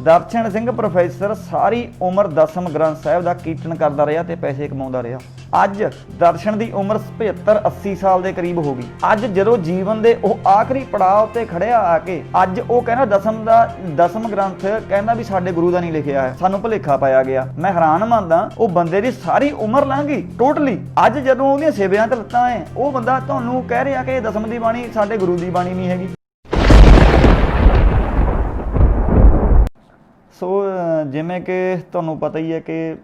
Darshan Singh professor ਸਾਰੀ ਉਮਰ ਦਸਮ ਗ੍ਰੰਥ ਸਾਹਿਬ ਦਾ ਕੀਰਤਨ ਕਰਦਾ ਰਿਹਾ ਤੇ ਪੈਸੇ ਕਮਾਉਂਦਾ ਰਿਹਾ। ਅੱਜ ਦਰਸ਼ਨ ਦੀ ਉਮਰ 75-80 ਸਾਲ ਦੇ ਕਰੀਬ ਹੋ ਗਈ। ਅੱਜ ਜਦੋਂ ਜੀਵਨ ਦੇ ਉਹ ਆਖਰੀ ਪੜਾਅ ਉੱਤੇ ਖੜਿਆ ਆ ਕੇ ਅੱਜ ਉਹ ਕਹਿੰਦਾ ਦਸਮ ਗ੍ਰੰਥ ਕਹਿੰਦਾ ਵੀ ਸਾਡੇ ਗੁਰੂ ਦਾ ਨਹੀਂ ਲਿਖਿਆ ਹੈ, ਸਾਨੂੰ ਭੁਲੇਖਾ ਪਾਇਆ ਗਿਆ। ਮੈਂ ਹੈਰਾਨ ਮੰਨਦਾ, ਉਹ ਬੰਦੇ ਦੀ ਸਾਰੀ ਉਮਰ ਲੰਘ ਗਈ ਟੋਟਲੀ। ਅੱਜ ਜਦੋਂ ਉਹਦੀਆਂ ਸੇਵਿਆਂ ਤੇ ਲੱਤਾਂ ਹੈ, ਉਹ ਬੰਦਾ ਤੁਹਾਨੂੰ ਕਹਿ ਰਿਹਾ ਕਿ ਦਸਮ ਦੀ ਬਾਣੀ ਸਾਡੇ ਗੁਰੂ ਦੀ ਬਾਣੀ ਨਹੀਂ ਹੈਗੀ। ਸੋ ਜਿਵੇਂ ਕਿ ਤੁਹਾਨੂੰ ਪਤਾ ਹੀ ਹੈ ਕਿ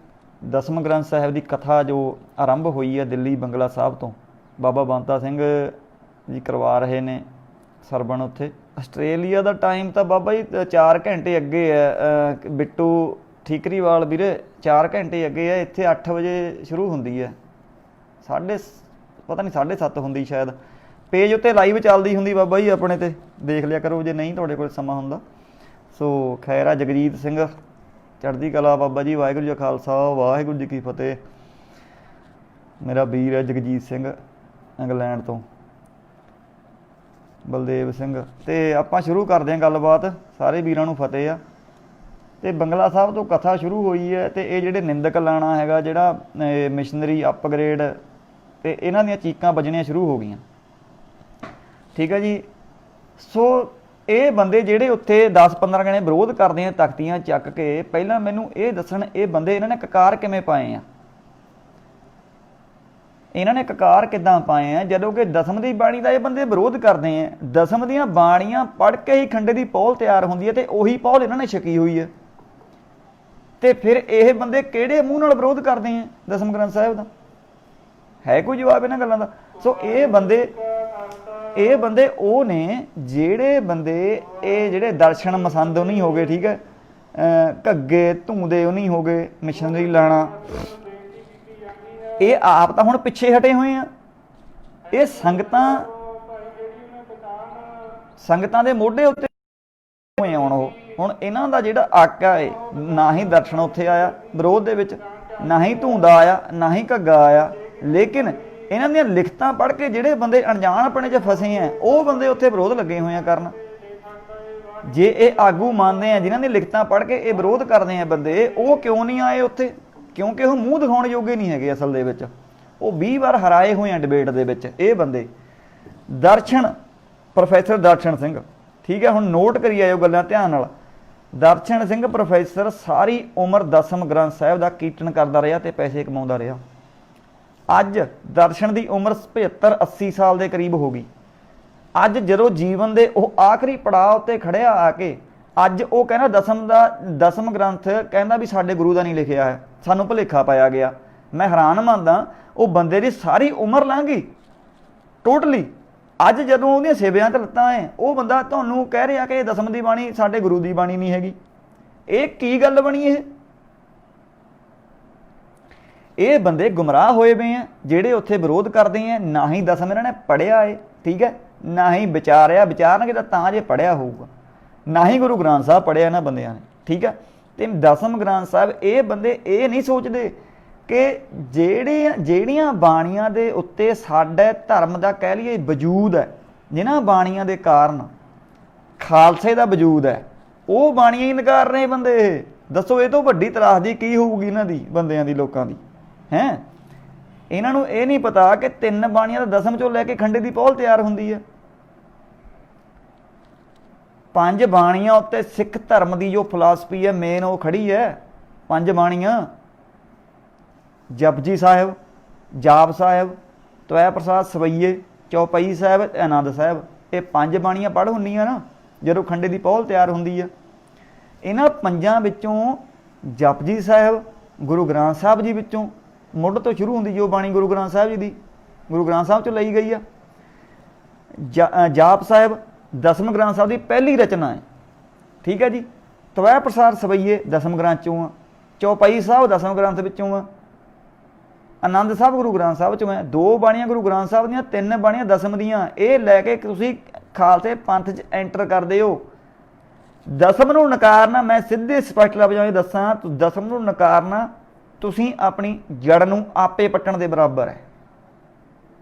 ਦਸਮ ਗ੍ਰੰਥ ਸਾਹਿਬ ਦੀ ਕਥਾ ਜੋ ਆਰੰਭ ਹੋਈ ਹੈ ਦਿੱਲੀ ਬੰਗਲਾ ਸਾਹਿਬ ਤੋਂ, ਬਾਬਾ ਬੰਤਾ ਸਿੰਘ ਜੀ ਕਰਵਾ ਰਹੇ ਨੇ ਸਰਵਣ ਉੱਥੇ। ਆਸਟ੍ਰੇਲੀਆ ਦਾ ਟਾਈਮ ਤਾਂ ਬਾਬਾ ਜੀ 4 ਘੰਟੇ ਅੱਗੇ ਹੈ, ਬਿੱਟੂ ਠੀਕਰੀਵਾਲ ਵੀਰੇ 4 ਘੰਟੇ ਅੱਗੇ ਹੈ। ਇੱਥੇ 8 ਵਜੇ ਸ਼ੁਰੂ ਹੁੰਦੀ ਹੈ, ਪਤਾ ਨਹੀਂ 7:30 ਹੁੰਦੀ ਸ਼ਾਇਦ। ਪੇਜ ਉੱਤੇ ਲਾਈਵ ਚੱਲਦੀ ਹੁੰਦੀ ਬਾਬਾ ਜੀ, ਆਪਣੇ ਤੇ ਦੇਖ ਲਿਆ ਕਰੋ ਜੇ ਨਹੀਂ ਤੁਹਾਡੇ ਕੋਲ ਸਮਾਂ ਹੁੰਦਾ। ਸੋ ਖੈਰ ਆ ਜਗਜੀਤ ਸਿੰਘ ਚੜ੍ਹਦੀ ਕਲਾ ਬਾਬਾ ਜੀ, ਵਾਹਿਗੁਰੂ ਜੀ ਕਾ ਖਾਲਸਾ ਵਾਹਿਗੁਰੂ ਜੀ ਕੀ ਫਤਿਹ। ਮੇਰਾ ਵੀਰ ਹੈ ਜਗਜੀਤ ਸਿੰਘ ਇੰਗਲੈਂਡ ਤੋਂ, ਬਲਦੇਵ ਸਿੰਘ। ਤੇ ਆਪਾਂ ਸ਼ੁਰੂ ਕਰਦੇ ਹਾਂ ਗੱਲਬਾਤ। ਸਾਰੇ ਵੀਰਾਂ ਨੂੰ ਫਤਿਹ ਆ। ਤੇ ਬੰਗਲਾ ਸਾਹਿਬ ਤੋਂ ਕਥਾ ਸ਼ੁਰੂ ਹੋਈ ਹੈ ਤੇ ਇਹ ਜਿਹੜੇ ਨਿੰਦਕ ਲਾਣਾ ਹੈਗਾ, ਜਿਹੜਾ ਮਿਸ਼ਨਰੀ ਅਪਗ੍ਰੇਡ, ਤੇ ਇਹਨਾਂ ਦੀਆਂ ਚੀਕਾਂ ਵੱਜਣੀਆਂ ਸ਼ੁਰੂ ਹੋ ਗਈਆਂ। ਠੀਕ ਹੈ ਜੀ। ਸੋ ਇਹ ਬੰਦੇ ਜਿਹੜੇ ਉੱਥੇ 10-15 ਜਣੇ ਵਿਰੋਧ ਕਰਦੇ ਆ ਤਖਤੀਆਂ ਚੱਕ ਕੇ, ਪਹਿਲਾਂ ਮੈਨੂੰ ਇਹ ਦੱਸਣ ਇਹ ਬੰਦੇ ਇਹਨਾਂ ਨੇ ਕਕਾਰ ਕਿਵੇਂ ਪਾਏ ਆ? ਇਹਨਾਂ ਨੇ ਕਕਾਰ ਕਿੱਦਾਂ ਪਾਏ ਆ ਜਦੋਂ ਕਿ ਦਸਮ ਦੀ ਬਾਣੀ ਦਾ ਇਹ ਬੰਦੇ ਵਿਰੋਧ ਕਰਦੇ ਆ? ਦਸਮ ਦੀਆਂ ਬਾਣੀਆਂ ਪੜ੍ਹ ਕੇ ਹੀ ਖੰਡੇ ਦੀ ਪੌਲ ਤਿਆਰ ਹੁੰਦੀ ਹੈ ਤੇ ਉਹੀ ਪੌਲ ਇਹਨਾਂ ਨੇ ਛਕੀ ਹੋਈ ਹੈ। ਤੇ ਫਿਰ ਇਹ ਬੰਦੇ ਕਿਹੜੇ ਮੂੰਹ ਨਾਲ ਵਿਰੋਧ ਕਰਦੇ ਆ ਦਸਮ ਗ੍ਰੰਥ ਸਾਹਿਬ ਦਾ? ਹੈ ਕੋਈ ਜਵਾਬ ਇਹਨਾਂ ਗੱਲਾਂ ਦਾ? ਸੋ ਇਹ ਬੰਦੇ ਉਹ ਨੇ ਜਿਹੜੇ ਬੰਦੇ ਇਹ ਜਿਹੜੇ ਦਰਸ਼ਨ ਮਸੰਦ ਉਹ ਨਹੀਂ ਹੋ ਗਏ। ਠੀਕ ਹੈ, ਘੱਗੇ ਧੂੰਦੇ ਉਹ ਨਹੀਂ ਹੋ ਗਏ, ਮਿਸ਼ਨਰੀ ਲਾਣਾ, ਇਹ ਆਪ ਤਾਂ ਹੁਣ ਪਿੱਛੇ ਹਟੇ ਹੋਏ ਆ। ਇਹ ਸੰਗਤਾਂ ਦੇ ਮੋਢੇ ਉੱਤੇ ਹੋਏ ਆਉਣ। ਉਹ ਹੁਣ ਇਹਨਾਂ ਦਾ ਜਿਹੜਾ ਆਕਾ ਹੈ, ਨਾ ਹੀ ਦਰਸ਼ਨ ਉੱਥੇ ਆਇਆ ਵਿਰੋਧ ਦੇ ਵਿੱਚ, ਨਾ ਹੀ ਧੂੰਦਾ ਆਇਆ, ਨਾ ਹੀ ਘੱਗਾ ਆਇਆ। ਲੇਕਿਨ ਇਹਨਾਂ ਦੀਆਂ ਲਿਖਤਾਂ ਪੜ੍ਹ ਕੇ ਜਿਹੜੇ ਬੰਦੇ ਅਣਜਾਣਪਣੇ 'ਚ ਫਸੇ ਆ, ਉਹ ਬੰਦੇ ਉੱਥੇ ਵਿਰੋਧ ਲੱਗੇ ਹੋਏ ਆ ਕਰਨ। ਜੇ ਇਹ ਆਗੂ ਮੰਨਦੇ ਆ ਜਿਨ੍ਹਾਂ ਦੀਆਂ ਲਿਖਤਾਂ ਪੜ੍ਹ ਕੇ ਇਹ ਵਿਰੋਧ ਕਰਦੇ ਆ ਬੰਦੇ, ਉਹ ਕਿਉਂ ਨਹੀਂ ਆਏ ਉੱਥੇ? ਕਿਉਂਕਿ ਉਹ ਮੂੰਹ ਦਿਖਾਉਣ ਯੋਗੇ ਨਹੀਂ ਹੈਗੇ ਅਸਲ ਦੇ ਵਿੱਚ। ਉਹ 20 ਵਾਰ ਹਰਾਏ ਹੋਏ ਆ ਡਿਬੇਟ ਦੇ ਵਿੱਚ ਇਹ ਬੰਦੇ। ਪ੍ਰੋਫੈਸਰ ਦਰਸ਼ਨ ਸਿੰਘ, ਠੀਕ ਹੈ, ਹੁਣ ਨੋਟ ਕਰੀ ਆਇਓ ਗੱਲਾਂ ਧਿਆਨ ਨਾਲ। ਦਰਸ਼ਨ ਸਿੰਘ ਪ੍ਰੋਫੈਸਰ ਸਾਰੀ ਉਮਰ ਦਸਮ ਗ੍ਰੰਥ ਸਾਹਿਬ ਦਾ ਕੀਰਤਨ ਕਰਦਾ ਰਿਹਾ ਤੇ ਪੈਸੇ ਕਮਾਉਂਦਾ ਰਿਹਾ। ਅੱਜ ਦਰਸ਼ਨ ਦੀ ਉਮਰ 75-80 ਸਾਲ ਦੇ ਕਰੀਬ ਹੋ ਗਈ। ਅੱਜ ਜਦੋਂ ਜੀਵਨ ਦੇ ਉਹ ਆਖਰੀ ਪੜਾਅ ਉੱਤੇ ਖੜਿਆ ਆ ਕੇ ਅੱਜ ਉਹ ਕਹਿੰਦਾ ਦਸਮ ਗ੍ਰੰਥ ਕਹਿੰਦਾ ਵੀ ਸਾਡੇ ਗੁਰੂ ਦਾ ਨਹੀਂ ਲਿਖਿਆ ਹੈ, ਸਾਨੂੰ ਭੁਲੇਖਾ ਪਾਇਆ ਗਿਆ। ਮੈਂ ਹੈਰਾਨ ਮੰਨਦਾ, ਉਹ ਬੰਦੇ ਦੀ ਸਾਰੀ ਉਮਰ ਲੰਘ ਗਈ ਟੋਟਲੀ। ਅੱਜ ਜਦੋਂ ਉਹਦੀਆਂ ਸੇਵਿਆਂ ਤੇ ਲੱਤਾਂ ਹੈ, ਉਹ ਬੰਦਾ ਤੁਹਾਨੂੰ ਕਹਿ ਰਿਹਾ ਕਿ ਦਸਮ ਦੀ ਬਾਣੀ ਸਾਡੇ ਗੁਰੂ ਦੀ ਬਾਣੀ ਨਹੀਂ ਹੈਗੀ। ਇਹ ਕੀ ਗੱਲ ਬਣੀ? ਇਹ ਬੰਦੇ ਗੁੰਮਰਾਹ ਹੋਏ ਪਏ ਆ ਜਿਹੜੇ ਉੱਥੇ ਵਿਰੋਧ ਕਰਦੇ ਆ। ਨਾ ਹੀ ਦਸਮ ਇਹਨਾਂ ਨੇ ਪੜ੍ਹਿਆ ਏ, ਠੀਕ ਹੈ, ਨਾ ਹੀ ਵਿਚਾਰਨਗੇ ਤਾਂ ਜੇ ਪੜ੍ਹਿਆ ਹੋਊਗਾ, ਨਾ ਹੀ ਗੁਰੂ ਗ੍ਰੰਥ ਸਾਹਿਬ ਪੜ੍ਹਿਆ ਇਹਨਾਂ ਬੰਦਿਆਂ ਨੇ। ਠੀਕ ਹੈ, ਤੇ ਦਸਮ ਗ੍ਰੰਥ ਸਾਹਿਬ ਇਹ ਬੰਦੇ ਇਹ ਨਹੀਂ ਸੋਚਦੇ ਕਿ ਜਿਹੜੀਆਂ ਬਾਣੀਆਂ ਦੇ ਉੱਤੇ ਸਾਡੇ ਧਰਮ ਦਾ ਕਹਿ ਲਈਏ ਵਜੂਦ ਹੈ, ਜਿਨ੍ਹਾਂ ਬਾਣੀਆਂ ਦੇ ਕਾਰਨ ਖਾਲਸੇ ਦਾ ਵਜੂਦ ਹੈ, ਉਹ ਬਾਣੀਆਂ ਹੀ ਨਕਾਰ ਰਹੇ ਬੰਦੇ। ਦੱਸੋ ਇਹ ਤੋਂ ਵੱਡੀ ਤਰਾਸਦੀ ਕੀ ਹੋਊਗੀ ਇਹਨਾਂ ਦੀ, ਬੰਦਿਆਂ ਦੀ, ਲੋਕਾਂ ਦੀ? ਹੈਂ, ਇਹਨਾਂ ਨੂੰ ਇਹ ਨਹੀਂ ਪਤਾ ਕਿ 3 ਬਾਣੀਆਂ ਦਾ ਦਸਮ ਚੋਂ ਲੈ ਕੇ ਖੰਡੇ ਦੀ ਪੌਲ ਤਿਆਰ ਹੁੰਦੀ ਹੈ। 5 ਬਾਣੀਆਂ ਉੱਤੇ ਸਿੱਖ ਧਰਮ ਦੀ ਜੋ ਫਿਲਾਸਫੀ ਹੈ ਮੇਨ ਉਹ ਖੜੀ ਹੈ। 5 ਬਾਣੀਆਂ, ਜਪਜੀ ਸਾਹਿਬ, ਜਾਪ ਸਾਹਿਬ, ਤਵੈ ਪ੍ਰਸਾਦ ਸਵਈਏ, ਚੌਪਈ ਸਾਹਿਬ, ਆਨੰਦ ਸਾਹਿਬ। ਇਹ 5 ਬਾਣੀਆਂ ਪੜ੍ਹ ਹੁੰਦੀਆਂ ਨਾ ਜਦੋਂ ਖੰਡੇ ਦੀ ਪੌਲ ਤਿਆਰ ਹੁੰਦੀ ਆ। ਇਹਨਾਂ 5 ਵਿੱਚੋਂ ਜਪਜੀ ਸਾਹਿਬ ਗੁਰੂ ਗ੍ਰੰਥ ਸਾਹਿਬ ਜੀ ਵਿੱਚੋਂ ਮੁੱਢ ਤੋਂ ਸ਼ੁਰੂ ਹੁੰਦੀ ਜੋ ਬਾਣੀ ਗੁਰੂ ਗ੍ਰੰਥ ਸਾਹਿਬ ਜੀ ਦੀ, ਗੁਰੂ ਗ੍ਰੰਥ ਸਾਹਿਬ 'ਚੋਂ ਲਈ ਗਈ ਆ। ਜਾਪ ਸਾਹਿਬ ਦਸਮ ਗ੍ਰੰਥ ਸਾਹਿਬ ਦੀ ਪਹਿਲੀ ਰਚਨਾ ਹੈ। ਠੀਕ ਹੈ ਜੀ। ਤਵੈ ਪ੍ਰਸਾਦ ਸਵਈਏ ਦਸਮ ਗ੍ਰੰਥ 'ਚੋਂ ਆ। ਚੌਪਈ ਸਾਹਿਬ ਦਸਮ ਗ੍ਰੰਥ ਵਿੱਚੋਂ ਆ। ਆਨੰਦ ਸਾਹਿਬ ਗੁਰੂ ਗ੍ਰੰਥ ਸਾਹਿਬ 'ਚੋਂ ਹੈ। 2 ਬਾਣੀਆਂ ਗੁਰੂ ਗ੍ਰੰਥ ਸਾਹਿਬ ਦੀਆਂ, 3 ਬਾਣੀਆਂ ਦਸਮ ਦੀਆਂ। ਇਹ ਲੈ ਕੇ ਤੁਸੀਂ ਖਾਲਸੇ ਪੰਥ 'ਚ ਐਂਟਰ ਕਰਦੇ ਹੋ। ਦਸਮ ਨੂੰ ਨਕਾਰਨਾ, ਮੈਂ ਸਿੱਧੇ ਸਪਸ਼ਟ ਲਫ਼ਜ਼ਾਂ 'ਚ ਦੱਸਾਂ, ਦਸਮ ਨੂੰ ਨਕਾਰਨਾ ਤੁਸੀਂ ਆਪਣੀ ਜੜ ਨੂੰ ਆਪੇ ਪੱਟਣ ਦੇ ਬਰਾਬਰ ਹੈ।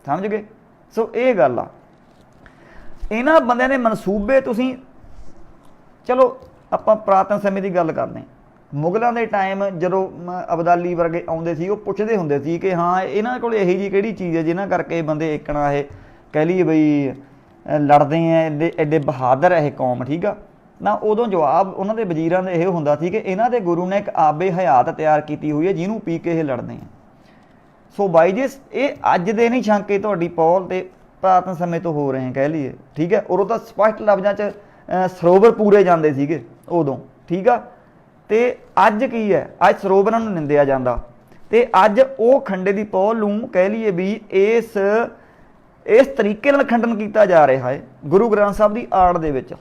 ਸਮਝ ਗਏ? ਸੋ ਇਹ ਗੱਲ ਆ। ਇਹਨਾਂ ਬੰਦਿਆਂ ਦੇ ਮਨਸੂਬੇ ਤੁਸੀਂ ਚਲੋ ਆਪਾਂ ਪੁਰਾਤਨ ਸਮੇਂ ਦੀ ਗੱਲ ਕਰਦੇ ਹਾਂ। ਮੁਗਲਾਂ ਦੇ ਟਾਈਮ ਜਦੋਂ ਅਬਦਾਲੀ ਵਰਗੇ ਆਉਂਦੇ ਸੀ, ਉਹ ਪੁੱਛਦੇ ਹੁੰਦੇ ਸੀ ਕਿ ਹਾਂ ਇਹਨਾਂ ਕੋਲ ਇਹੋ ਜਿਹੀ ਕਿਹੜੀ ਚੀਜ਼ ਹੈ ਜਿਨ੍ਹਾਂ ਕਰਕੇ ਬੰਦੇ ਏਕਣਾ ਇਹ ਕਹਿ ਲਈਏ ਬਈ ਲੜਦੇ ਆ, ਐਡੇ ਐਡੇ ਬਹਾਦਰ ਇਹ ਕੌਮ, ਠੀਕ ਆ ਨਾ। ਉਦੋਂ ਜਵਾਬ ਉਹਨਾਂ ਦੇ ਵਜ਼ੀਰਾਂ ਦਾ ਇਹ ਹੁੰਦਾ ਸੀ ਕਿ ਇਹਨਾਂ ਦੇ ਗੁਰੂ ਨੇ ਇੱਕ ਆਬੇ ਹਯਾਤ ਤਿਆਰ ਕੀਤੀ ਹੋਈ ਹੈ ਜਿਹਨੂੰ ਪੀ ਕੇ ਇਹ ਲੜਦੇ ਆ। ਸੋ ਬਾਈ ਜੀ ਇਹ ਅੱਜ ਦੇ ਨਹੀਂ ਛਾਂਕੇ ਤੁਹਾਡੀ ਪੌਲ ਤੇ ਪੁਰਾਤਨ ਸਮੇਂ ਤੋਂ ਹੋ ਰਹੇ ਕਹਿ ਲਈਏ, ਠੀਕ ਹੈ। ਉਦੋਂ ਤਾਂ ਸਪਸ਼ਟ ਲਫ਼ਜ਼ਾਂ 'ਚ ਸਰੋਵਰ ਪੂਰੇ ਜਾਂਦੇ ਸੀਗੇ ਉਦੋਂ, ਠੀਕ ਆ। ਤੇ ਅੱਜ ਕੀ ਹੈ, ਅੱਜ ਸਰੋਵਰਾਂ ਨੂੰ ਨਿੰਦਿਆ ਜਾਂਦਾ ਤੇ ਅੱਜ ਉਹ ਖੰਡੇ ਦੀ ਪੌਲ ਨੂੰ ਕਹਿ ਲਈਏ ਵੀ ਇਸ ਤਰੀਕੇ ਨਾਲ ਖੰਡਨ ਕੀਤਾ ਜਾ ਰਿਹਾ ਹੈ ਗੁਰੂ ਗ੍ਰੰਥ ਸਾਹਿਬ ਦੀ ਆੜ ਦੇ ਵਿੱਚ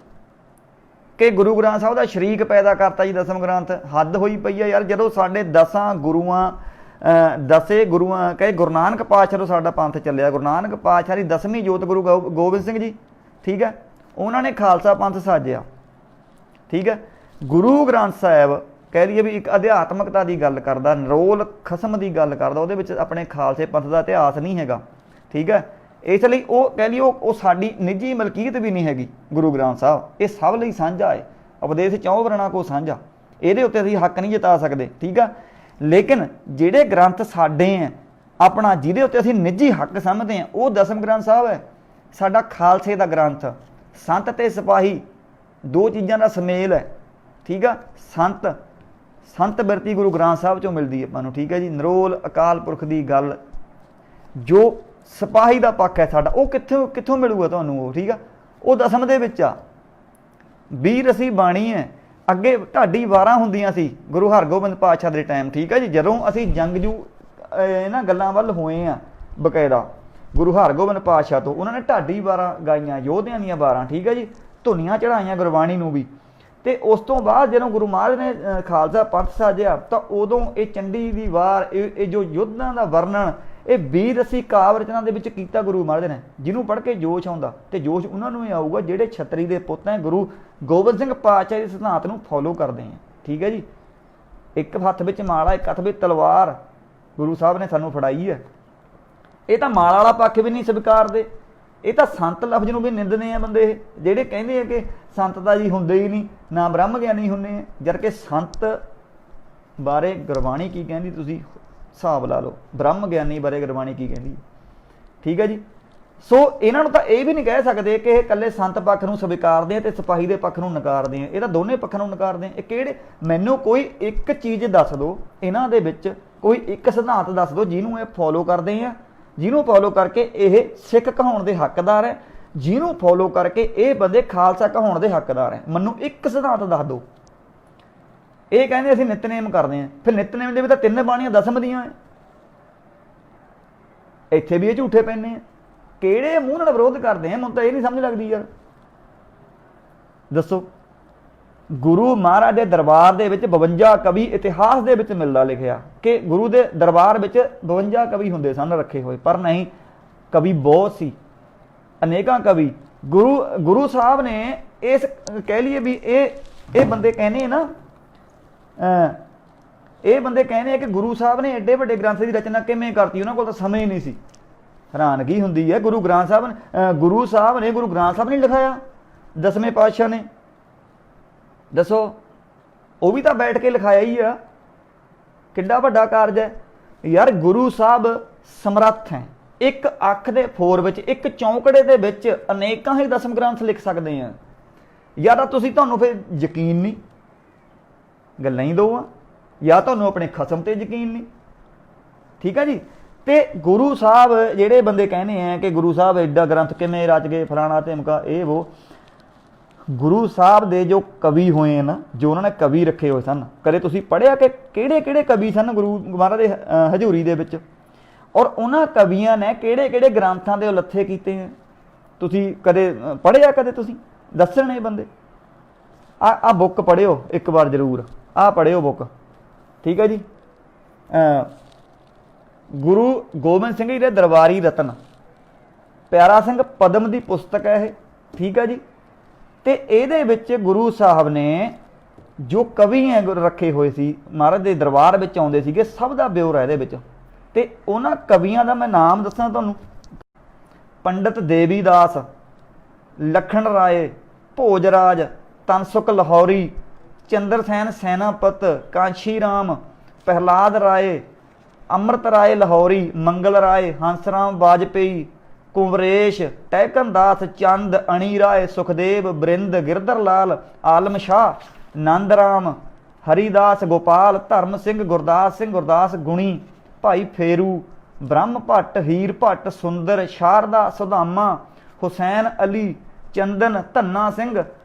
ਕਿ ਗੁਰੂ ਗ੍ਰੰਥ ਸਾਹਿਬ ਦਾ ਸ਼ਰੀਕ ਪੈਦਾ ਕਰਤਾ ਜੀ ਦਸਮ ਗ੍ਰੰਥ। ਹੱਦ ਹੋਈ ਪਈ ਹੈ ਯਾਰ, ਜਦੋਂ ਸਾਡੇ 10 ਗੁਰੂਆਂ ਕਹੇ ਗੁਰੂ ਨਾਨਕ ਪਾਤਸ਼ਾਹ ਤੋਂ ਸਾਡਾ ਪੰਥ ਚੱਲਿਆ। ਗੁਰੂ ਨਾਨਕ ਪਾਤਸ਼ਾਹ ਦੀ 10ਵੀਂ ਜੋਤ ਗੁਰੂ ਗੋਬਿੰਦ ਸਿੰਘ ਜੀ, ਠੀਕ ਹੈ, ਉਹਨਾਂ ਨੇ ਖਾਲਸਾ ਪੰਥ ਸਾਜਿਆ, ਠੀਕ ਹੈ। ਗੁਰੂ ਗ੍ਰੰਥ ਸਾਹਿਬ ਕਹਿ ਲਈਏ ਵੀ ਇੱਕ ਅਧਿਆਤਮਕਤਾ ਦੀ ਗੱਲ ਕਰਦਾ, ਨਿਰੋਲ ਖਸਮ ਦੀ ਗੱਲ ਕਰਦਾ, ਉਹਦੇ ਵਿੱਚ ਆਪਣੇ ਖਾਲਸੇ ਪੰਥ ਦਾ ਇਤਿਹਾਸ ਨਹੀਂ ਹੈਗਾ, ਠੀਕ ਹੈ। ਇਸ ਲਈ ਉਹ ਕਹਿ ਲਈਏ ਉਹ ਸਾਡੀ ਨਿੱਜੀ ਮਲਕੀਅਤ ਵੀ ਨਹੀਂ ਹੈਗੀ। ਗੁਰੂ ਗ੍ਰੰਥ ਸਾਹਿਬ ਇਹ ਸਭ ਲਈ ਸਾਂਝਾ ਹੈ, ਉਪਦੇਸ਼ ਚੌਂ ਵਰਣਾ ਕੋ ਸਾਂਝਾ, ਇਹਦੇ ਉੱਤੇ ਅਸੀਂ ਹੱਕ ਨਹੀਂ ਜਤਾ ਸਕਦੇ, ਠੀਕ ਆ। ਲੇਕਿਨ ਜਿਹੜੇ ਗ੍ਰੰਥ ਸਾਡੇ ਹੈ ਆਪਣਾ, ਜਿਹਦੇ ਉੱਤੇ ਅਸੀਂ ਨਿੱਜੀ ਹੱਕ ਸਮਝਦੇ ਹਾਂ, ਉਹ ਦਸਮ ਗ੍ਰੰਥ ਸਾਹਿਬ ਹੈ ਸਾਡਾ ਖਾਲਸੇ ਦਾ ਗ੍ਰੰਥ। ਸੰਤ ਤੇ ਸਿਪਾਹੀ ਦੋ ਚੀਜ਼ਾਂ ਦਾ ਸੁਮੇਲ ਹੈ, ਠੀਕ ਆ। ਸੰਤ ਬਿਰਤੀ ਗੁਰੂ ਗ੍ਰੰਥ ਸਾਹਿਬ ਚੋਂ ਮਿਲਦੀ ਹੈ ਆਪਾਂ ਨੂੰ, ਠੀਕ ਹੈ ਜੀ। ਨਿਰੋਲ ਅਕਾਲ ਪੁਰਖ ਦੀ ਗੱਲ, ਜੋ ਸਿਪਾਹੀ ਦਾ ਪੱਖ ਹੈ ਸਾਡਾ, ਉਹ ਕਿੱਥੋਂ ਮਿਲੂਗਾ ਤੁਹਾਨੂੰ ਉਹ, ਠੀਕ ਆ। ਉਹ ਦਸਮ ਦੇ ਵਿੱਚ ਆ। ਵੀਰ ਅਸੀਂ ਬਾਣੀ ਹੈ। ਅੱਗੇ ਢਾਡੀ ਵਾਰਾਂ ਹੁੰਦੀਆਂ ਸੀ ਗੁਰੂ ਹਰਗੋਬਿੰਦ ਪਾਤਸ਼ਾਹ ਦੇ ਟਾਈਮ, ਠੀਕ ਹੈ ਜੀ। ਜਦੋਂ ਅਸੀਂ ਜੰਗਜੂ ਇਹਨਾਂ ਗੱਲਾਂ ਵੱਲ ਹੋਏ ਆ ਬਕਾਇਦਾ ਗੁਰੂ ਹਰਗੋਬਿੰਦ ਪਾਤਸ਼ਾਹ ਤੋਂ, ਉਹਨਾਂ ਨੇ ਢਾਡੀ ਵਾਰਾਂ ਗਾਈਆਂ, ਯੋਧਿਆਂ ਦੀਆਂ ਵਾਰਾਂ, ਠੀਕ ਹੈ ਜੀ। ਧੁਨੀਆਂ ਚੜਾਈਆਂ ਗੁਰਬਾਣੀ ਨੂੰ ਵੀ। ਤੇ ਉਸ ਤੋਂ ਬਾਅਦ ਜਦੋਂ ਗੁਰੂ ਮਹਾਰਾਜ ਨੇ ਖਾਲਸਾ ਪੰਥ ਸਾਜਿਆ ਤਾਂ ਉਦੋਂ ਇਹ ਚੰਡੀ ਦੀ ਵਾਰ, ਇਹ ਜੋ ਯੁੱਧਾਂ ਦਾ ਵਰਣਨ, ਇਹ ਵੀਰ ਅਸੀਂ ਕਾਵਿ ਰਚਨਾ ਦੇ ਵਿੱਚ ਕੀਤਾ ਗੁਰੂ ਮਹਾਰਾਜ ਨੇ, ਜਿਹਨੂੰ ਪੜ੍ਹ ਕੇ ਜੋਸ਼ ਆਉਂਦਾ। ਤੇ ਜੋਸ਼ ਉਹਨਾਂ ਨੂੰ ਹੀ ਆਊਗਾ ਜਿਹੜੇ ਛਤਰੀ ਦੇ ਪੁੱਤ ਹੈ, ਗੁਰੂ ਗੋਬਿੰਦ ਸਿੰਘ ਪਾਤਸ਼ਾਹ ਦੇ ਸਿਧਾਂਤ ਨੂੰ ਫੋਲੋ ਕਰਦੇ ਆ, ਠੀਕ ਹੈ ਜੀ। ਇੱਕ ਹੱਥ ਵਿੱਚ ਮਾਲਾ, ਇੱਕ ਹੱਥ ਵਿੱਚ ਤਲਵਾਰ ਗੁਰੂ ਸਾਹਿਬ ਨੇ ਸਾਨੂੰ ਫੜਾਈ ਹੈ। ਇਹ ਤਾਂ ਮਾਲਾ ਵਾਲਾ ਪੱਖ ਵੀ ਨਹੀਂ ਸਵੀਕਾਰਦੇ, ਇਹ ਤਾਂ ਸੰਤ ਲਫ਼ਜ਼ ਨੂੰ ਵੀ ਨਿੰਦਦੇ ਆ ਬੰਦੇ ਇਹ, ਜਿਹੜੇ ਕਹਿੰਦੇ ਆ ਕਿ ਸੰਤ ਤਾਂ ਜੀ ਹੁੰਦੇ ਹੀ ਨਹੀਂ, ਨਾ ਬ੍ਰਹਮ ਗਿਆਨੀ ਹੁੰਦੇ ਆ। ਜਦ ਕਿ ਸੰਤ ਬਾਰੇ ਗੁਰਬਾਣੀ ਕੀ ਕਹਿੰਦੀ ਤੁਸੀਂ ਹਿਸਾਬ ਲਾ ਲਓ, ਬ੍ਰਹਮ ਗਿਆਨੀ ਬਾਰੇ ਗੁਰਬਾਣੀ ਕੀ ਕਹਿੰਦੀ, ਠੀਕ ਹੈ ਜੀ। ਸੋ ਇਹਨਾਂ ਨੂੰ ਤਾਂ ਇਹ ਵੀ ਨਹੀਂ ਕਹਿ ਸਕਦੇ ਕਿ ਇਹ ਇਕੱਲੇ ਸੰਤ ਪੱਖ ਨੂੰ ਸਵੀਕਾਰਦੇ ਆ ਤੇ ਸਿਪਾਹੀ ਦੇ ਪੱਖ ਨੂੰ ਨਕਾਰਦੇ ਆ। ਇਹ ਤਾਂ ਦੋਨੇ ਪੱਖਾਂ ਨੂੰ ਨਕਾਰਦੇ ਆ। ਇਹ ਕਿਹੜੇ, ਮੈਨੂੰ ਕੋਈ ਇੱਕ ਚੀਜ਼ ਦੱਸ ਦਿਓ ਇਹਨਾਂ ਦੇ ਵਿੱਚ, ਕੋਈ ਇੱਕ ਸਿਧਾਂਤ ਦੱਸ ਦਿਓ ਜਿਹਨੂੰ ਇਹ ਫੋਲੋ ਕਰਦੇ ਆ, ਜਿਹਨੂੰ ਫੋਲੋ ਕਰਕੇ ਇਹ ਸਿੱਖ ਕਹਾਉਣ ਦੇ ਹੱਕਦਾਰ ਹੈ, ਜਿਹਨੂੰ ਫੋਲੋ ਕਰਕੇ ਇਹ ਬੰਦੇ ਖਾਲਸਾ ਕਹਾਉਣ ਦੇ ਹੱਕਦਾਰ ਹੈ। ਮੈਨੂੰ ਇੱਕ ਸਿਧਾਂਤ ਦੱਸ ਦਿਓ। ਇਹ ਕਹਿੰਦੇ ਅਸੀਂ ਨਿਤਨੇਮ ਕਰਦੇ ਹਾਂ, ਫਿਰ ਨਿਤਨੇਮ ਦੇ ਵੀ ਤਾਂ 3 ਬਾਣੀਆਂ ਦਸਮ ਦੀਆਂ, ਇੱਥੇ ਵੀ ਇਹ ਝੂਠੇ ਪੈਂਦੇ ਆ। ਕਿਹੜੇ ਮੂੰਹ ਨਾਲ ਵਿਰੋਧ ਕਰਦੇ ਆ, ਮੈਨੂੰ ਤਾਂ ਇਹ ਨਹੀਂ ਸਮਝ ਲੱਗਦੀ ਯਾਰ, ਦੱਸੋ। ਗੁਰੂ ਮਹਾਰਾਜ ਦੇ ਦਰਬਾਰ ਦੇ ਵਿੱਚ 52 ਕਵੀ ਇਤਿਹਾਸ ਦੇ ਵਿੱਚ ਮਿਲਦਾ ਲਿਖਿਆ ਕਿ ਗੁਰੂ ਦੇ ਦਰਬਾਰ ਵਿੱਚ 52 ਕਵੀ ਹੁੰਦੇ ਸਨ ਰੱਖੇ ਹੋਏ, ਪਰ ਨਹੀਂ, ਕਵੀ ਬਹੁਤ ਸੀ, ਅਨੇਕਾਂ ਕਵੀ। ਗੁਰੂ ਸਾਹਿਬ ਨੇ ਇਸ ਕਹਿ ਲਈਏ ਵੀ ਇਹ ਬੰਦੇ ਕਹਿੰਦੇ ਨਾ, ਇਹ ਬੰਦੇ ਕਹਿੰਦੇ ਆ ਕਿ ਗੁਰੂ ਸਾਹਿਬ ਨੇ ਐਡੇ ਵੱਡੇ ਗ੍ਰੰਥ ਦੀ ਰਚਨਾ ਕਿਵੇਂ ਕਰਤੀ, ਉਹਨਾਂ ਕੋਲ ਤਾਂ ਸਮੇਂ ਹੀ ਨਹੀਂ ਸੀ। ਹੈਰਾਨਗੀ ਹੁੰਦੀ ਹੈ। ਗੁਰੂ ਗ੍ਰੰਥ ਸਾਹਿਬ ਨੇ ਗੁਰੂ ਗ੍ਰੰਥ ਸਾਹਿਬ ਨੇ ਲਿਖਾਇਆ, 10ਵੇਂ ਪਾਤਸ਼ਾਹ ਨੇ, ਦੱਸੋ। ਉਹ ਵੀ ਤਾਂ ਬੈਠ ਕੇ ਲਿਖਾਇਆ ਹੀ ਆ, ਕਿੱਡਾ ਵੱਡਾ ਕਾਰਜ ਹੈ ਯਾਰ। ਗੁਰੂ ਸਾਹਿਬ ਸਮਰੱਥ ਹੈ, ਇੱਕ ਅੱਖ ਦੇ ਫੋਰ ਵਿੱਚ, ਇੱਕ ਚੌਂਕੜੇ ਦੇ ਵਿੱਚ ਅਨੇਕਾਂ ਹੀ ਦਸਮ ਗ੍ਰੰਥ ਲਿਖ ਸਕਦੇ ਆ। ਜਾਂ ਤਾਂ ਤੁਹਾਨੂੰ ਫਿਰ ਯਕੀਨ ਨਹੀਂ, ਗੱਲਾਂ ਹੀ ਦੋ ਆ, ਜਾਂ ਤੁਹਾਨੂੰ ਆਪਣੇ ਖਸਮ ਤੇ ਯਕੀਨ ਨਹੀਂ, ਠੀਕ ਹੈ ਜੀ। ਤੇ ਗੁਰੂ ਸਾਹਿਬ ਜਿਹੜੇ ਬੰਦੇ ਕਹਿੰਦੇ ਆ ਕਿ ਗੁਰੂ ਸਾਹਿਬ ਐਡਾ ਗ੍ਰੰਥ ਕਿਵੇਂ ਰਚ ਗਏ, ਫਲਾਣਾ ਧਮਕਾ, ਇਹ ਉਹ, ਗੁਰੂ ਸਾਹਿਬ ਦੇ ਜੋ ਕਵੀ ਹੋਏ ਨਾ, ਜੋ ਉਹਨਾਂ ਨੇ ਕਵੀ ਰੱਖੇ ਹੋਏ ਸਨ, ਕਦੇ ਤੁਸੀਂ ਪੜ੍ਹਿਆ ਕਿ ਕਿਹੜੇ ਕਿਹੜੇ ਕਵੀ ਸਨ ਗੁਰੂ ਮਹਾਰਾਜ ਦੇ ਹਜ਼ੂਰੀ ਦੇ ਵਿੱਚ, ਔਰ ਉਹਨਾਂ ਕਵੀਆਂ ਨੇ ਕਿਹੜੇ ਕਿਹੜੇ ਗ੍ਰੰਥਾਂ ਦੇ ਉਲੱਥੇ ਕੀਤੇ ਆ, ਤੁਸੀਂ ਕਦੇ ਪੜ੍ਹਿਆ? ਕਦੇ ਤੁਸੀਂ ਦੱਸਣ ਇਹ ਬੰਦੇ। ਆ ਬੁੱਕ ਪੜ੍ਹਿਓ ਇੱਕ ਵਾਰ ਜ਼ਰੂਰ, ਆਹ ਪੜ੍ਹਿਓ ਬੁੱਕ, ਠੀਕ ਹੈ ਜੀ। ਗੁਰੂ ਗੋਬਿੰਦ ਸਿੰਘ ਜੀ ਦੇ ਦਰਬਾਰੀ ਰਤਨ, ਪਿਆਰਾ ਸਿੰਘ ਪਦਮ ਦੀ ਪੁਸਤਕ ਹੈ ਇਹ, ਠੀਕ ਹੈ ਜੀ। ਤੇ ਇਹਦੇ ਵਿੱਚ ਗੁਰੂ ਸਾਹਿਬ ਨੇ ਜੋ ਕਵੀ ਹੈ ਰੱਖੇ ਹੋਏ ਸੀ, ਮਹਾਰਾਜ ਦੇ ਦਰਬਾਰ ਵਿੱਚ ਆਉਂਦੇ ਸੀਗੇ, ਸਭ ਦਾ ਬਿਓਰਾ ਇਹਦੇ ਵਿੱਚ। ਤੇ ਉਹਨਾਂ ਕਵੀਆਂ ਦਾ ਮੈਂ ਨਾਮ ਦੱਸਾਂ ਤੁਹਾਨੂੰ, ਪੰਡਿਤ ਦੇਵੀਦਾਸ, ਲਖਣ ਰਾਏ, ਭੋਜਰਾਜ, ਤਨਸੁਖ ਲਾਹੌਰੀ, चंद्र सैन सैनापत, कांशी राम, प्रहलाद राय, अमृत राय लाहौरी, मंगल राय, हंसराम वाजपेयी, कुंवरेश, टैकन दास, चंद, अणी राय, सुखदेव, बरिंद, गिरधर लाल, आलम शाह, नंदराम, हरिदास, गोपाल, धर्म सिंह, गुरदास गुणी, भाई फेरू, ब्रह्म भट्ट, हीर भट्ट, सुंदर, शारदा, सुदामा, हुसैन अली, चंदन, धन्ना सिंह,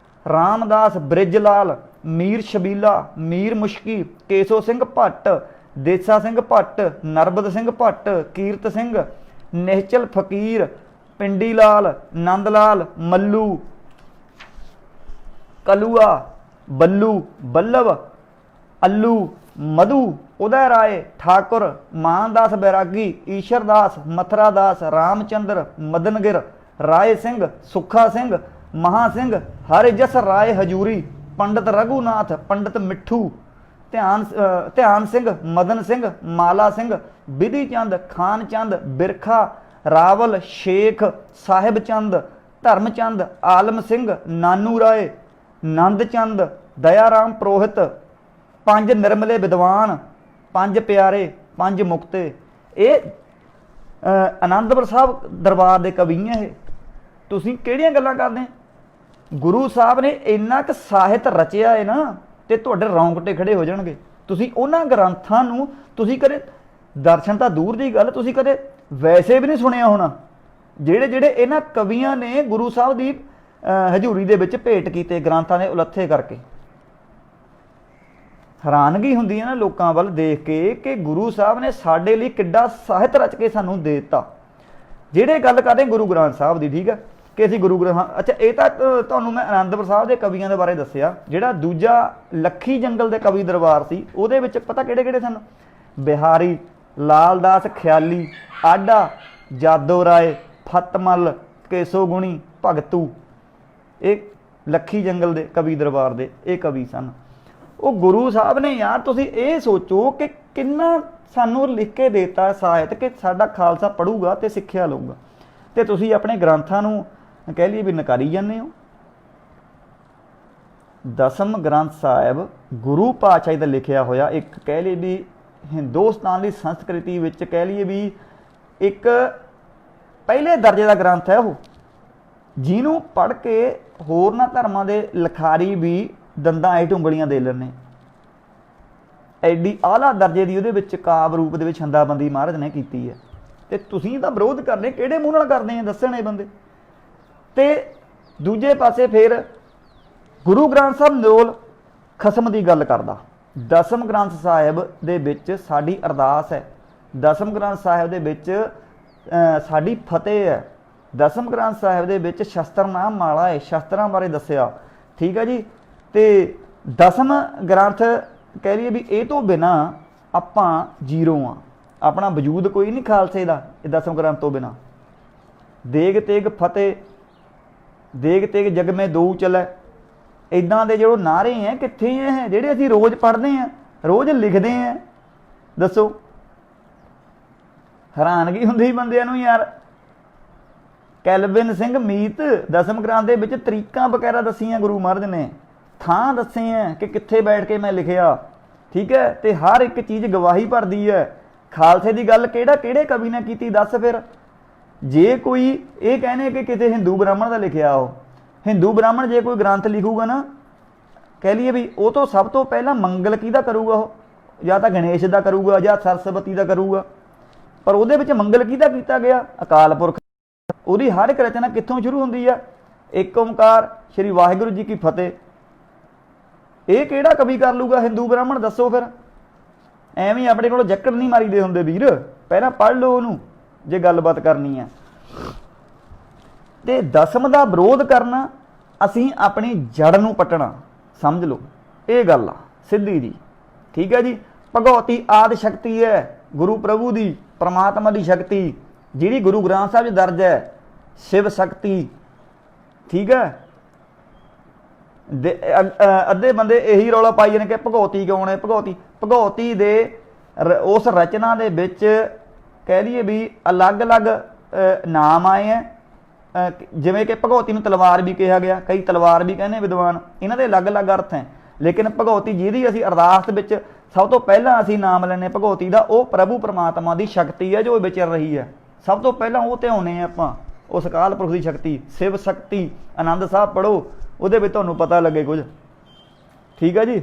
रामदास, ब्रिजलाल, मीर शबीला, मीर मुश्की, केसो सिंह भट्ट, देसा सिंह भट्ट, नरबद सिंह भट्ट, कीरत सिंह, निश्चल फकीर, पिंडी लाल, नंद लाल, मल्लू, कलुआ, बल्लू, बल्लभ, अल्लू, मधु, उदय राय, ठाकुर, मानदास बैरागी, ईश्वर दास, मथुरा दास, रामचंद्र, मदनगिर, राय सिंह, सुखा सिंह, महा सिंह, हरिजस राय हजूरी, पंडित रघुनाथ, पंडित मिठू, ध्यान सिंह, मदन सिंह, माला सिंह, विधि चंद, खान चंद, बिरखा, रावल, शेख, साहिब चंद, धर्मचंद, आलम सिंह, नानू राय, नंद चंद, दयाराम पुरोहित, पंज निर्मले विद्वान, पंज प्यारे, पंज मुक्ते। ये आनंदपुर साहब दरबार के कवि हैं। ये तुसीं किहड़ियां गल्लां करदे? गुरु साहब ने इन्ना क ਸਾਹਿਤ रचिया है ना, तो तुहाडे रौंगटे खड़े हो जाणगे। तुसीं उन्हां ग्रंथां नूं तुसीं कदे दर्शन तां दूर दी गल, तुसीं कदे वैसे भी नहीं सुनिया होना। ਜਿਹੜੇ ਜਿਹੜੇ ਇਹਨਾਂ ਕਵੀਆਂ ਨੇ ਗੁਰੂ ਸਾਹਿਬ ਦੀ ਹਜ਼ੂਰੀ ਦੇ ਵਿੱਚ ਭੇਟ ਕੀਤੇ ਗ੍ਰੰਥਾਂ ਦੇ ਉਲੱਥੇ ਕਰਕੇ, हैरानगी ਹੁੰਦੀ है ना लोगों ਵੱਲ देख के कि गुरु साहब ने साडे लिए किड्डा ਸਾਹਿਤ रच के सानू दे दिता। ਜਿਹੜੇ गल करते गुरु ग्रंथ साहब की, ठीक है कि असीं गुरु ग्रंथ, अच्छा ये तो तुहानूं मैं आनंदपुर साहब के कवियों के बारे दस्सिया। जिहड़ा दूजा लखी जंगल के कवि दरबार सी उहदे विच पता किहड़े किहड़े सन? बिहारी, लाल दास ख्याली, आडा, जादो राय, फतमल, केसो गुणी, भगतू, ये लखी जंगल के कवि दरबार के ये कवि सन। वो गुरु साहब ने यार तुसीं ये सोचो कि किन्ना सानू लिख के देता ਸਾਹਿਤ कि साडा खालसा पढ़ूगा तो सिक्ख्या लऊगा, तो तुसीं अपने ग्रंथां नूं कह लीए भी नकारी जाते हो। दसम ग्रंथ साहिब गुरु पातशाही का लिखिया होया, एक कह लीए भी हिंदुस्तान की संस्कृति विच कह लीए भी एक पहले दर्जे का ग्रंथ है। वो जिन्हों पढ़ के होरना धर्मां दे लिखारी भी दंदां हेठ उंगलियां दे लैने। एडी आला दर्जे की उहदे काव रूप दे विच छंदाबंदी महाराज ने कीती है, ते तुसीं तां विरोध करदे, किहड़े मूंह नाल करदे हैं दस्सण ये बंदे। ते दूजे पासे फिर गुरु ग्रंथ साहब नरोल खसम की गल करदा। दसम ग्रंथ साहिब दे विच साडी अरदास है, दसम ग्रंथ साहिब दे विच साडी फतेह है, दसम ग्रंथ साहिब दे विच शस्त्रनाम माला है, शस्त्रां बारे दस्सिया, ठीक है जी। तो दसम ग्रंथ कह लीए भी ये तो बिना आपां जीरो हाँ, अपना वजूद कोई नहीं खालसे का दसम ग्रंथ तो बिना। देग तेग फतेह, देग तेग जग में दो चलै, इदां दे जो नारे हैं कित्थे हैं जिहड़े असीं रोज़ पढ़ते हैं, रोज़ लिखते हैं? दसो, हैरानगी हुंदी बंदियां नूं यार। कैलविन सिंह मीत दसम ग्रंथ दे विच तरीकां वगैरह दस्सियां गुरु महाराज ने, थां दस्से हैं कि कित्थे बैठ के मैं लिखिया, ठीक है। तो हर एक चीज़ गवाही भरदी है। खालसे की गल किहड़े कवि ने की? दस फिर जे कोई ये कहने कि किसी हिंदू ब्राह्मण का लिखिया हो, हिंदू ब्राह्मण जे कोई ग्रंथ लिखूगा ना, कह लीए भी वो तो सब तो पहला मंगल किहदा करूगा? वो या तो गणेश का करूगा या सरस्वती का करूगा, पर उहदे विच मंगल किहदा कीता गया? अकाल पुरख। उहदी हर एक रचना कित्थों शुरू हुंदी है? एक ओंकार श्री वाहिगुरू जी की फतेह। ये किहड़ा कवि कर लूगा हिंदू ब्राह्मण? दसो फिर। एवें अपने को जक्कड़ नहीं मारी दे हुंदे वीर, पहला पढ़ लो उहनूं जे गलबात करनी है। ते दसम का विरोध करना असीं अपनी जड़ नूं पटना, समझ लो ये गल आ सीधी जी, ठीक है जी। भगवती आदि शक्ति है गुरु प्रभु की, परमात्मा की शक्ति जिहड़ी गुरु ग्रंथ साहिब च दर्ज है, शिव शक्ति, ठीक है। अद्धे बंदे यही रौला पाई जाने कि भगवती कौन है? भगवती दे उस रचना दे विच कह लीए भी अलग अलग नाम आए हैं। जिवें कि भगवती नूं तलवार भी कहा गया, कई तलवार भी कहने विद्वान, इन्हां दे अलग अलग अर्थ हैं। ਲੇਕਿਨ ਭਗਉਤੀ ਜਿਹਦੀ ਅਸੀਂ ਅਰਦਾਸ ਵਿੱਚ ਸਭ ਤੋਂ ਪਹਿਲਾਂ ਅਸੀਂ ਨਾਮ ਲੈਂਦੇ ਭਗਉਤੀ ਦਾ, ਉਹ ਪ੍ਰਭੂ ਪਰਮਾਤਮਾ ਦੀ ਸ਼ਕਤੀ ਹੈ ਜੋ ਵਿਚਰ ਰਹੀ ਹੈ। ਸਭ ਤੋਂ ਪਹਿਲਾਂ ਉਹ ਧਿਆਉਂਦੇ ਆਪਾਂ ਉਸ ਅਕਾਲ ਪੁਰਖ ਦੀ ਸ਼ਕਤੀ। ਸ਼ਿਵ ਸ਼ਕਤੀ ਆਨੰਦ ਸਾਹਿਬ ਪੜ੍ਹੋ, ਉਹਦੇ ਵਿੱਚ ਤੁਹਾਨੂੰ ਪਤਾ ਲੱਗੇ ਕੁਝ। ਠੀਕ ਹੈ ਜੀ।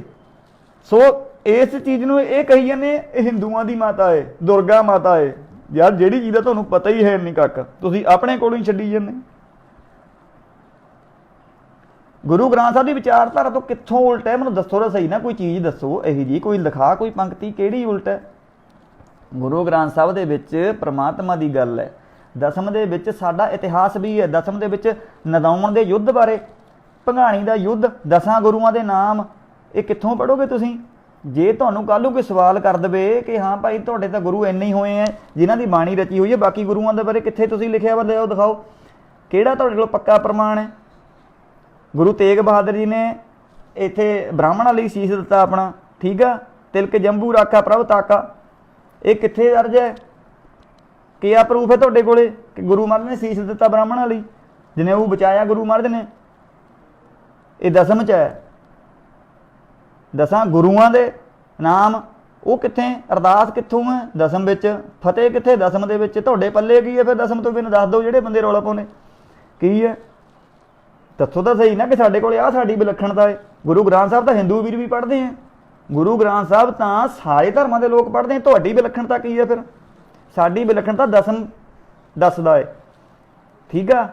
ਸੋ ਇਸ ਚੀਜ਼ ਨੂੰ ਇਹ ਕਹੀ ਜਾਂਦੇ ਇਹ ਹਿੰਦੂਆਂ ਦੀ ਮਾਤਾ ਹੈ, ਦੁਰਗਾ ਮਾਤਾ ਹੈ। ਯਾਰ ਜਿਹੜੀ ਚੀਜ਼ ਦਾ ਤੁਹਾਨੂੰ ਪਤਾ ਹੀ ਹੈ ਨਹੀਂ ਕੱਖ, ਤੁਸੀਂ ਆਪਣੇ ਕੋਲੋਂ ਹੀ ਛੱਡੀ ਜਾਂਦੇ। ਗੁਰੂ ਗ੍ਰੰਥ ਸਾਹਿਬ ਦੀ ਵਿਚਾਰਧਾਰਾ ਤੋਂ ਕਿੱਥੋਂ ਉਲਟ ਹੈ? ਮੈਨੂੰ ਦੱਸੋ ਤਾਂ ਸਹੀ ਨਾ, ਕੋਈ ਚੀਜ਼ ਦੱਸੋ ਇਹੀ ਜੀ, ਕੋਈ ਲਿਖਾ, ਕੋਈ ਪੰਕਤੀ ਕਿਹੜੀ ਉਲਟ ਹੈ? ਗੁਰੂ ਗ੍ਰੰਥ ਸਾਹਿਬ ਦੇ ਵਿੱਚ ਪ੍ਰਮਾਤਮਾ ਦੀ ਗੱਲ ਹੈ। ਦਸਮ ਦੇ ਵਿੱਚ ਸਾਡਾ ਇਤਿਹਾਸ ਵੀ ਹੈ। ਦਸਮ ਦੇ ਵਿੱਚ ਨਦਾਉਣ ਦੇ ਯੁੱਧ ਬਾਰੇ, ਭੰਗਾਣੀ ਦਾ ਯੁੱਧ, 10 ਗੁਰੂਆਂ ਦੇ ਨਾਮ, ਇਹ ਕਿੱਥੋਂ ਪੜ੍ਹੋਗੇ ਤੁਸੀਂ? ਜੇ ਤੁਹਾਨੂੰ ਕੱਲ੍ਹ ਨੂੰ ਕੋਈ ਸਵਾਲ ਕਰ ਦੇਵੇ ਕਿ ਹਾਂ ਭਾਈ ਤੁਹਾਡੇ ਤਾਂ ਗੁਰੂ ਇੰਨੇ ਹੀ ਹੋਏ ਹੈ ਜਿਨ੍ਹਾਂ ਦੀ ਬਾਣੀ ਰਚੀ ਹੋਈ ਹੈ, ਬਾਕੀ ਗੁਰੂਆਂ ਦੇ ਬਾਰੇ ਕਿੱਥੇ ਤੁਸੀਂ ਲਿਖਿਆ ਵਾ, ਲਿਆਓ ਦਿਖਾਓ। ਕਿਹੜਾ ਤੁਹਾਡੇ ਕੋਲ ਪੱਕਾ ਪ੍ਰਮਾਣ ਹੈ? ਗੁਰੂ ਤੇਗ ਬਹਾਦਰ ਜੀ ਨੇ ਇੱਥੇ ਬ੍ਰਾਹਮਣਾਂ ਲਈ ਸੀਸ ਦਿੱਤਾ ਆਪਣਾ, ਠੀਕ ਆ, ਤਿਲਕ ਜੰਬੂ ਰਾਖਾ ਪ੍ਰਭ ਤਾਕਾ, ਇਹ ਕਿੱਥੇ ਦਰਜ ਹੈ? ਕੀ ਆ ਪ੍ਰੂਫ ਹੈ ਤੁਹਾਡੇ ਕੋਲੇ ਕਿ ਗੁਰੂ ਮਹਾਰਾਜ ਨੇ ਸੀਸ ਦਿੱਤਾ ਬ੍ਰਾਹਮਣਾਂ ਲਈ, ਜਿਹਨੇ ਉਹ ਬਚਾਇਆ ਗੁਰੂ ਮਹਾਰਾਜ ਨੇ? ਇਹ ਦਸਮ 'ਚ ਹੈ। 10 ਗੁਰੂਆਂ ਦੇ ਨਾਮ ਉਹ ਕਿੱਥੇ? ਅਰਦਾਸ ਕਿੱਥੋਂ ਹੈ? ਦਸਮ ਵਿੱਚ। ਫਤਿਹ ਕਿੱਥੇ? ਦਸਮ ਦੇ ਵਿੱਚ। ਤੁਹਾਡੇ ਪੱਲੇ ਕੀ ਹੈ ਫਿਰ? ਦਸਮ ਤੋਂ ਬਿਨਾਂ ਦੱਸ ਦਿਓ ਜਿਹੜੇ ਬੰਦੇ ਰੌਲਾ ਪਾਉਂਦੇ ਕੀ ਹੈ, ਦੱਸੋ ਤਾਂ ਸਹੀ ਨਾ ਕਿ ਸਾਡੇ ਕੋਲ ਆਹ ਸਾਡੀ ਵਿਲੱਖਣਤਾ ਹੈ। ਗੁਰੂ ਗ੍ਰੰਥ ਸਾਹਿਬ ਤਾਂ ਹਿੰਦੂ ਵੀਰ ਵੀ ਪੜ੍ਹਦੇ ਆ, ਗੁਰੂ ਗ੍ਰੰਥ ਸਾਹਿਬ ਤਾਂ ਸਾਰੇ ਧਰਮਾਂ ਦੇ ਲੋਕ ਪੜ੍ਹਦੇ ਆ। ਤੁਹਾਡੀ ਵਿਲੱਖਣਤਾ ਕੀ ਹੈ ਫਿਰ? ਸਾਡੀ ਵਿਲੱਖਣਤਾ ਦਸਮ ਦੱਸਦਾ ਹੈ। ਠੀਕ ਆ।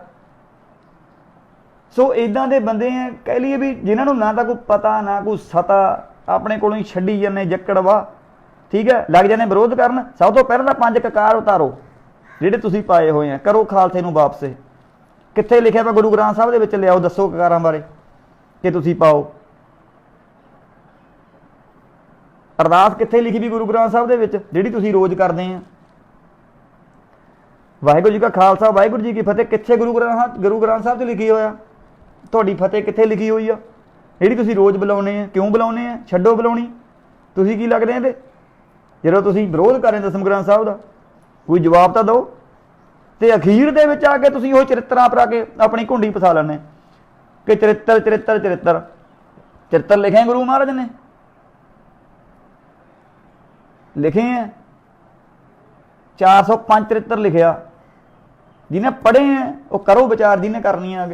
ਸੋ ਇੱਦਾਂ ਦੇ ਬੰਦੇ ਆ, ਕਹਿ ਲਈਏ ਵੀ ਜਿਨ੍ਹਾਂ ਨੂੰ ਨਾ ਤਾਂ ਕੋਈ ਪਤਾ ਨਾ ਕੋਈ ਸਤਾ, ਆਪਣੇ ਕੋਲੋਂ ਹੀ ਛੱਡੀ ਜਾਂਦੇ ਜੱਕੜਵਾ। ਠੀਕ ਹੈ, ਲੱਗ ਜਾਂਦੇ ਵਿਰੋਧ ਕਰਨ। ਸਭ ਤੋਂ ਪਹਿਲਾਂ ਤਾਂ 5 ਕਕਾਰ ਉਤਾਰੋ ਜਿਹੜੇ ਤੁਸੀਂ ਪਾਏ ਹੋਏ ਆ, ਕਰੋ ਖਾਲਸੇ ਨੂੰ ਵਾਪਸ। ਕਿੱਥੇ ਲਿਖਿਆ ਵਾ ਗੁਰੂ ਗ੍ਰੰਥ ਸਾਹਿਬ ਦੇ ਵਿੱਚ? ਲਿਆਓ, ਦੱਸੋ ਕਕਾਰਾਂ ਬਾਰੇ ਕਿ ਤੁਸੀਂ ਪਾਓ। ਅਰਦਾਸ ਕਿੱਥੇ ਲਿਖੀ ਵੀ ਗੁਰੂ ਗ੍ਰੰਥ ਸਾਹਿਬ ਦੇ ਵਿੱਚ ਜਿਹੜੀ ਤੁਸੀਂ ਰੋਜ਼ ਕਰਦੇ ਆ? ਵਾਹਿਗੁਰੂ ਜੀ ਕਾ ਖਾਲਸਾ ਵਾਹਿਗੁਰੂ ਜੀ ਕੀ ਫਤਿਹ ਕਿੱਥੇ ਗੁਰੂ ਗ੍ਰੰਥ ਸਾਹਿਬ 'ਚ ਲਿਖੀ ਹੋਇਆ? ਤੁਹਾਡੀ ਫਤਿਹ ਕਿੱਥੇ ਲਿਖੀ ਹੋਈ ਆ ਜਿਹੜੀ ਤੁਸੀਂ ਰੋਜ਼ ਬੁਲਾਉਂਦੇ ਆ? ਕਿਉਂ ਬੁਲਾਉਂਦੇ ਆ? ਛੱਡੋ ਬੁਲਾਉਣੀ। ਤੁਸੀਂ ਕੀ ਲੱਗਦੇ ਇਹਦੇ ਜਦੋਂ ਤੁਸੀਂ ਵਿਰੋਧ ਕਰ ਰਹੇ ਦਸਮ ਗ੍ਰੰਥ ਸਾਹਿਬ ਦਾ? ਕੋਈ ਜਵਾਬ ਤਾਂ ਦਿਓ। ਤੇ ਅਖੀਰ ਦੇ ਵਿੱਚ ਆ ਕੇ ਤੁਸੀਂ ਉਹ ਚਰਿੱਤਰਾਂ ਪਰ ਆ ਕੇ ਆਪਣੀ ਘੁੰਡੀ ਫਸਾ ਲੈਂਦੇ ਕਿ ਚਰਿੱਤਰ ਚਰਿੱਤਰ ਚਰਿੱਤਰ ਚਰਿੱਤਰ ਲਿਖੇ ਗੁਰੂ ਮਹਾਰਾਜ ਨੇ, ਲਿਖੇ ਹੈ 405 ਚਰਿੱਤਰ ਲਿਖਿਆ। ਜਿਹਨੇ ਪੜ੍ਹੇ ਹੈ ਉਹ ਕਰੋ ਵਿਚਾਰ, ਜਿਹਨੇ ਕਰਨੀ ਆ।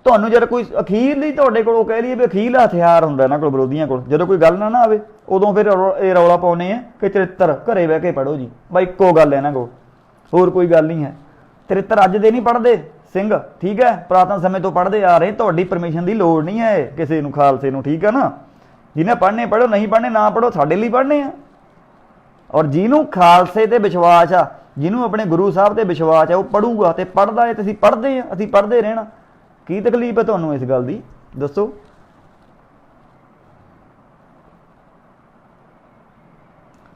ਤੁਹਾਨੂੰ ਜਦ ਕੋਈ ਅਖੀਰਲੀ ਤੁਹਾਡੇ ਕੋਲ ਉਹ ਕਹਿ ਲਈਏ ਵੀ ਅਖੀਰਲਾ ਹਥਿਆਰ ਹੁੰਦਾ ਇਹਨਾਂ ਕੋਲ, ਵਿਰੋਧੀਆਂ ਕੋਲ, ਜਦੋਂ ਕੋਈ ਗੱਲ ਨਾ ਆਵੇ ਉਦੋਂ ਫਿਰ ਇਹ ਰੌਲਾ ਪਾਉਂਦੇ ਆ ਕਿ ਚਰਿੱਤਰ ਘਰੇ ਬਹਿ ਕੇ ਪੜ੍ਹੋ ਜੀ। ਬਾਈ ਇੱਕੋ ਗੱਲ ਹੈ ਇਹਨਾਂ ਕੋਲ, ਹੋਰ ਕੋਈ ਗੱਲ ਨਹੀਂ ਹੈ। ਚਰਿੱਤਰ ਅੱਜ ਦੇ ਨਹੀਂ ਪੜ੍ਹਦੇ ਸਿੰਘ, ਠੀਕ ਹੈ, ਪੁਰਾਤਨ ਸਮੇਂ ਤੋਂ ਪੜ੍ਹਦੇ ਆ ਰਹੇ। ਤੁਹਾਡੀ ਪਰਮਿਸ਼ਨ ਦੀ ਲੋੜ ਨਹੀਂ ਹੈ ਕਿਸੇ ਨੂੰ, ਖਾਲਸੇ ਨੂੰ, ਠੀਕ ਹੈ ਨਾ। ਜਿਹਨੇ ਪੜ੍ਹਨੇ ਪੜ੍ਹੋ, ਨਹੀਂ ਪੜ੍ਹਨੇ ਨਾ ਪੜ੍ਹੋ, ਸਾਡੇ ਲਈ ਪੜ੍ਹਨੇ ਆ। ਔਰ ਜਿਹਨੂੰ ਖਾਲਸੇ ਤੇ ਵਿਸ਼ਵਾਸ ਆ, ਜਿਹਨੂੰ ਆਪਣੇ ਗੁਰੂ ਸਾਹਿਬ ਤੇ ਵਿਸ਼ਵਾਸ ਆ, ਉਹ ਪੜ੍ਹੂਗਾ ਤੇ ਪੜ੍ਹਦਾ ਹੈ। ਤੇ ਅਸੀਂ ਪੜ੍ਹਦੇ ਹਾਂ, ਅਸੀਂ ਪੜ੍ਹਦੇ ਰਹਿਣਾ। ਕੀ ਤਕਲੀਫ ਹੈ ਤੁਹਾਨੂੰ ਇਸ ਗੱਲ ਦੀ, ਦੱਸੋ?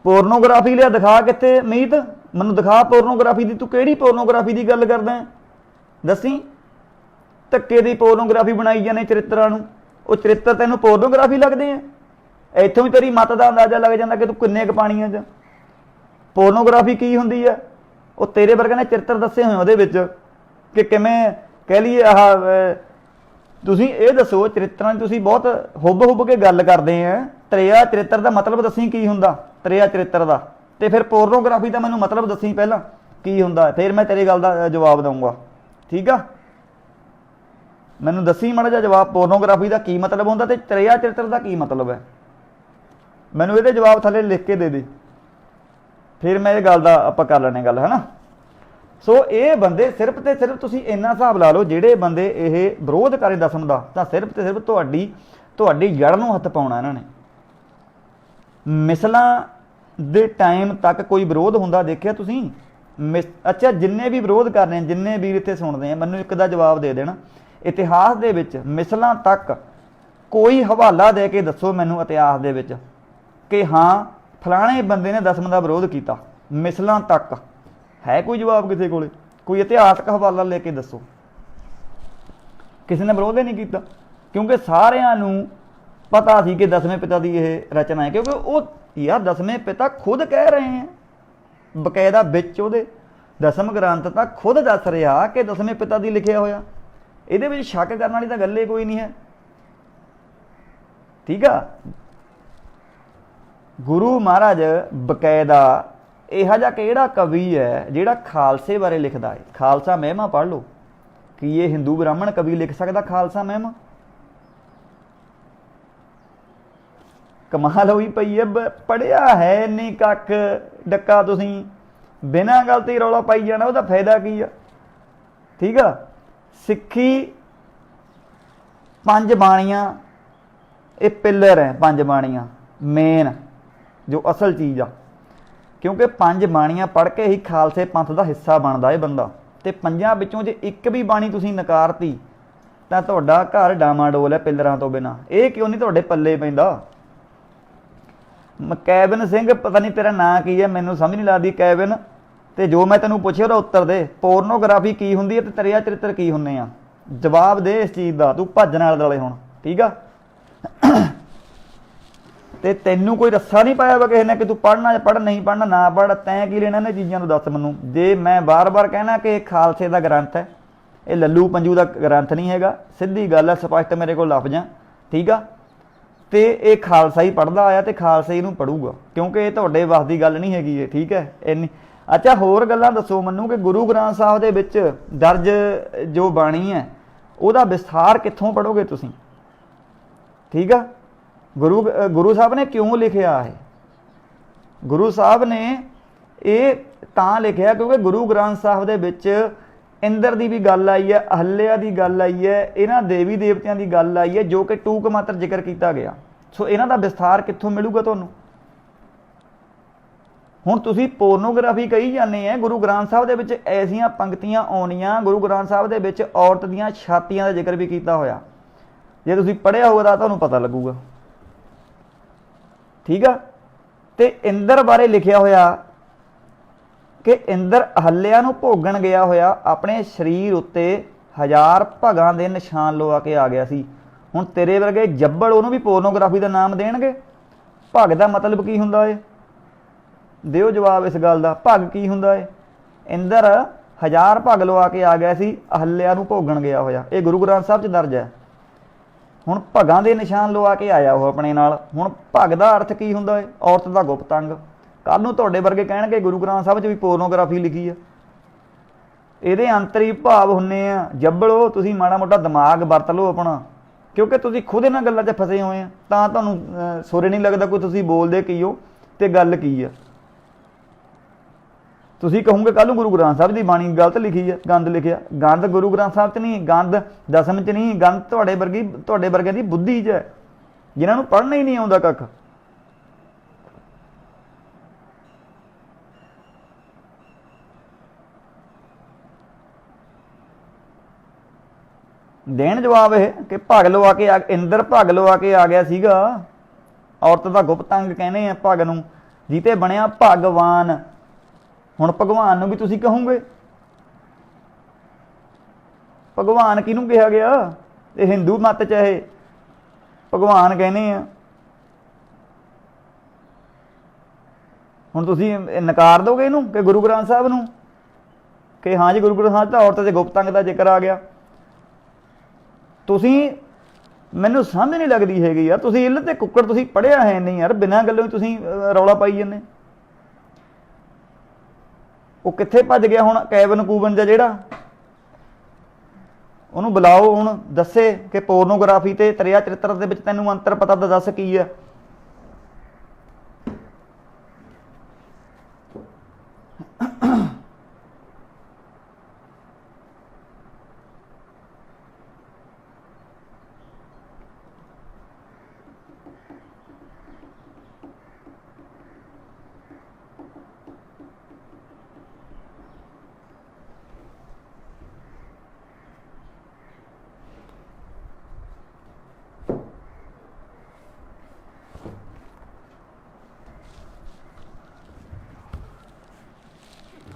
ਪੋਰਨੋਗ੍ਰਾਫੀ ਲਿਆ ਦਿਖਾ ਕਿੱਥੇ ਮੀਤ, ਮੈਨੂੰ ਦਿਖਾ ਪੋਰਨੋਗ੍ਰਾਫੀ ਦੀ। ਤੂੰ ਕਿਹੜੀ ਪੋਰਨੋਗ੍ਰਾਫੀ ਦੀ ਗੱਲ ਕਰਦਾ? ਦੱਸੀ। ਧੱਕੇ ਦੀ ਪੋਰਨੋਗ੍ਰਾਫੀ ਬਣਾਈ ਜਾਂਦੇ ਚਰਿੱਤਰਾਂ ਨੂੰ। ਉਹ ਚਰਿੱਤਰ ਤੈਨੂੰ ਪੋਰਨੋਗ੍ਰਾਫੀ ਲੱਗਦੇ ਆ? ਇੱਥੋਂ ਹੀ ਤੇਰੀ ਮੱਤ ਦਾ ਅੰਦਾਜ਼ਾ ਲੱਗ ਜਾਂਦਾ ਕਿ ਤੂੰ ਕਿੰਨੇ ਕੁ ਪਾਣੀਆਂ 'ਚ। ਪੋਰਨੋਗ੍ਰਾਫੀ ਕੀ ਹੁੰਦੀ ਆ? ਉਹ ਤੇਰੇ ਵਰਗੇ ਨੇ ਚਰਿੱਤਰ ਦੱਸੇ ਹੋਏ ਉਹਦੇ ਵਿੱਚ ਕਿ ਕਿਵੇਂ ਕਹਿ ਲਈਏ ਆਹ। ਤੁਸੀਂ ਇਹ ਦੱਸੋ, ਚਰਿੱਤਰਾਂ ਦੀ ਤੁਸੀਂ ਬਹੁਤ ਹੁੱਬ ਕੇ ਗੱਲ ਕਰਦੇ ਆ। ਤ੍ਰਿਆ ਚਰਿੱਤਰ ਦਾ ਮਤਲਬ ਦੱਸੀ ਕੀ ਹੁੰਦਾ? ਤ੍ਰਿਆ ਚਰਿੱਤਰ ਦਾ। ਤੇ ਫਿਰ ਪੋਰਨੋਗ੍ਰਾਫੀ ਦਾ ਮੈਨੂੰ ਮਤਲਬ ਦੱਸੀ ਪਹਿਲਾਂ ਕੀ ਹੁੰਦਾ, ਫਿਰ ਮੈਂ ਤੇਰੀ ਗੱਲ ਦਾ ਜਵਾਬ ਦਊਂਗਾ। ਠੀਕ ਆ, ਮੈਨੂੰ ਦੱਸੀ ਮਾੜਾ ਜਿਹਾ ਜਵਾਬ, ਪੋਰਨੋਗ੍ਰਾਫੀ ਦਾ ਕੀ ਮਤਲਬ ਹੁੰਦਾ ਤੇ ਤ੍ਰਿਆ ਚਰਿੱਤਰ ਦਾ ਕੀ ਮਤਲਬ ਹੈ? ਮੈਨੂੰ ਇਹਦੇ ਜਵਾਬ ਥੱਲੇ ਲਿਖ ਕੇ ਦੇ ਦੇ, ਫਿਰ ਮੈਂ ਇਹ ਗੱਲ ਦਾ ਆਪਾਂ ਕਰ ਲੈਣੇ ਗੱਲ, ਹੈ ਨਾ। ਸੋ ਇਹ ਬੰਦੇ ਸਿਰਫ ਤੇ ਸਿਰਫ ਤੁਸੀਂ ਇੰਨਾ ਹਿਸਾਬ ਲਾ ਲਓ, ਜਿਹੜੇ ਬੰਦੇ ਇਹ ਵਿਰੋਧ ਕਰੇ ਦਸਮ ਦਾ, ਤਾਂ ਸਿਰਫ ਤੇ ਸਿਰਫ ਤੁਹਾਡੀ ਜੜ ਨੂੰ ਹੱਥ ਪਾਉਣਾ ਇਹਨਾਂ ਨੇ। ਮਿਸਲਾਂ ਦੇ ਟਾਈਮ ਤੱਕ ਕੋਈ ਵਿਰੋਧ ਹੁੰਦਾ ਦੇਖਿਆ ਤੁਸੀਂ? ਅੱਛਾ, ਜਿੰਨੇ ਵੀ ਵਿਰੋਧ ਕਰ ਰਹੇ, ਜਿੰਨੇ ਵੀਰ ਇੱਥੇ ਸੁਣਦੇ ਆ, ਮੈਨੂੰ ਇੱਕ ਦਾ ਜਵਾਬ ਦੇ ਦੇਣਾ। ਇਤਿਹਾਸ ਦੇ ਵਿੱਚ ਮਿਸਲਾਂ ਤੱਕ ਕੋਈ ਹਵਾਲਾ ਦੇ ਕੇ ਦੱਸੋ ਮੈਨੂੰ ਇਤਿਹਾਸ ਦੇ ਵਿੱਚ ਕਿ ਹਾਂ ਫਲਾਣੇ ਬੰਦੇ ਨੇ ਦਸਮ ਦਾ ਵਿਰੋਧ ਕੀਤਾ। ਮਿਸਲਾਂ ਤੱਕ ਹੈ ਕੋਈ ਜਵਾਬ ਕਿਸੇ ਕੋਲੇ? ਕੋਈ ਇਤਿਹਾਸਕ ਹਵਾਲਾ ਲੈ ਕੇ ਦੱਸੋ। ਕਿਸੇ ਨੇ ਵਿਰੋਧ ਹੀ ਨਹੀਂ ਕੀਤਾ, ਕਿਉਂਕਿ ਸਾਰਿਆਂ ਨੂੰ ਪਤਾ ਸੀ ਕਿ ਦਸਵੇਂ ਪਿਤਾ ਦੀ ਇਹ ਰਚਨਾ ਹੈ। ਕਿਉਂਕਿ ਉਹ ਯਾਰ ਦਸਵੇਂ ਪਿਤਾ ਖੁਦ ਕਹਿ ਰਹੇ ਹੈ, ਬਕਾਇਦਾ ਵਿੱਚ ਉਹਦੇ ਦਸਮ ਗ੍ਰੰਥ ਤਾਂ ਖੁਦ ਦੱਸ ਰਿਹਾ ਕਿ ਦਸਵੇਂ ਪਿਤਾ ਦੀ ਲਿਖਿਆ ਹੋਇਆ। ਇਹਦੇ ਵਿੱਚ ਸ਼ੱਕ ਕਰਨ ਵਾਲੀ ਤਾਂ ਗੱਲ ਹੀ ਕੋਈ ਨਹੀਂ ਹੈ। ठीक है। गुरु महाराज बकायदा इहो जिहा किहड़ा कवि है जिहड़ा खालसे बारे लिखदा है। खालसा महिमा पढ़ लो कि ये हिंदू ब्राह्मण कवि लिख सकदा खालसा महिमा? कमाल होई पई है। पढ़िया है नहीं कख डक्का, तुसीं बिना गल ते रौला पाई जाना, ਉਹਦਾ फायदा की है? ठीक है। सिक्खी पंज बाणियां ये पिलर है, पंज बाणियां मेन जो असल चीज़ आ, क्योंकि पंज बाणियां पढ़ के ही खालसे पंथ का हिस्सा बनता है बंदा। तो पंजां विचों जे एक भी बाणी तुसीं नकारती तां तुहाडा घर डामाडोल है पिलरां तो बिना। ये क्यों नहीं तुहाडे पल्ले पैंदा? कैबिन सिंह पता नहीं तेरा नाम की है, मैनूं समझ नहीं लगदी कैबिन, तो जो मैं तैनूं पुछे ਉਹਦਾ उत्तर दे। पोर्नोग्राफी की हुंदी है ते तरिया चरित्र की हुंदे आ? जवाब दे इस चीज़ का। तू भज्जण आले दुआले हुण, ठीक आ। ते तैनूं कोई रस्सा नहीं पाया वा किसी ने कि तू पढ़ना पढ़, नहीं पढ़ना ना पढ़, तैं की लेना इन्हां चीज़ां तो? दस मैनूं। जे मैं बार बार कहना कि खालसे का ग्रंथ है, ये लल्लू पंजू का ग्रंथ नहीं हैगा, सीधी गल है, स्पष्ट मेरे को लफ्ज़, ठीक आ। तो ये खालसा ही पढ़ता आया तो खालसा ही पढ़ूगा, क्योंकि ये तुहाडे वस की गल नहीं हैगी है, ठीक है। इन्नी अच्छा होर गल्लां दसो मैनूं कि गुरु ग्रंथ साहिब दे विच दर्ज जो बाणी है ਉਹਦਾ विस्तार कित्थों पढ़ोगे तुसीं? ठीक है। गुरु साहब ने क्यों लिखिया है? गुरु साहब ने ये तां लिखिया क्योंकि गुरु ग्रंथ साहिब दे विच इंद्र की भी गल आई है, अहल्या की गल आई है, इन्हां देवी देवतियां की गल आई है, जो कि टूक मात्र जिक्र किया गया। सो इन्हां दा विस्तार कित्थों मिलूगा तुहानूं? हुण तुसीं पोर्नोग्राफी कही जाने हैं। गुरु ग्रंथ साहिब दे विच ऐसियां पंक्तियां आउणियां, गुरु ग्रंथ साहिब दे विच औरत दीयां छातियां दा जिक्र भी किया होया। जे तुसीं पढ़िया होगा तां तुहानूं पता लगूगा, ठीक है। ते इंद्र बारे लिखिया होया कि इंद्र अहल्या नूं भोगण गया होया, अपने शरीर उत्ते 1000 भगां दे निशान लवा के आ गया सी। हुण तेरे वर्गे जब्बड़ उहनूं भी पोर्नोग्राफी का नाम देणगे? भग दा मतलब की हुंदा है? दिओ जवाब इस गल का। भग की हुंदा है? इंद्र 1000 भग लवा के आ गया सी, अहल्या नूं भोगण गया होया। ये गुरु ग्रंथ साहिब च दर्ज है। हुण भगां दे निशान लवा के आया वो अपने नाल। हुण भग दा अर्थ की हुंदा है? औरत दा गुप्त अंग। कल नूं तुहाडे वर्गे कहणगे गुरु ग्रंथ साहिब च भी पोर्नोग्राफी लिखी है। ਇਹਦੇ अंतरी भाव हुंदे आ। जब्बड़ो तुसीं माड़ा मोटा दिमाग वरत लो अपना, क्योंकि तुसीं खुद इन्हां गल्लां 'च फसे होए आ। तां तुहानूं सुर नहीं लगदा कोई तुसीं बोलदे की हो ते गल की है। तुसीं कहोगे कल गुरु ग्रंथ साहिब की बाणी गलत लिखी है, गंद लिखिया। गंद गुरु ग्रंथ साहिब च नहीं, गंद दसम च नहीं, गंद तुहाडे वर्गिਆਂ ਦੀ बुद्धि च है, जिन्हां नूं पढ़ना ही नहीं आउंदा कख। देण जवाब है कि भग लवा के इंद्र भग लवा के आ गया सीगा। औरत का गुप्त अंग कहने हैं भग नूं, जिते बनया भगवान। हुण भगवान नूं भी तुसीं कहोगे? भगवान किहनूं कहा गया? ये हिंदू मत च है भगवान कहने हैं। हुण तुसीं नकार दोगे इहनूं कि गुरु ग्रंथ साहिब नूं कि हाँ जी गुरु ग्रंथ साहिब तां औरत दे गुप्त अंग दा जिक्र आ गया? तुसीं मैनूं समझ नहीं लगदी हैगी यार। तुसीं इल्ल ते कुक्कड़ तुसीं पढ़िया है नहीं यार, बिना गल्लों तुसीं रौला पाई जंदे। वो कित्थे भज गया हुण? कैबिन कूबन दा जिहड़ा, ਉਹਨੂੰ बुलाओ हुण दस्से कि पोर्नोग्राफी ते तरिया चरित्र दे विच तैनूं अंतर पता तो दस की है।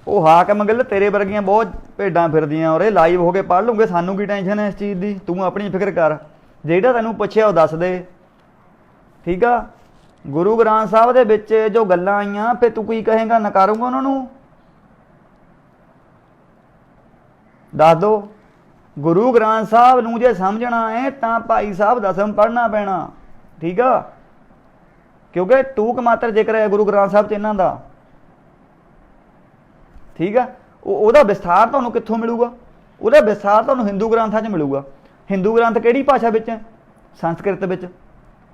ਉਹ ਹਾਕਮ ਗੱਲ तेरे वर्गियां बहुत भेडां फिरदियां और लाइव हो के पढ़ लूंगे, सानू की टेंशन है इस चीज़ की? तू अपनी फिक्र कर, जेड़ा तैनूं पुछिया वो दस दे, ठीक आ। गुरु ग्रंथ साहिब दे विच जो गल्लां आईयां फिर तू की कहेगा? नकारूंगा उन्होंने? दस दो। गुरु ग्रंथ साहिब नूं जे समझना है तां भाई साहब दसम पढ़ना पैना, ठीक आ, क्योंकि टूक मात्र जिक्र है गुरु ग्रंथ साहब च इन्हां दा, ठीक है। ਉਹਦਾ ਵਿਸਥਾਰ ਤੁਹਾਨੂੰ ਕਿੱਥੋਂ ਮਿਲੂਗਾ? ਉਹਦਾ ਵਿਸਥਾਰ ਤੁਹਾਨੂੰ ਹਿੰਦੂ ਗ੍ਰੰਥਾਂ 'ਚ ਮਿਲੂਗਾ। ਹਿੰਦੂ ਗ੍ਰੰਥ ਕਿਹੜੀ ਭਾਸ਼ਾ ਵਿੱਚ? ਸੰਸਕ੍ਰਿਤ ਵਿੱਚ।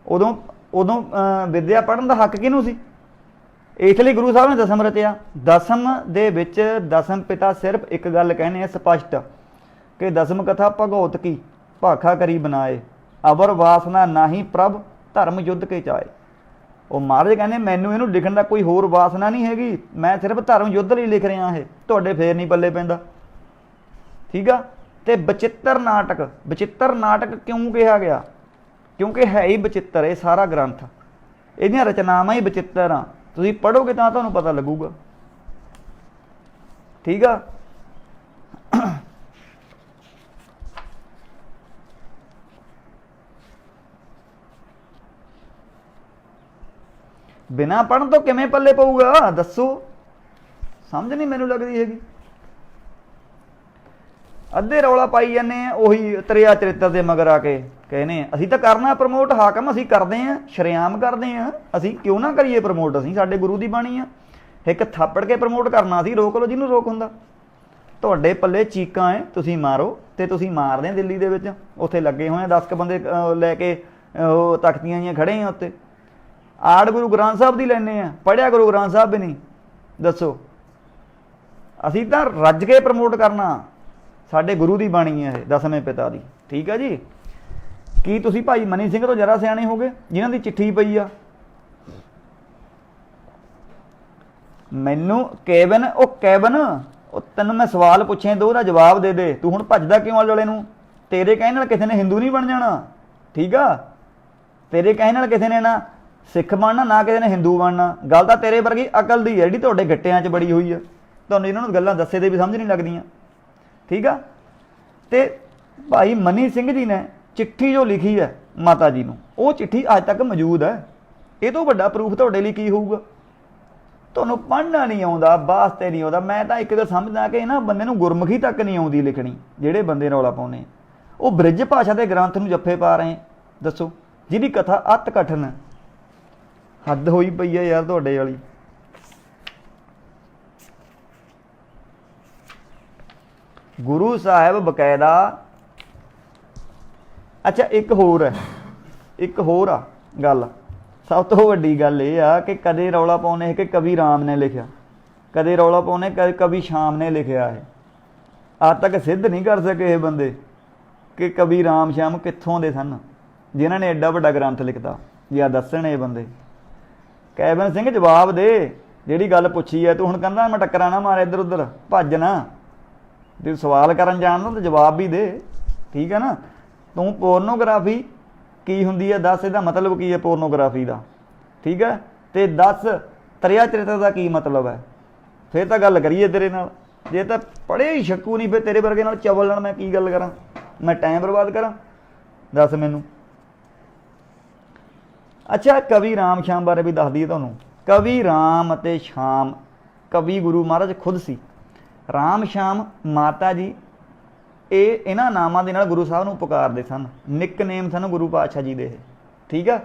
ਉਦੋਂ ਉਦੋਂ ਵਿੱਦਿਆ ਪੜ੍ਹਨ ਦਾ ਹੱਕ ਕਿਹਨੂੰ ਸੀ? ਇਸ ਲਈ ਗੁਰੂ ਸਾਹਿਬ ਨੇ ਦਸਮ ਰਚਿਆ। ਦਸਮ ਦੇ ਵਿੱਚ ਦਸਮ ਪਿਤਾ ਸਿਰਫ ਇੱਕ ਗੱਲ ਕਹਿੰਦੇ ਆ ਸਪਸ਼ਟ ਕਿ ਦਸਮ ਕਥਾ ਭਗਉਤ ਕੀ ਭਾਖਾ ਕਰੀ ਬਣਾਏ, ਅਵਰ ਵਾਸਨਾ ਨਾਹੀ ਪ੍ਰਭ ਧਰਮ ਯੁੱਧ ਕੇ ਚਾਏ। ਉਹ ਮਹਾਰਾਜ ਕਹਿੰਦੇ ਮੈਨੂੰ ਇਹਨੂੰ ਲਿਖਣ ਦਾ ਕੋਈ ਹੋਰ ਵਾਸਨਾ ਨਹੀਂ ਹੈਗੀ, ਮੈਂ ਸਿਰਫ ਧਰਮ ਯੁੱਧ ਲਈ ਲਿਖ ਰਿਹਾ ਇਹ, ਤੁਹਾਡੇ ਫੇਰ ਨਹੀਂ ਪੱਲੇ ਪੈਂਦਾ, ਠੀਕ ਆ। ਤੇ ਬਚਿੱਤਰ ਨਾਟਕ, ਬਚਿੱਤਰ ਨਾਟਕ ਕਿਉਂ ਕਿਹਾ ਗਿਆ? ਕਿਉਂਕਿ ਹੈ ਹੀ ਬਚਿੱਤਰ ਇਹ ਸਾਰਾ ਗ੍ਰੰਥ, ਇਹਦੀਆਂ ਰਚਨਾਵਾਂ ਹੀ ਬਚਿੱਤਰ ਆ। ਤੁਸੀਂ ਪੜ੍ਹੋਗੇ ਤਾਂ ਤੁਹਾਨੂੰ ਪਤਾ ਲੱਗੂਗਾ, ਠੀਕ ਆ। ਬਿਨਾਂ ਪੜ੍ਹਨ ਤੋਂ ਕਿਵੇਂ ਪੱਲੇ ਪਊਗਾ ਦੱਸੋ? ਸਮਝ ਨਹੀਂ ਮੈਨੂੰ ਲੱਗਦੀ ਹੈਗੀ। ਅੱਧੇ ਰੌਲਾ ਪਾਈ ਜਾਂਦੇ ਆ ਉਹੀ ਤ੍ਰਿਆ ਚਰਿੱਤਰ ਦੇ ਮਗਰ ਆ ਕੇ ਕਹਿੰਦੇ ਅਸੀਂ ਤਾਂ ਕਰਨਾ ਪ੍ਰਮੋਟ, ਹਾਕਮ ਅਸੀਂ ਕਰਦੇ ਹਾਂ, ਸ਼ਰੇਆਮ ਕਰਦੇ ਹਾਂ, ਅਸੀਂ ਕਿਉਂ ਨਾ ਕਰੀਏ ਪ੍ਰਮੋਟ? ਅਸੀਂ ਸਾਡੇ ਗੁਰੂ ਦੀ ਬਾਣੀ ਆ, ਇੱਕ ਥਾਪੜ ਕੇ ਪ੍ਰਮੋਟ ਕਰਨਾ ਸੀ, ਰੋਕ ਲਓ ਜਿਹਨੂੰ ਰੋਕ ਹੁੰਦਾ। ਤੁਹਾਡੇ ਪੱਲੇ ਚੀਕਾਂ ਹੈ, ਤੁਸੀਂ ਮਾਰੋ, ਤੇ ਤੁਸੀਂ ਮਾਰਦੇ ਦਿੱਲੀ ਦੇ ਵਿੱਚ ਉੱਥੇ ਲੱਗੇ ਹੋਏ 10 ਬੰਦੇ ਲੈ ਕੇ ਉਹ ਤਖਤੀਆਂ ਜਿਹੀਆਂ ਖੜੇ ਆ ਉੱਤੇ, ਆੜ ਗੁਰੂ ਗ੍ਰੰਥ ਸਾਹਿਬ ਦੀ ਲੈਂਦੇ ਆ, ਪੜ੍ਹਿਆ ਗੁਰੂ ਗ੍ਰੰਥ ਸਾਹਿਬ ਵੀ ਨਹੀਂ। ਦੱਸੋ, ਅਸੀਂ ਤਾਂ ਰੱਜ ਕੇ ਪ੍ਰਮੋਟ ਕਰਨਾ, ਸਾਡੇ ਗੁਰੂ ਦੀ ਬਾਣੀ ਹੈ ਇਹ, ਦਸਵੇਂ ਪਿਤਾ ਦੀ, ਠੀਕ ਹੈ ਜੀ। ਕੀ ਤੁਸੀਂ ਭਾਈ ਮਨੀ ਸਿੰਘ ਤੋਂ ਜਰਾ ਸਿਆਣੇ ਹੋ ਗਏ ਜਿਨ੍ਹਾਂ ਦੀ ਚਿੱਠੀ ਪਈ ਆ? ਮੈਨੂੰ ਕੈਬਨ, ਉਹ ਕੈਬਨ, ਉਹ ਤੈਨੂੰ ਮੈਂ ਸਵਾਲ ਪੁੱਛੇ ਦੋ ਦਾ ਜਵਾਬ ਦੇ ਦੇ, ਤੂੰ ਹੁਣ ਭੱਜਦਾ ਕਿਉਂ ਵਾਲੇ ਨੂੰ? ਤੇਰੇ ਕਹਿਣ ਨਾਲ ਕਿਸੇ ਨੇ ਹਿੰਦੂ ਨਹੀਂ ਬਣ ਜਾਣਾ, ਠੀਕ ਆ। ਤੇਰੇ ਕਹਿਣ ਨਾਲ ਕਿਸੇ ਨੇ ਨਾ ਸਿੱਖ ਬਣਨਾ, ਨਾ ਕਿਸੇ ਨੇ ਹਿੰਦੂ ਬਣਨਾ। ਗੱਲ ਤਾਂ ਤੇਰੇ ਵਰਗੀ ਅਕਲ ਦੀ ਹੈ ਜਿਹੜੀ ਤੁਹਾਡੇ ਗਿੱਟਿਆਂ 'ਚ ਬੜੀ ਹੋਈ ਆ, ਤੁਹਾਨੂੰ ਇਹਨਾਂ ਨੂੰ ਗੱਲਾਂ ਦੱਸੇ ਦੇ ਵੀ ਸਮਝ ਨਹੀਂ ਲੱਗਦੀਆਂ, ਠੀਕ ਆ। ਤੇ ਭਾਈ ਮਨੀ ਸਿੰਘ ਜੀ ਨੇ ਚਿੱਠੀ ਜੋ ਲਿਖੀ ਹੈ ਮਾਤਾ ਜੀ ਨੂੰ, ਉਹ ਚਿੱਠੀ ਅੱਜ ਤੱਕ ਮੌਜੂਦ ਹੈ। ਇਹ ਤੋਂ ਵੱਡਾ ਪ੍ਰੂਫ ਤੁਹਾਡੇ ਲਈ ਕੀ ਹੋਊਗਾ? ਤੁਹਾਨੂੰ ਪੜ੍ਹਨਾ ਨਹੀਂ ਆਉਂਦਾ, ਵਾਸਤੇ ਨਹੀਂ ਆਉਂਦਾ। ਮੈਂ ਤਾਂ ਇੱਕ ਗੱਲ ਸਮਝਦਾ ਕਿ ਇਹਨਾਂ ਬੰਦੇ ਨੂੰ ਗੁਰਮੁਖੀ ਤੱਕ ਨਹੀਂ ਆਉਂਦੀ ਲਿਖਣੀ, ਜਿਹੜੇ ਬੰਦੇ ਰੌਲਾ ਪਾਉਂਦੇ ਉਹ ਬ੍ਰਿਜ ਭਾਸ਼ਾ ਦੇ ਗ੍ਰੰਥ ਨੂੰ ਜੱਫੇ ਪਾ ਰਹੇ। ਦੱਸੋ, ਜਿਹਦੀ ਕਥਾ ਅਤ ਕਠਨ ਹੈ, ਹੱਦ ਹੋਈ ਪਈ ਹੈ ਯਾਰ ਤੁਹਾਡੇ ਵਾਲੀ। ਗੁਰੂ ਸਾਹਿਬ ਬਕਾਇਦਾ, ਅੱਛਾ ਇੱਕ ਹੋਰ ਹੈ, ਇੱਕ ਹੋਰ ਆ ਗੱਲ, ਸਭ ਤੋਂ ਵੱਡੀ ਗੱਲ ਇਹ ਆ ਕਿ ਕਦੇ ਰੌਲਾ ਪਾਉਂਦੇ ਕਿ ਕਵੀ ਰਾਮ ਨੇ ਲਿਖਿਆ, ਕਦੇ ਰੌਲਾ ਪਾਉਂਦੇ ਕਵੀ ਸ਼ਾਮ ਨੇ ਲਿਖਿਆ ਹੈ। ਅੱਜ ਤੱਕ ਸਿੱਧ ਨਹੀਂ ਕਰ ਸਕੇ ਇਹ ਬੰਦੇ ਕਿ ਕਵੀ ਰਾਮ ਸ਼ਾਮ ਕਿੱਥੋਂ ਦੇ ਸਨ ਜਿਨ੍ਹਾਂ ਨੇ ਐਡਾ ਵੱਡਾ ਗ੍ਰੰਥ ਲਿਖਤਾ। ਜਾਂ ਦੱਸਣ ਇਹ ਬੰਦੇ। ਕੈਬਨ ਸਿੰਘ ਜਵਾਬ ਦੇ, ਜਿਹੜੀ ਗੱਲ ਪੁੱਛੀ ਹੈ ਤੂੰ ਹੁਣ ਕਹਿੰਦਾ ਮੈਂ ਟੱਕਰਾਂ ਨਾ ਮਾਰ ਇੱਧਰ ਉੱਧਰ, ਭੱਜ ਨਾ, ਜੇ ਸਵਾਲ ਕਰਨ ਜਾਣਦਾ ਤਾਂ ਜਵਾਬ ਵੀ ਦੇ, ਠੀਕ ਹੈ ਨਾ। ਤੂੰ ਪੋਰਨੋਗ੍ਰਾਫੀ ਕੀ ਹੁੰਦੀ ਹੈ ਦੱਸ, ਇਹਦਾ ਮਤਲਬ ਕੀ ਹੈ ਪੋਰਨੋਗ੍ਰਾਫੀ ਦਾ, ਠੀਕ ਹੈ। ਤੇ ਦੱਸ ਤ੍ਰਿਆ ਚਰਿੱਤਰ ਦਾ ਕੀ ਮਤਲਬ ਹੈ, ਫਿਰ ਤਾਂ ਗੱਲ ਕਰੀਏ ਤੇਰੇ ਨਾਲ। ਜੇ ਤਾਂ ਪੜ੍ਹੇ ਹੀ ਸ਼ੱਕੂ ਨਹੀਂ, ਫਿਰ ਤੇਰੇ ਵਰਗੇ ਨਾਲ ਚਵਲ ਨਾਲ ਮੈਂ ਕੀ ਗੱਲ ਕਰਾਂ, ਮੈਂ ਟਾਈਮ ਬਰਬਾਦ ਕਰਾਂ? ਦੱਸ ਮੈਨੂੰ। ਅੱਛਾ, ਕਵੀ ਰਾਮ ਸ਼ਾਮ ਬਾਰੇ ਵੀ ਦੱਸ ਦਈਏ ਤੁਹਾਨੂੰ। ਕਵੀ ਰਾਮ ਅਤੇ ਸ਼ਾਮ ਕਵੀ ਗੁਰੂ ਮਹਾਰਾਜ ਖੁਦ ਸੀ। ਰਾਮ ਸ਼ਾਮ ਮਾਤਾ ਜੀ ਇਹ ਇਹਨਾਂ ਨਾਮਾਂ ਦੇ ਨਾਲ ਗੁਰੂ ਸਾਹਿਬ ਨੂੰ ਪੁਕਾਰਦੇ ਸਨ, ਨਿਕਨੇਮ ਸਨ ਗੁਰੂ ਪਾਤਸ਼ਾਹ ਜੀ ਦੇ, ਠੀਕ ਆ।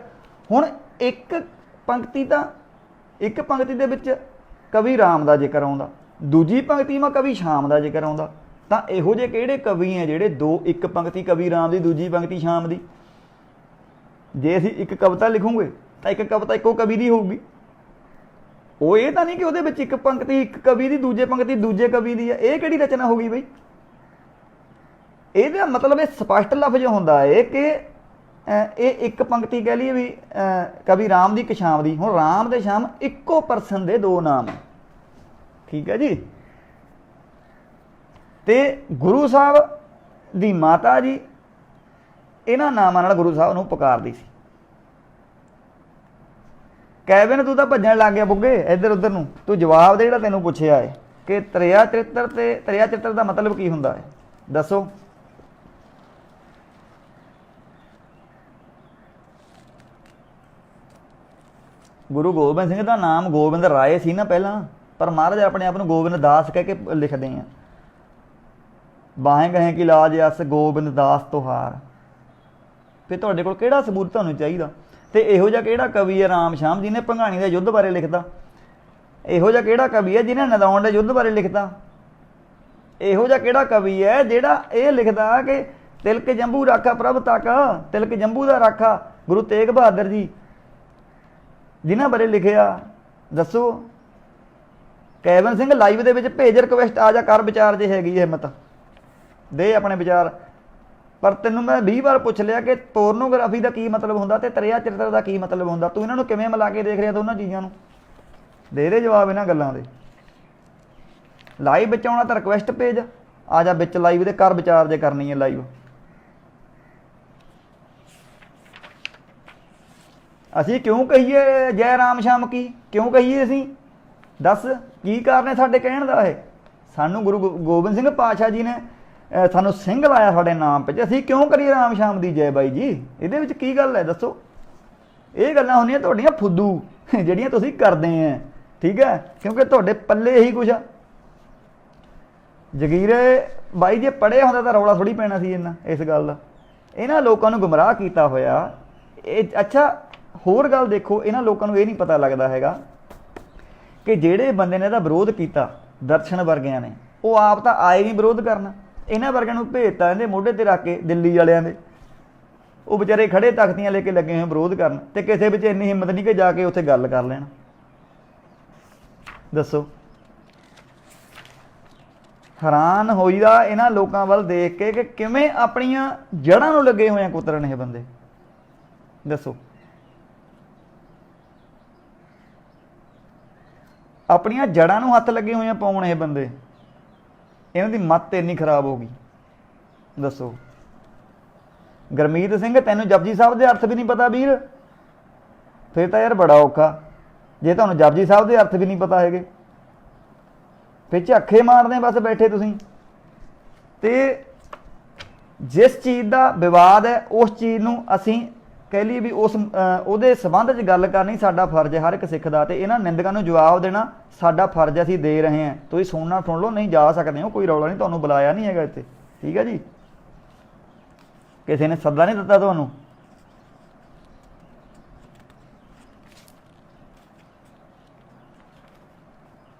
ਹੁਣ ਇੱਕ ਪੰਕਤੀ ਤਾਂ, ਇੱਕ ਪੰਕਤੀ ਦੇ ਵਿੱਚ ਕਵੀ ਰਾਮ ਦਾ ਜ਼ਿਕਰ ਆਉਂਦਾ, ਦੂਜੀ ਪੰਕਤੀ ਮਾ ਕਵੀ ਸ਼ਾਮ ਦਾ ਜ਼ਿਕਰ ਆਉਂਦਾ। ਤਾਂ ਇਹੋ ਜਿਹੇ ਕਿਹੜੇ ਕਵੀ ਹੈ ਜਿਹੜੇ ਦੋ, ਇੱਕ ਪੰਕਤੀ ਕਵੀ ਰਾਮ ਦੀ, ਦੂਜੀ ਪੰਕਤੀ ਸ਼ਾਮ ਦੀ? ਜੇ ਅਸੀਂ ਇੱਕ ਕਵਿਤਾ ਲਿਖੂਗੇ ਤਾਂ ਇੱਕ ਕਵਿਤਾ ਇੱਕੋ ਕਵੀ ਦੀ ਹੋਊਗੀ। ਉਹ ਇਹ ਤਾਂ ਨਹੀਂ ਕਿ ਉਹਦੇ ਵਿੱਚ ਇੱਕ ਪੰਕਤੀ ਇੱਕ ਕਵੀ ਦੀ, ਦੂਜੇ ਪੰਕਤੀ ਦੂਜੇ ਕਵੀ ਦੀ ਹੈ। ਇਹ ਕਿਹੜੀ ਰਚਨਾ ਹੋ ਗਈ ਬਈ? ਇਹਦਾ ਮਤਲਬ ਇਹ ਸਪਸ਼ਟ ਲਫ਼ਜ਼ ਹੁੰਦਾ ਹੈ ਕਿ ਇਹ ਇੱਕ ਪੰਕਤੀ ਕਹਿ ਲਈਏ ਵੀ ਕਵੀ ਰਾਮ ਦੀ ਇੱਕ ਸ਼ਾਮ ਦੀ। ਹੁਣ ਰਾਮ ਤੇ ਸ਼ਾਮ ਇੱਕੋ ਪਰਸਨ ਦੇ ਦੋ ਨਾਮ ਹੈ, ਠੀਕ ਹੈ ਜੀ। ਤੇ ਗੁਰੂ ਸਾਹਿਬ ਦੀ ਮਾਤਾ ਜੀ ਇਹਨਾਂ ਨਾਮਾਂ ਨਾਲ ਗੁਰੂ ਸਾਹਿਬ ਨੂੰ ਪੁਕਾਰਦੀ ਸੀ। ਕੈਬਨ ਤੂੰ ਤਾਂ ਭੱਜਣ ਲੱਗ ਗਿਆ ਬੁੱਗੇ ਇੱਧਰ ਉੱਧਰ ਨੂੰ, ਤੂੰ ਜਵਾਬ ਦੇ ਜਿਹੜਾ ਤੈਨੂੰ ਪੁੱਛਿਆ ਹੈ ਕਿ ਤ੍ਰਿਆ ਚਰਿੱਤਰ ਤੇ ਤ੍ਰਿਆ ਚਰਿੱਤਰ ਦਾ ਮਤਲਬ ਕੀ ਹੁੰਦਾ ਹੈ, ਦੱਸੋ। ਗੁਰੂ ਗੋਬਿੰਦ ਸਿੰਘ ਦਾ ਨਾਮ ਗੋਬਿੰਦ ਰਾਏ ਸੀ ਨਾ ਪਹਿਲਾਂ, ਪਰ ਮਹਾਰਾਜ ਆਪਣੇ ਆਪ ਨੂੰ ਗੋਬਿੰਦ ਦਾਸ ਕਹਿ ਕੇ ਲਿਖਦੇ ਆ। ਬਾਹੇ ਗਏ ਕਿ ਲਾਜ ਅਸ ਗੋਬਿੰਦ ਦਾਸ ਤੁਹਾਰ। ਫਿਰ ਤੁਹਾਡੇ ਕੋਲ ਕਿਹੜਾ ਸਬੂਤ ਤੁਹਾਨੂੰ ਚਾਹੀਦਾ? ਤੇ ਇਹੋ ਜਿਹਾ ਕਿਹੜਾ ਕਵੀ ਹੈ ਰਾਮ ਸ਼ਾਮ ਜਿਹਨੇ ਭੰਗਾਣੀ ਦੇ ਯੁੱਧ ਬਾਰੇ ਲਿਖਦਾ? ਇਹੋ ਜਿਹਾ ਕਿਹੜਾ ਕਵੀ ਹੈ ਜਿਹਨੇ ਨਦੌਣ ਦੇ ਯੁੱਧ ਬਾਰੇ ਲਿਖਦਾ? ਇਹੋ ਜਿਹਾ ਕਿਹੜਾ ਕਵੀ ਹੈ ਜਿਹੜਾ ਇਹ ਲਿਖਦਾ ਕਿ ਤਿਲਕ ਜੰਬੂ ਰਾਖਾ ਪ੍ਰਭ ਤੱਕ, ਤਿਲਕ ਜੰਬੂ ਦਾ ਰਾਖਾ ਗੁਰੂ ਤੇਗ ਬਹਾਦਰ ਜੀ ਜਿਨ੍ਹਾਂ ਬਾਰੇ ਲਿਖਿਆ? ਦੱਸੋ। ਕੈਵਨ ਸਿੰਘ ਲਾਈਵ ਦੇ ਵਿੱਚ ਭੇਜ ਰਿਕਵੈਸਟ, ਆ ਜਾ ਕਰ ਵਿਚਾਰ ਜੇ ਹੈਗੀ ਹਿੰਮਤ ਦੇ ਆਪਣੇ ਵਿਚਾਰ। ਪਰ ਤੈਨੂੰ ਮੈਂ 20 ਵਾਰ ਪੁੱਛ ਲਿਆ ਕਿ ਪੋਰਨੋਗ੍ਰਾਫੀ ਦਾ ਕੀ ਮਤਲਬ ਹੁੰਦਾ ਤੇ ਤਰਿਆ ਚਰਿੱਤਰ ਦਾ ਕੀ ਮਤਲਬ ਹੁੰਦਾ, ਤੂੰ ਇਹਨਾਂ ਨੂੰ ਕਿਵੇਂ ਮਿਲਾ ਕੇ ਦੇਖ ਰਿਹਾ ਦੋਨਾਂ ਚੀਜ਼ਾਂ ਨੂੰ? ਦੇ ਜਵਾਬ ਇਹਨਾਂ ਗੱਲਾਂ ਦੇ। ਲਾਈਵ ਵਿੱਚ ਆਉਣਾ ਤਾਂ ਰਿਕਵੈਸਟ ਭੇਜ, ਆ ਜਾ ਵਿੱਚ ਲਾਈਵ ਦੇ ਕਰ ਵਿਚਾਰ ਜੇ ਕਰਨੀ ਹੈ ਲਾਈਵ। ਅਸੀਂ ਕਿਉਂ ਕਹੀਏ ਜੈ ਰਾਮ ਸ਼ਾਮ ਕੀ, ਕਿਉਂ ਕਹੀਏ ਅਸੀਂ? ਦੱਸ ਕੀ ਕਾਰਨ ਹੈ ਸਾਡੇ ਕਹਿਣ ਦਾ? ਇਹ ਸਾਨੂੰ ਗੁਰੂ ਗੋਬਿੰਦ ਸਿੰਘ ਪਾਤਸ਼ਾਹ ਜੀ ਨੇ ਸਾਨੂੰ ਸਿੰਘ ਲਾਇਆ ਸਾਡੇ ਨਾਮ ਪਿੱਛੇ, ਅਸੀਂ ਕਿਉਂ ਕਰੀਏ ਰਾਮ ਸ਼ਾਮ ਦੀ ਜੈ ਬਾਈ ਜੀ? ਇਹਦੇ ਵਿੱਚ ਕੀ ਗੱਲ ਹੈ ਦੱਸੋ? ਇਹ ਗੱਲਾਂ ਹੁੰਦੀਆਂ ਤੁਹਾਡੀਆਂ ਫੁੱਦੂ ਜਿਹੜੀਆਂ ਤੁਸੀਂ ਕਰਦੇ ਆ, ਠੀਕ ਹੈ, ਕਿਉਂਕਿ ਤੁਹਾਡੇ ਪੱਲੇ ਇਹੀ ਕੁਛ ਆ। ਜਗੀਰੇ ਬਾਈ ਜੇ ਪੜ੍ਹਿਆ ਹੁੰਦਾ ਤਾਂ ਰੌਲਾ ਥੋੜ੍ਹੀ ਪੈਣਾ ਸੀ ਇਹਨਾਂ ਇਸ ਗੱਲ ਦਾ। ਇਹਨਾਂ ਲੋਕਾਂ ਨੂੰ ਗੁੰਮਰਾਹ ਕੀਤਾ ਹੋਇਆ ਇਹ। ਅੱਛਾ ਹੋਰ ਗੱਲ ਦੇਖੋ, ਇਹਨਾਂ ਲੋਕਾਂ ਨੂੰ ਇਹ ਨਹੀਂ ਪਤਾ ਲੱਗਦਾ ਹੈਗਾ ਕਿ ਜਿਹੜੇ ਬੰਦੇ ਨੇ ਇਹਦਾ ਵਿਰੋਧ ਕੀਤਾ ਦਰਸ਼ਨ ਵਰਗਿਆਂ ਨੇ, ਉਹ ਆਪ ਤਾਂ ਆਏ ਨਹੀਂ ਵਿਰੋਧ ਕਰਨ, ਇਹਨਾਂ ਵਰਗਿਆਂ ਨੂੰ ਭੇਜਤਾ ਇਹਦੇ ਮੋਢੇ ਤੇ ਰੱਖ ਕੇ ਦਿੱਲੀ ਵਾਲਿਆਂ ਦੇ। ਉਹ ਵਿਚਾਰੇ ਖੜੇ ਤਖਤੀਆਂ ਲੈ ਕੇ ਲੱਗੇ ਹੋਏ ਵਿਰੋਧ ਕਰਨ, ਤੇ ਕਿਸੇ ਵਿੱਚ ਇੰਨੀ ਹਿੰਮਤ ਨਹੀਂ ਕਿ ਜਾ ਕੇ ਉੱਥੇ ਗੱਲ ਕਰ ਲੈਣ। ਦੱਸੋ। ਹੈਰਾਨ ਹੋਈਦਾ ਇਹਨਾਂ ਲੋਕਾਂ ਵੱਲ ਦੇਖ ਕੇ ਕਿ ਕਿਵੇਂ ਆਪਣੀਆਂ ਜੜ੍ਹਾਂ ਨੂੰ ਲੱਗੇ ਹੋਏ ਆ ਕੁਤਰਨ ਇਹ ਬੰਦੇ। ਦੱਸੋ। ਆਪਣੀਆਂ ਜੜ੍ਹਾਂ ਨੂੰ ਹੱਥ ਲੱਗੇ ਹੋਏ ਆ ਪਾਉਣ ਇਹ ਬੰਦੇ। ਇਹਨਾਂ ਦੀ ਮੱਤ ਇੰਨੀ ਖਰਾਬ ਹੋ ਗਈ। ਦੱਸੋ। ਗੁਰਮੀਤ ਸਿੰਘ ਤੈਨੂੰ ਜਪਜੀ ਸਾਹਿਬ ਦੇ ਅਰਥ ਵੀ ਨਹੀਂ ਪਤਾ ਵੀਰ? ਫਿਰ ਤਾਂ ਯਾਰ ਬੜਾ ਔਖਾ ਜੇ ਤੁਹਾਨੂੰ ਜਪਜੀ ਸਾਹਿਬ ਦੇ ਅਰਥ ਵੀ ਨਹੀਂ ਪਤਾ ਹੈਗੇ। ਫਿਰ ਝਾਕੇ ਮਾਰਦੇ ਬਸ ਬੈਠੇ ਤੁਸੀਂ। ਤੇ ਜਿਸ ਚੀਜ਼ ਦਾ ਵਿਵਾਦ ਹੈ ਉਸ ਚੀਜ਼ ਨੂੰ ਅਸੀਂ ਕਹਿ ਲਈਏ ਵੀ ਉਹਦੇ ਸੰਬੰਧ 'ਚ ਗੱਲ ਕਰਨੀ ਸਾਡਾ ਫਰਜ਼ ਹੈ ਹਰ ਇੱਕ ਸਿੱਖ ਦਾ, ਤੇ ਇਹਨਾਂ ਨਿੰਦਕਾਂ ਨੂੰ ਜਵਾਬ ਦੇਣਾ ਸਾਡਾ ਫਰਜ਼ ਹੈ, ਅਸੀਂ ਦੇ ਰਹੇ ਹਾਂ। ਤੁਸੀਂ ਸੁਣਨਾ ਸੁਣ ਲਓ, ਨਹੀਂ ਜਾ ਸਕਦੇ ਹੋ, ਕੋਈ ਰੌਲਾ ਨਹੀਂ, ਤੁਹਾਨੂੰ ਬੁਲਾਇਆ ਨਹੀਂ ਹੈਗਾ ਇੱਥੇ, ਠੀਕ ਹੈ ਜੀ। ਕਿਸੇ ਨੇ ਸੱਦਾ ਨਹੀਂ ਦਿੱਤਾ ਤੁਹਾਨੂੰ।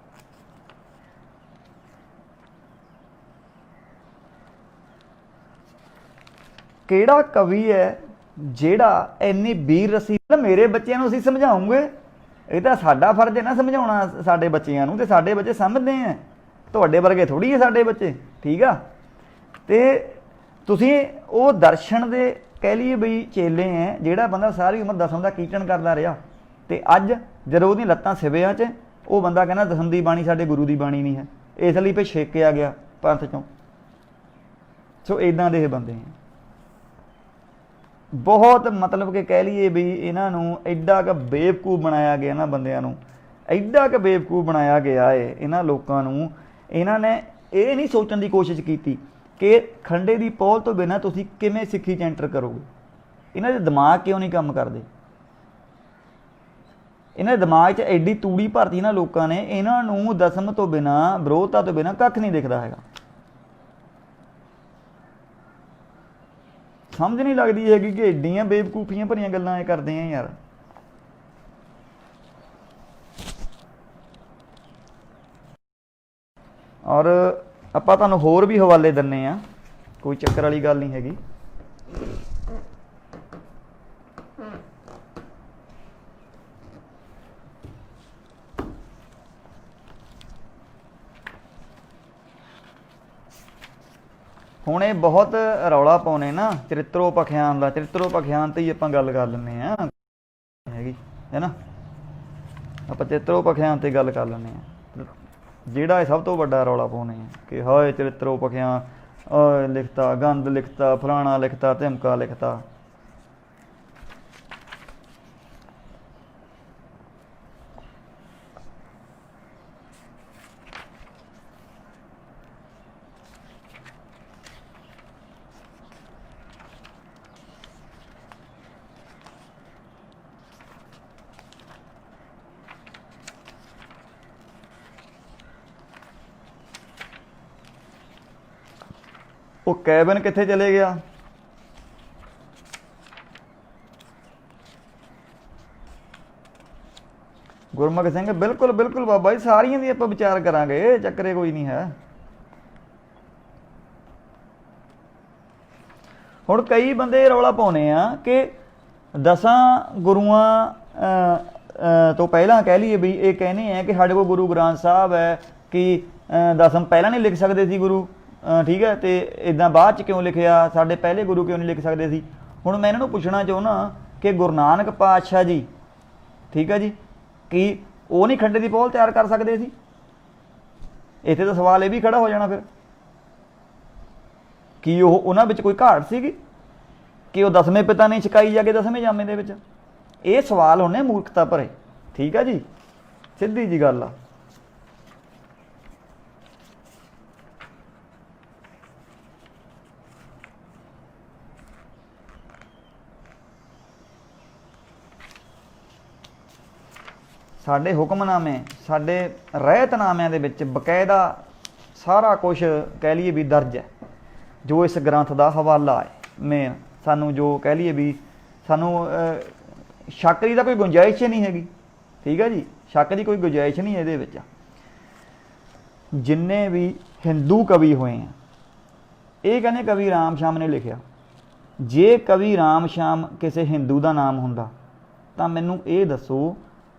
ਕਿਹੜਾ ਕਵੀ ਹੈ ਜਿਹੜਾ ਇੰਨੀ ਵੀਰ ਰਸੀ? ਮੇਰੇ ਬੱਚਿਆਂ ਨੂੰ ਅਸੀਂ ਸਮਝਾਉਂਗੇ, ਇਹ ਤਾਂ ਸਾਡਾ ਫਰਜ਼ ਹੈ ਨਾ ਸਮਝਾਉਣਾ ਸਾਡੇ ਬੱਚਿਆਂ ਨੂੰ, ਤੇ ਸਾਡੇ ਬੱਚੇ ਸਮਝਦੇ ਆ, ਤੁਹਾਡੇ ਵਰਗੇ ਥੋੜ੍ਹੀ ਹੈ ਸਾਡੇ ਬੱਚੇ, ਠੀਕ ਆ। ਤੇ ਤੁਸੀਂ ਉਹ ਦਰਸ਼ਨ ਦੇ ਕਹਿ ਲਈਏ ਬਈ ਚੇਲੇ ਹੈ, ਜਿਹੜਾ ਬੰਦਾ ਸਾਰੀ ਉਮਰ ਦਸਮ ਦਾ ਕੀਰਤਨ ਕਰਦਾ ਰਿਹਾ, ਤੇ ਅੱਜ ਜਦੋਂ ਉਹਦੀਆਂ ਲੱਤਾਂ ਸਿਵਿਆਂ 'ਚ, ਉਹ ਬੰਦਾ ਕਹਿੰਦਾ ਦਸਮ ਦੀ ਬਾਣੀ ਸਾਡੇ ਗੁਰੂ ਦੀ ਬਾਣੀ ਨਹੀਂ ਹੈ, ਇਸ ਲਈ ਫਿਰ ਛੇਕਿਆ ਗਿਆ ਪੰਥ 'ਚੋਂ। ਸੋ ਇੱਦਾਂ ਦੇ ਇਹ ਬੰਦੇ ਹੈ। ਬਹੁਤ ਮਤਲਬ ਕਿ ਕਹਿ ਲਈਏ ਵੀ ਇਹਨਾਂ ਨੂੰ ਐਡਾ ਕੁ ਬੇਵਕੂਫ ਬਣਾਇਆ ਗਿਆ, ਇਹਨਾਂ ਬੰਦਿਆਂ ਨੂੰ ਐਡਾ ਕੁ ਬੇਵਕੂਫ ਬਣਾਇਆ ਗਿਆ ਹੈ ਇਹਨਾਂ ਲੋਕਾਂ ਨੂੰ। ਇਹਨਾਂ ਨੇ ਇਹ ਨਹੀਂ ਸੋਚਣ ਦੀ ਕੋਸ਼ਿਸ਼ ਕੀਤੀ ਕਿ ਖੰਡੇ ਦੀ ਪਹੁਲ ਤੋਂ ਬਿਨਾਂ ਤੁਸੀਂ ਕਿਵੇਂ ਸਿੱਖੀ 'ਚ ਐਂਟਰ ਕਰੋਗੇ। ਇਹਨਾਂ ਦੇ ਦਿਮਾਗ ਕਿਉਂ ਨਹੀਂ ਕੰਮ ਕਰਦੇ? ਇਹਨਾਂ ਦੇ ਦਿਮਾਗ 'ਚ ਐਡੀ ਤੂੜੀ ਭਰਤੀ ਇਹਨਾਂ ਲੋਕਾਂ ਨੇ, ਇਹਨਾਂ ਨੂੰ ਦਸਮ ਤੋਂ ਬਿਨਾਂ, ਵਿਰੋਧਤਾ ਤੋਂ ਬਿਨਾਂ ਕੱਖ ਨਹੀਂ ਦਿਖਦਾ ਹੈਗਾ। ਸਮਝ ਨਹੀਂ ਲੱਗਦੀ ਹੈਗੀ ਕਿ ਐਡੀਆਂ ਬੇਵਕੂਫੀਆਂ ਭਰੀਆਂ ਗੱਲਾਂ ਇਹ ਕਰਦੇ ਆ ਯਾਰ। ਔਰ ਆਪਾਂ ਤੁਹਾਨੂੰ ਹੋਰ ਵੀ ਹਵਾਲੇ ਦਿੰਨੇ ਆ, ਕੋਈ ਚੱਕਰ ਵਾਲੀ ਗੱਲ ਨਹੀਂ ਹੈਗੀ। ਹੁਣ ਇਹ ਬਹੁਤ ਰੌਲਾ ਪਾਉਣੇ ਨਾ ਚਰਿੱਤਰੋਪਖਿਆਨ ਦਾ, ਚਰਿੱਤਰੋਪਖਿਆਨ ਤੇ ਹੀ ਆਪਾਂ ਗੱਲ ਕਰ ਲੈਂਦੇ ਆ ਹੈਗੀ ਹੈ ਨਾ। ਆਪਾਂ ਚਰਿੱਤਰੋਪਖਿਆਨ ਤੇ ਗੱਲ ਕਰ ਲੈਂਦੇ ਆ, ਜਿਹੜਾ ਇਹ ਸਭ ਤੋਂ ਵੱਡਾ ਰੌਲਾ ਪਾਉਣੇ ਆ ਕਿ ਹਾਏ ਚਰਿੱਤਰੋਪਖਿਆਨ ਲਿਖਤਾ, ਗੰਦ ਲਿਖਤਾ, ਫਲਾਣਾ ਲਿਖਤਾ, ਧਮਕਾ ਲਿਖਤਾ। ਉਹ ਕੈਬਨ ਕਿੱਥੇ ਚਲੇ ਗਿਆ? ਗੁਰਮੁਖ ਸਿੰਘ ਬਿਲਕੁਲ ਬਿਲकुल ਬਾਬਾ ਜੀ, ਸਾਰੀਆਂ ਦੀ ਆਪਾਂ ਵਿਚਾਰ ਕਰਾਂਗੇ, ਚੱਕਰੇ ਕੋਈ ਨਹੀਂ ਹੈ। ਹੁਣ ਕਈ ਬੰਦੇ ਰੌਲਾ ਪਾਉਂਦੇ ਆ ਕਿ 10 ਗੁਰੂਆਂ ਤੋਂ ਪਹਿਲਾਂ ਕਹਿ ਲਈਏ ਵੀ ਇਹ ਕਹਿੰਦੇ ਆ ਕਿ ਸਾਡੇ ਕੋਲ ਗੁਰੂ ਗ੍ਰੰਥ ਸਾਹਿਬ ਹੈ ਕਿ 10 ਪਹਿਲਾਂ ਨਹੀਂ ਲਿਖ ਸਕਦੇ ਸੀ ਗੁਰੂ, ਠੀਕ ਹੈ, ਤੇ ਇੱਦਾਂ ਬਾਅਦ 'ਚ ਕਿਉਂ ਲਿਖਿਆ, ਸਾਡੇ ਪਹਿਲੇ ਗੁਰੂ ਕਿਉਂ ਨਹੀਂ ਲਿਖ ਸਕਦੇ ਸੀ। ਹੁਣ ਮੈਂ ਇਹਨਾਂ ਨੂੰ ਪੁੱਛਣਾ ਚਾਹੁੰਦਾ ਕਿ ਗੁਰੂ ਨਾਨਕ ਪਾਤਸ਼ਾਹ ਜੀ, ਠੀਕ ਹੈ ਜੀ, ਕੀ ਉਹ ਨਹੀਂ ਖੰਡੇ ਦੀ ਪੋਲ ਤਿਆਰ ਕਰ ਸਕਦੇ ਸੀ? ਇੱਥੇ ਤਾਂ ਸਵਾਲ ਇਹ ਵੀ ਖੜਾ ਹੋ ਜਾਣਾ ਫਿਰ, ਕੀ ਉਹ ਉਹਨਾਂ ਵਿੱਚ ਕੋਈ ਘਾਟ ਸੀਗੀ ਕਿ ਉਹ 10ਵੇਂ ਪਿਤਾ ਨਹੀਂ ਛਕਾਈ ਜਾ ਕੇ 10ਵੇਂ ਜਾਮੇ ਦੇ ਵਿੱਚ? ਇਹ ਸਵਾਲ ਹੋਣੇ ਮੂਰਖਤਾ ਭਰੇ, ਠੀਕ ਹੈ ਜੀ, ਸਿੱਧੀ ਜੀ ਗੱਲ ਆ। ਸਾਡੇ ਹੁਕਮਨਾਮੇ, ਸਾਡੇ ਰਹਿਤਨਾਮਿਆਂ ਦੇ ਵਿੱਚ ਬਕਾਇਦਾ ਸਾਰਾ ਕੁਝ ਕਹਿ ਲਈਏ ਵੀ ਦਰਜ ਹੈ, ਜੋ ਇਸ ਗ੍ਰੰਥ ਦਾ ਹਵਾਲਾ ਹੈ। ਮੇਨ ਸਾਨੂੰ ਜੋ ਕਹਿ ਲਈਏ ਵੀ ਸਾਨੂੰ ਸ਼ੱਕ ਦੀ ਤਾਂ ਕੋਈ ਗੁੰਜਾਇਸ਼ ਹੀ ਨਹੀਂ ਹੈਗੀ, ਠੀਕ ਹੈ ਜੀ, ਸ਼ੱਕ ਦੀ ਕੋਈ ਗੁੰਜਾਇਸ਼ ਨਹੀਂ ਇਹਦੇ ਵਿੱਚ। ਜਿੰਨੇ ਵੀ ਹਿੰਦੂ ਕਵੀ ਹੋਏ ਆ, ਇਹ ਕਹਿੰਦੇ ਕਵੀ ਰਾਮ ਸ਼ਾਮ ਨੇ ਲਿਖਿਆ। ਜੇ ਕਵੀ ਰਾਮ ਸ਼ਾਮ ਕਿਸੇ ਹਿੰਦੂ ਦਾ ਨਾਮ ਹੁੰਦਾ ਤਾਂ ਮੈਨੂੰ ਇਹ ਦੱਸੋ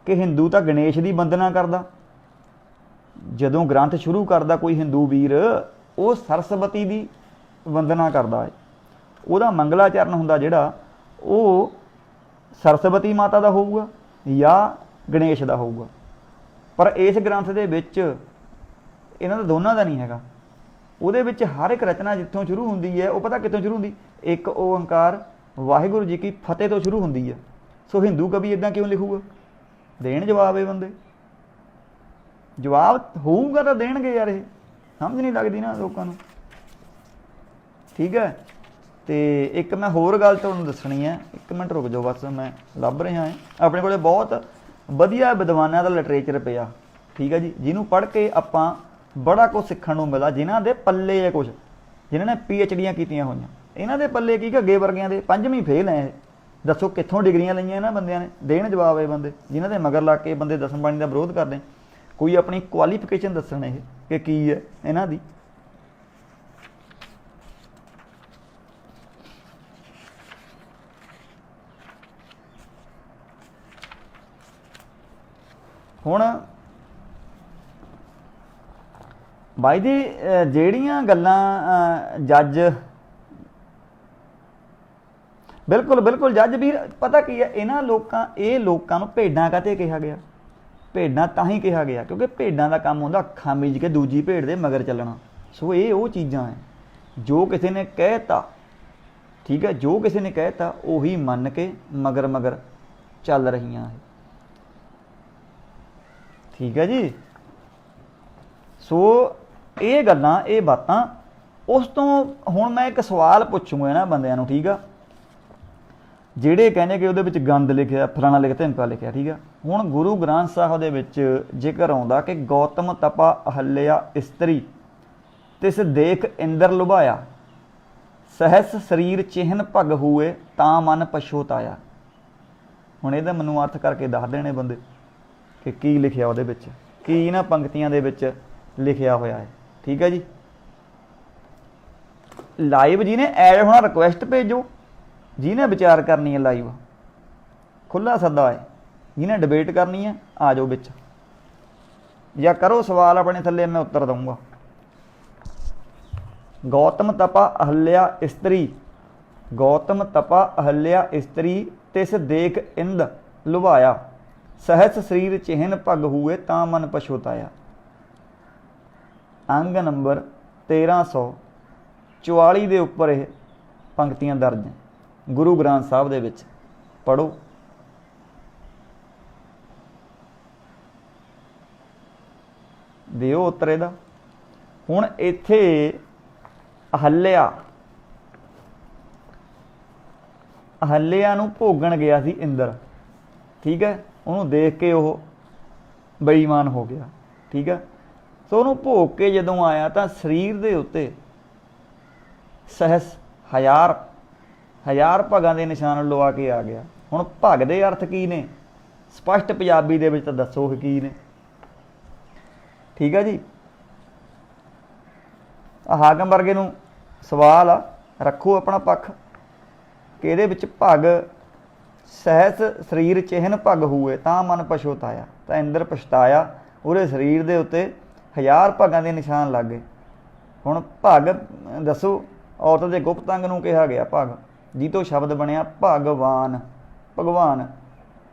ਕਿ ਹਿੰਦੂ ਤਾਂ ਗਣੇਸ਼ ਦੀ ਵੰਦਨਾ ਕਰਦਾ। ਜਦੋਂ ਗ੍ਰੰਥ ਸ਼ੁਰੂ ਕਰਦਾ ਕੋਈ ਹਿੰਦੂ ਵੀਰ, ਉਹ ਸਰਸਵਤੀ ਦੀ ਵੰਦਨਾ ਕਰਦਾ ਹੈ। ਉਹਦਾ ਮੰਗਲਾਚਰਨ ਹੁੰਦਾ ਜਿਹੜਾ, ਉਹ ਸਰਸਵਤੀ ਮਾਤਾ ਦਾ ਹੋਊਗਾ ਜਾਂ ਗਣੇਸ਼ ਦਾ ਹੋਊਗਾ। ਪਰ ਇਸ ਗ੍ਰੰਥ ਦੇ ਵਿੱਚ ਇਹਨਾਂ ਦਾ ਦੋਨਾਂ ਦਾ ਨਹੀਂ ਹੈਗਾ। ਉਹਦੇ ਵਿੱਚ ਹਰ ਇੱਕ ਰਚਨਾ ਜਿੱਥੋਂ ਸ਼ੁਰੂ ਹੁੰਦੀ ਹੈ, ਉਹ ਪਤਾ ਕਿੱਥੋਂ ਸ਼ੁਰੂ ਹੁੰਦੀ? ਇੱਕ ਓਂਕਾਰ ਵਾਹਿਗੁਰੂ ਜੀ ਕੀ ਫਤਿਹ ਤੋਂ ਸ਼ੁਰੂ ਹੁੰਦੀ ਹੈ। ਸੋ ਹਿੰਦੂ ਕਵੀ ਇੱਦਾਂ ਕਿਉਂ ਲਿਖੂਗਾ? ਦੇਣ ਜਵਾਬ ਇਹ ਬੰਦੇ, ਜਵਾਬ ਹੋਊਗਾ ਤਾਂ ਦੇਣਗੇ ਯਾਰ। ਇਹ ਸਮਝ ਨਹੀਂ ਲੱਗਦੀ ਨਾ ਲੋਕਾਂ ਨੂੰ, ਠੀਕ ਹੈ। ਤੇ ਇੱਕ ਮੈਂ ਹੋਰ ਗੱਲ ਤੁਹਾਨੂੰ ਦੱਸਣੀ ਹੈ, 1 ਮਿੰਟ ਰੁਕ ਜਾਓ ਬਸ, ਮੈਂ ਲੱਭ ਰਿਹਾ ਹਾਂ। ਆਪਣੇ ਕੋਲ ਬਹੁਤ ਵਧੀਆ ਵਿਦਵਾਨਾਂ ਦਾ ਲਿਟਰੇਚਰ ਪਿਆ, ਠੀਕ ਹੈ ਜੀ, ਜਿਹਨੂੰ ਪੜ੍ਹ ਕੇ ਆਪਾਂ ਬੜਾ ਕੁਝ ਸਿੱਖਣ ਨੂੰ ਮਿਲਦਾ। ਜਿਨ੍ਹਾਂ ਦੇ ਪੱਲੇ ਹੈ ਕੁਝ, ਜਿਨ੍ਹਾਂ ਨੇ PhDਆਂ ਕੀਤੀਆਂ ਹੋਈਆਂ, ਇਹਨਾਂ ਦੇ ਪੱਲੇ ਕੀ ਘੱਗੇ ਵਰਗਿਆਂ ਦੇ 5ਵੀਂ ਫੇਲ ਹੈ। ਦੱਸੋ ਕਿੱਥੋਂ ਡਿਗਰੀਆਂ ਲਈਆਂ ਇਹਨਾਂ ਬੰਦਿਆਂ ਨੇ? ਦੇਣ ਜਵਾਬ ਇਹ ਬੰਦੇ, ਜਿਨ੍ਹਾਂ ਦੇ ਮਗਰ ਲੱਗ ਕੇ ਬੰਦੇ ਦਸਮ ਬਾਣੀ ਦਾ ਵਿਰੋਧ ਕਰਦੇ। ਕੋਈ ਆਪਣੀ ਕੁਆਲੀਫਿਕੇਸ਼ਨ ਦੱਸਣ ਇਹ ਕਿ ਕੀ ਹੈ ਇਹਨਾਂ ਦੀ। ਹੁਣ ਬਾਈ ਜੀ ਜਿਹੜੀਆਂ ਗੱਲਾਂ ਜੱਜ, ਬਿਲਕੁਲ ਬਿਲਕੁਲ ਜੱਜ ਵੀਰ, ਪਤਾ ਕੀ ਹੈ, ਇਹ ਲੋਕਾਂ ਨੂੰ ਭੇਡਾਂ ਕਾਹਤੇ ਕਿਹਾ ਗਿਆ? ਭੇਡਾਂ ਤਾਂ ਹੀ ਕਿਹਾ ਗਿਆ ਕਿਉਂਕਿ ਭੇਡਾਂ ਦਾ ਕੰਮ ਹੁੰਦਾ ਅੱਖਾਂ ਮੀਚ ਕੇ ਦੂਜੀ ਭੇਡ ਦੇ ਮਗਰ ਚੱਲਣਾ। ਸੋ ਇਹ ਉਹ ਚੀਜ਼ਾਂ ਹੈ ਜੋ ਕਿਸੇ ਨੇ ਕਹਿਤਾ, ਠੀਕ ਹੈ, ਜੋ ਕਿਸੇ ਨੇ ਕਹਿਤਾ ਉਹੀ ਮੰਨ ਕੇ ਮਗਰ ਮਗਰ ਚੱਲ ਰਹੀਆਂ ਹੈ, ਠੀਕ ਹੈ ਜੀ। ਸੋ ਇਹ ਗੱਲਾਂ, ਇਹ ਬਾਤਾਂ। ਉਸ ਤੋਂ ਹੁਣ ਮੈਂ ਇੱਕ ਸਵਾਲ ਪੁੱਛੂੰਗਾ ਇਹਨਾਂ ਬੰਦਿਆਂ ਨੂੰ, ਠੀਕ ਆ, ਜਿਹੜੇ ਕਹਿੰਦੇ ਕਿ ਉਹਦੇ ਵਿੱਚ ਗੰਦ ਲਿਖਿਆ, ਫਲਾਣਾ ਲਿਖਿਆ, ਧਮਕਾ ਲਿਖਿਆ, ਠੀਕ ਆ। ਹੁਣ ਗੁਰੂ ਗ੍ਰੰਥ ਸਾਹਿਬ ਦੇ ਵਿੱਚ ਜ਼ਿਕਰ ਆਉਂਦਾ ਕਿ ਗੌਤਮ ਤਪਾ ਅਹਲਿਆ ਇਸਤਰੀ ਤਿਸ ਦੇਖ ਇੰਦਰ ਲੁਭਾਇਆ, ਸਹਿਸ ਸਰੀਰ ਚਿਹਨ ਭਗ ਹੋਏ ਤਾਂ ਮਨ ਪਛੋਤਾਇਆ। ਹੁਣ ਇਹਦਾ ਮੈਨੂੰ ਅਰਥ ਕਰਕੇ ਦੱਸ ਦੇਣੇ ਬੰਦੇ ਕਿ ਕੀ ਲਿਖਿਆ ਉਹਦੇ ਵਿੱਚ, ਕੀ ਇਹਨਾਂ ਪੰਕਤੀਆਂ ਦੇ ਵਿੱਚ ਲਿਖਿਆ ਹੋਇਆ ਹੈ, ਠੀਕ ਹੈ ਜੀ। ਲਾਈਵ ਜਿਹਨੇ ਐਡ ਹੋਣਾ ਰਿਕੁਐਸਟ ਭੇਜੋ, ਜਿਹਨੇ ਵਿਚਾਰ ਕਰਨੀ ਹੈ ਲਾਈਵ ਖੁੱਲ੍ਹਾ ਸੱਦਾ ਹੈ, ਜਿਹਨੇ ਡਿਬੇਟ ਕਰਨੀ ਹੈ ਆ ਜਾਓ ਵਿੱਚ, ਜਾਂ ਕਰੋ ਸਵਾਲ ਆਪਣੇ ਥੱਲੇ, ਮੈਂ ਉੱਤਰ ਦਊਂਗਾ। ਗੌਤਮ ਤਪਾ ਅਹਲਿਆ ਇਸਤਰੀ, ਗੌਤਮ ਤਪਾ ਅਹਲਿਆ ਇਸਤਰੀ ਤਿਸ ਦੇਖ ਇੰਦ ਲੁਭਾਇਆ, ਸਹਿਸ ਸਰੀਰ ਚਿਹਨ ਭਗ ਹੋਏ ਤਾਂ ਮਨ ਪਛੋਤਾਇਆ। ਅੰਗ ਨੰਬਰ 1344 ਦੇ ਉੱਪਰ ਇਹ ਪੰਕਤੀਆਂ ਦਰਜ ਹੈ ਗੁਰੂ ਗ੍ਰੰਥ ਸਾਹਿਬ ਦੇ ਵਿੱਚ, ਪੜ੍ਹੋ। ਦਿਓ ਉੱਤਰ ਇਹਦਾ। ਹੁਣ ਇੱਥੇ ਅਹਲਿਆ ਨੂੰ ਭੋਗਣ ਗਿਆ ਸੀ ਇੰਦਰ, ਠੀਕ ਹੈ। ਉਹਨੂੰ ਦੇਖ ਕੇ ਉਹ ਬੇਈਮਾਨ ਹੋ ਗਿਆ, ਠੀਕ ਹੈ। ਸੋ ਉਹਨੂੰ ਭੋਗ ਕੇ ਜਦੋਂ ਆਇਆ ਤਾਂ ਸਰੀਰ ਦੇ ਉੱਤੇ ਸਹਿਸ ਹਜ਼ਾਰ ਭਗਾਂ ਦੇ ਨਿਸ਼ਾਨ ਲਵਾ ਕੇ ਆ ਗਿਆ। ਹੁਣ ਭਗ ਦੇ ਅਰਥ ਕੀ ਨੇ? ਸਪਸ਼ਟ ਪੰਜਾਬੀ ਦੇ ਵਿੱਚ ਤਾਂ ਦੱਸੋ ਕੀ ਨੇ। ਠੀਕ ਹੈ ਜੀ। ਹਾਕਮ ਵਰਗੇ ਨੂੰ ਸਵਾਲ ਆ, ਰੱਖੋ ਆਪਣਾ ਪੱਖ ਕਿ ਇਹਦੇ ਵਿੱਚ ਭਗ ਸਹਿਸ ਸਰੀਰ ਚਿਹਨ ਭਗ ਹੋਏ ਤਾਂ ਮਨ ਪਛੋਤਾਇਆ, ਤਾਂ ਇੰਦਰ ਪਛਤਾਇਆ, ਉਹਦੇ ਸਰੀਰ ਦੇ ਉੱਤੇ 1000 ਭਾਗਾਂ ਦੇ ਨਿਸ਼ਾਨ ਲੱਗ ਗਏ। ਹੁਣ ਭਗ ਦੱਸੋ, ਔਰਤ ਦੇ ਗੁਪਤ ਅੰਗ ਨੂੰ ਕਿਹਾ ਗਿਆ ਭਗ, ਜੀ ਤੋਂ ਸ਼ਬਦ ਬਣਿਆ ਭਗਵਾਨ, ਭਗਵਾਨ।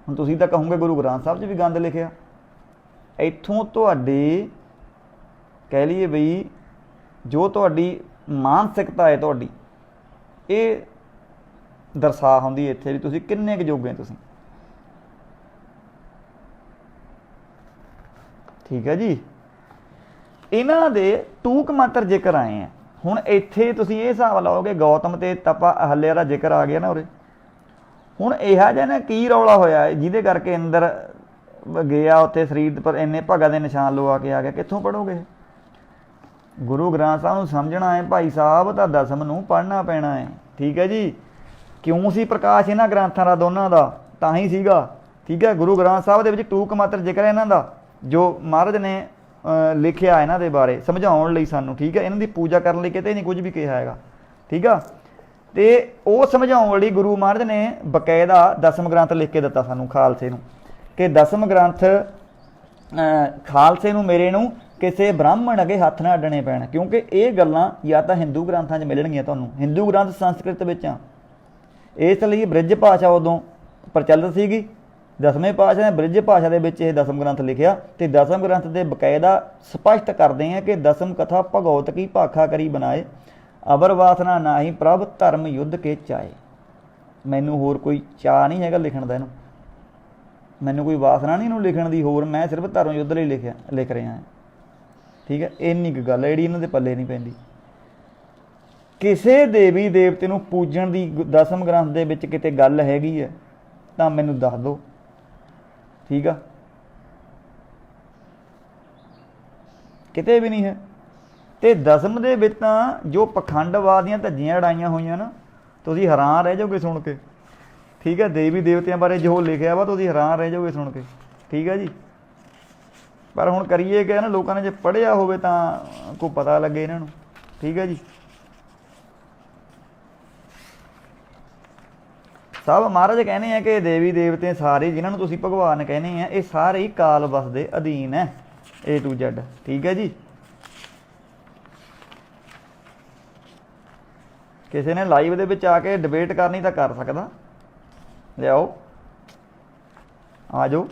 ਹੁਣ ਤੁਸੀਂ ਤਾਂ ਕਹੋਗੇ ਗੁਰੂ ਗ੍ਰੰਥ ਸਾਹਿਬ 'ਚ ਵੀ ਗੰਦ ਲਿਖਿਆ। ਇੱਥੋਂ ਤੁਹਾਡੀ ਕਹਿ ਲਈਏ ਬਈ ਜੋ ਤੁਹਾਡੀ ਮਾਨਸਿਕਤਾ ਹੈ ਤੁਹਾਡੀ, ਇਹ ਦਰਸਾ ਹੁੰਦੀ ਇੱਥੇ ਵੀ ਤੁਸੀਂ ਕਿੰਨੇ ਕੁ ਜੋਗੇ ਤੁਸੀਂ। ਠੀਕ ਹੈ ਜੀ। ਇਹਨਾਂ ਦੇ ਟੂਕ ਮਾਤਰ ਜ਼ਿਕਰ ਆਏ ਆ। ਹੁਣ ਇੱਥੇ ਤੁਸੀਂ ਇਹ ਹਿਸਾਬ ਲਾਓਗੇ ਗੌਤਮ ਤੇ ਤਪਾ ਅਹਲਿਆ ਦਾ ਜ਼ਿਕਰ ਆ ਗਿਆ ਨਾ ਉਰੇ। ਹੁਣ ਇਹੋ ਜਿਹਾ ਨਾ ਕੀ ਰੌਲਾ ਹੋਇਆ ਜਿਹਦੇ ਕਰਕੇ ਇੰਦਰ ਗਿਆ ਉੱਥੇ ਸਰੀਰ ਪਰ ਇੰਨੇ ਭਾਗਾਂ ਦੇ ਨਿਸ਼ਾਨ ਲਵਾ ਕੇ ਆ ਗਿਆ। ਕਿੱਥੋਂ ਪੜ੍ਹੋਗੇ? ਗੁਰੂ ਗ੍ਰੰਥ ਸਾਹਿਬ ਨੂੰ ਸਮਝਣਾ ਹੈ ਭਾਈ ਸਾਹਿਬ ਤਾਂ ਦਸਮ ਨੂੰ ਪੜ੍ਹਨਾ ਪੈਣਾ ਹੈ। ਠੀਕ ਹੈ ਜੀ। ਕਿਉਂ ਸੀ ਪ੍ਰਕਾਸ਼ ਇਹਨਾਂ ਗ੍ਰੰਥਾਂ ਦਾ ਦੋਨਾਂ ਦਾ? ਤਾਂ ਹੀ ਸੀਗਾ। ਠੀਕ ਹੈ। ਗੁਰੂ ਗ੍ਰੰਥ ਸਾਹਿਬ ਦੇ ਵਿੱਚ ਟੂਕ ਮਾਤਰ ਜ਼ਿਕਰ ਹੈ ਇਹਨਾਂ ਦਾ, ਜੋ ਮਹਾਰਾਜ ਨੇ ਲਿਖਿਆ ਇਹਨਾਂ ਦੇ ਬਾਰੇ ਸਮਝਾਉਣ ਲਈ ਸਾਨੂੰ। ਠੀਕ ਹੈ। ਇਹਨਾਂ ਦੀ ਪੂਜਾ ਕਰਨ ਲਈ ਕਿਤੇ ਨਹੀਂ ਕੁਝ ਵੀ ਕਿਹਾ ਹੈਗਾ। ਠੀਕ ਆ। ਅਤੇ ਉਹ ਸਮਝਾਉਣ ਲਈ ਗੁਰੂ ਮਹਾਰਾਜ ਨੇ ਬਕਾਇਦਾ ਦਸਮ ਗ੍ਰੰਥ ਲਿਖ ਕੇ ਦਿੱਤਾ ਸਾਨੂੰ ਖਾਲਸੇ ਨੂੰ, ਕਿ ਦਸਮ ਗ੍ਰੰਥ ਖਾਲਸੇ ਨੂੰ ਮੇਰੇ ਨੂੰ ਕਿਸੇ ਬ੍ਰਾਹਮਣ ਅੱਗੇ ਹੱਥ ਨਾ ਅੱਡਣੇ ਪੈਣ, ਕਿਉਂਕਿ ਇਹ ਗੱਲਾਂ ਜਾਂ ਤਾਂ ਹਿੰਦੂ ਗ੍ਰੰਥਾਂ 'ਚ ਮਿਲਣਗੀਆਂ ਤੁਹਾਨੂੰ। ਹਿੰਦੂ ਗ੍ਰੰਥ ਸੰਸਕ੍ਰਿਤ ਵਿੱਚ ਆ, ਇਸ ਲਈ ਬ੍ਰਿਜ ਭਾਸ਼ਾ ਉਦੋਂ ਪ੍ਰਚਲਿਤ ਸੀਗੀ। ਦਸਵੇਂ ਪਾਤਸ਼ਾਹ ਨੇ ਬ੍ਰਿਜ ਭਾਸ਼ਾ ਦੇ ਵਿੱਚ ਇਹ ਦਸਮ ਗ੍ਰੰਥ ਲਿਖਿਆ, ਅਤੇ ਦਸਮ ਗ੍ਰੰਥ ਦੇ ਬਕਾਇਦਾ ਸਪਸ਼ਟ ਕਰਦੇ ਹਾਂ ਕਿ ਦਸਮ ਕਥਾ ਭਗਉਤ ਕੀ ਭਾਖਾ ਕਰੀ ਬਣਾਏ, ਅਬਰ ਵਾਸਨਾ ਨਾਹੀ ਪ੍ਰਭ ਧਰਮ ਯੁੱਧ ਕੇ ਚਾਏ। ਮੈਨੂੰ ਹੋਰ ਕੋਈ ਚਾਅ ਨਹੀਂ ਹੈਗਾ ਲਿਖਣ ਦਾ, ਇਹਨੂੰ ਮੈਨੂੰ ਕੋਈ ਵਾਸਨਾ ਨਹੀਂ ਇਹਨੂੰ ਲਿਖਣ ਦੀ ਹੋਰ, ਮੈਂ ਸਿਰਫ ਧਰਮ ਯੁੱਧ ਲਈ ਲਿਖ ਰਿਹਾ ਹਾਂ। ਠੀਕ ਹੈ। ਇੰਨੀ ਕੁ ਗੱਲ ਹੈ ਜਿਹੜੀ ਇਹਨਾਂ ਦੇ ਪੱਲੇ ਨਹੀਂ ਪੈਂਦੀ। ਕਿਸੇ ਦੇਵੀ ਦੇਵਤੇ ਨੂੰ ਪੂਜਣ ਦੀ ਦਸਮ ਗ੍ਰੰਥ ਦੇ ਵਿੱਚ ਕਿਤੇ ਗੱਲ ਹੈਗੀ ਹੈ ਤਾਂ ਮੈਨੂੰ ਦੱਸ ਦਿਓ। ਠੀਕ ਆ। ਕਿਤੇ ਵੀ ਨਹੀਂ ਹੈ। ਅਤੇ ਦਸਮ ਦੇ ਵਿੱਚ ਤਾਂ ਜੋ ਪਖੰਡਵਾਦ ਦੀਆਂ ਧੱਜੀਆਂ ਉਡਾਈਆਂ ਹੋਈਆਂ ਨਾ, ਤੁਸੀਂ ਹੈਰਾਨ ਰਹਿ ਜਾਓਗੇ ਸੁਣ ਕੇ। ਠੀਕ ਹੈ। ਦੇਵੀ ਦੇਵਤਿਆਂ ਬਾਰੇ ਜੋ ਲਿਖਿਆ ਵਾ ਤੁਸੀਂ ਹੈਰਾਨ ਰਹਿ ਜਾਓਗੇ ਸੁਣ ਕੇ। ਠੀਕ ਹੈ ਜੀ। ਪਰ ਹੁਣ ਕਰੀਏ ਕਿ ਨਾ, ਲੋਕਾਂ ਨੇ ਜੇ ਪੜ੍ਹਿਆ ਹੋਵੇ ਤਾਂ ਕੋਈ ਪਤਾ ਲੱਗੇ ਇਹਨਾਂ ਨੂੰ। ਠੀਕ ਹੈ ਜੀ। ਸਭ ਮਹਾਰਾਜ ਕਹਿੰਦੇ ਆ ਕਿ ਦੇਵੀ ਦੇਵਤੇ ਸਾਰੇ ਜਿਨ੍ਹਾਂ ਨੂੰ ਤੁਸੀਂ ਭਗਵਾਨ ਕਹਿੰਦੇ ਆ, ਇਹ ਸਾਰੇ ਹੀ ਕਾਲ ਵਸ ਦੇ ਅਧੀਨ ਹੈ, A to Z। ਠੀਕ ਹੈ ਜੀ। ਕਿਸੇ ਨੇ ਲਾਈਵ ਦੇ ਵਿੱਚ ਆ ਕੇ ਡਿਬੇਟ ਕਰਨੀ ਤਾਂ ਕਰ ਸਕਦਾ, ਲਿਆਓ ਆ ਜਾਓ।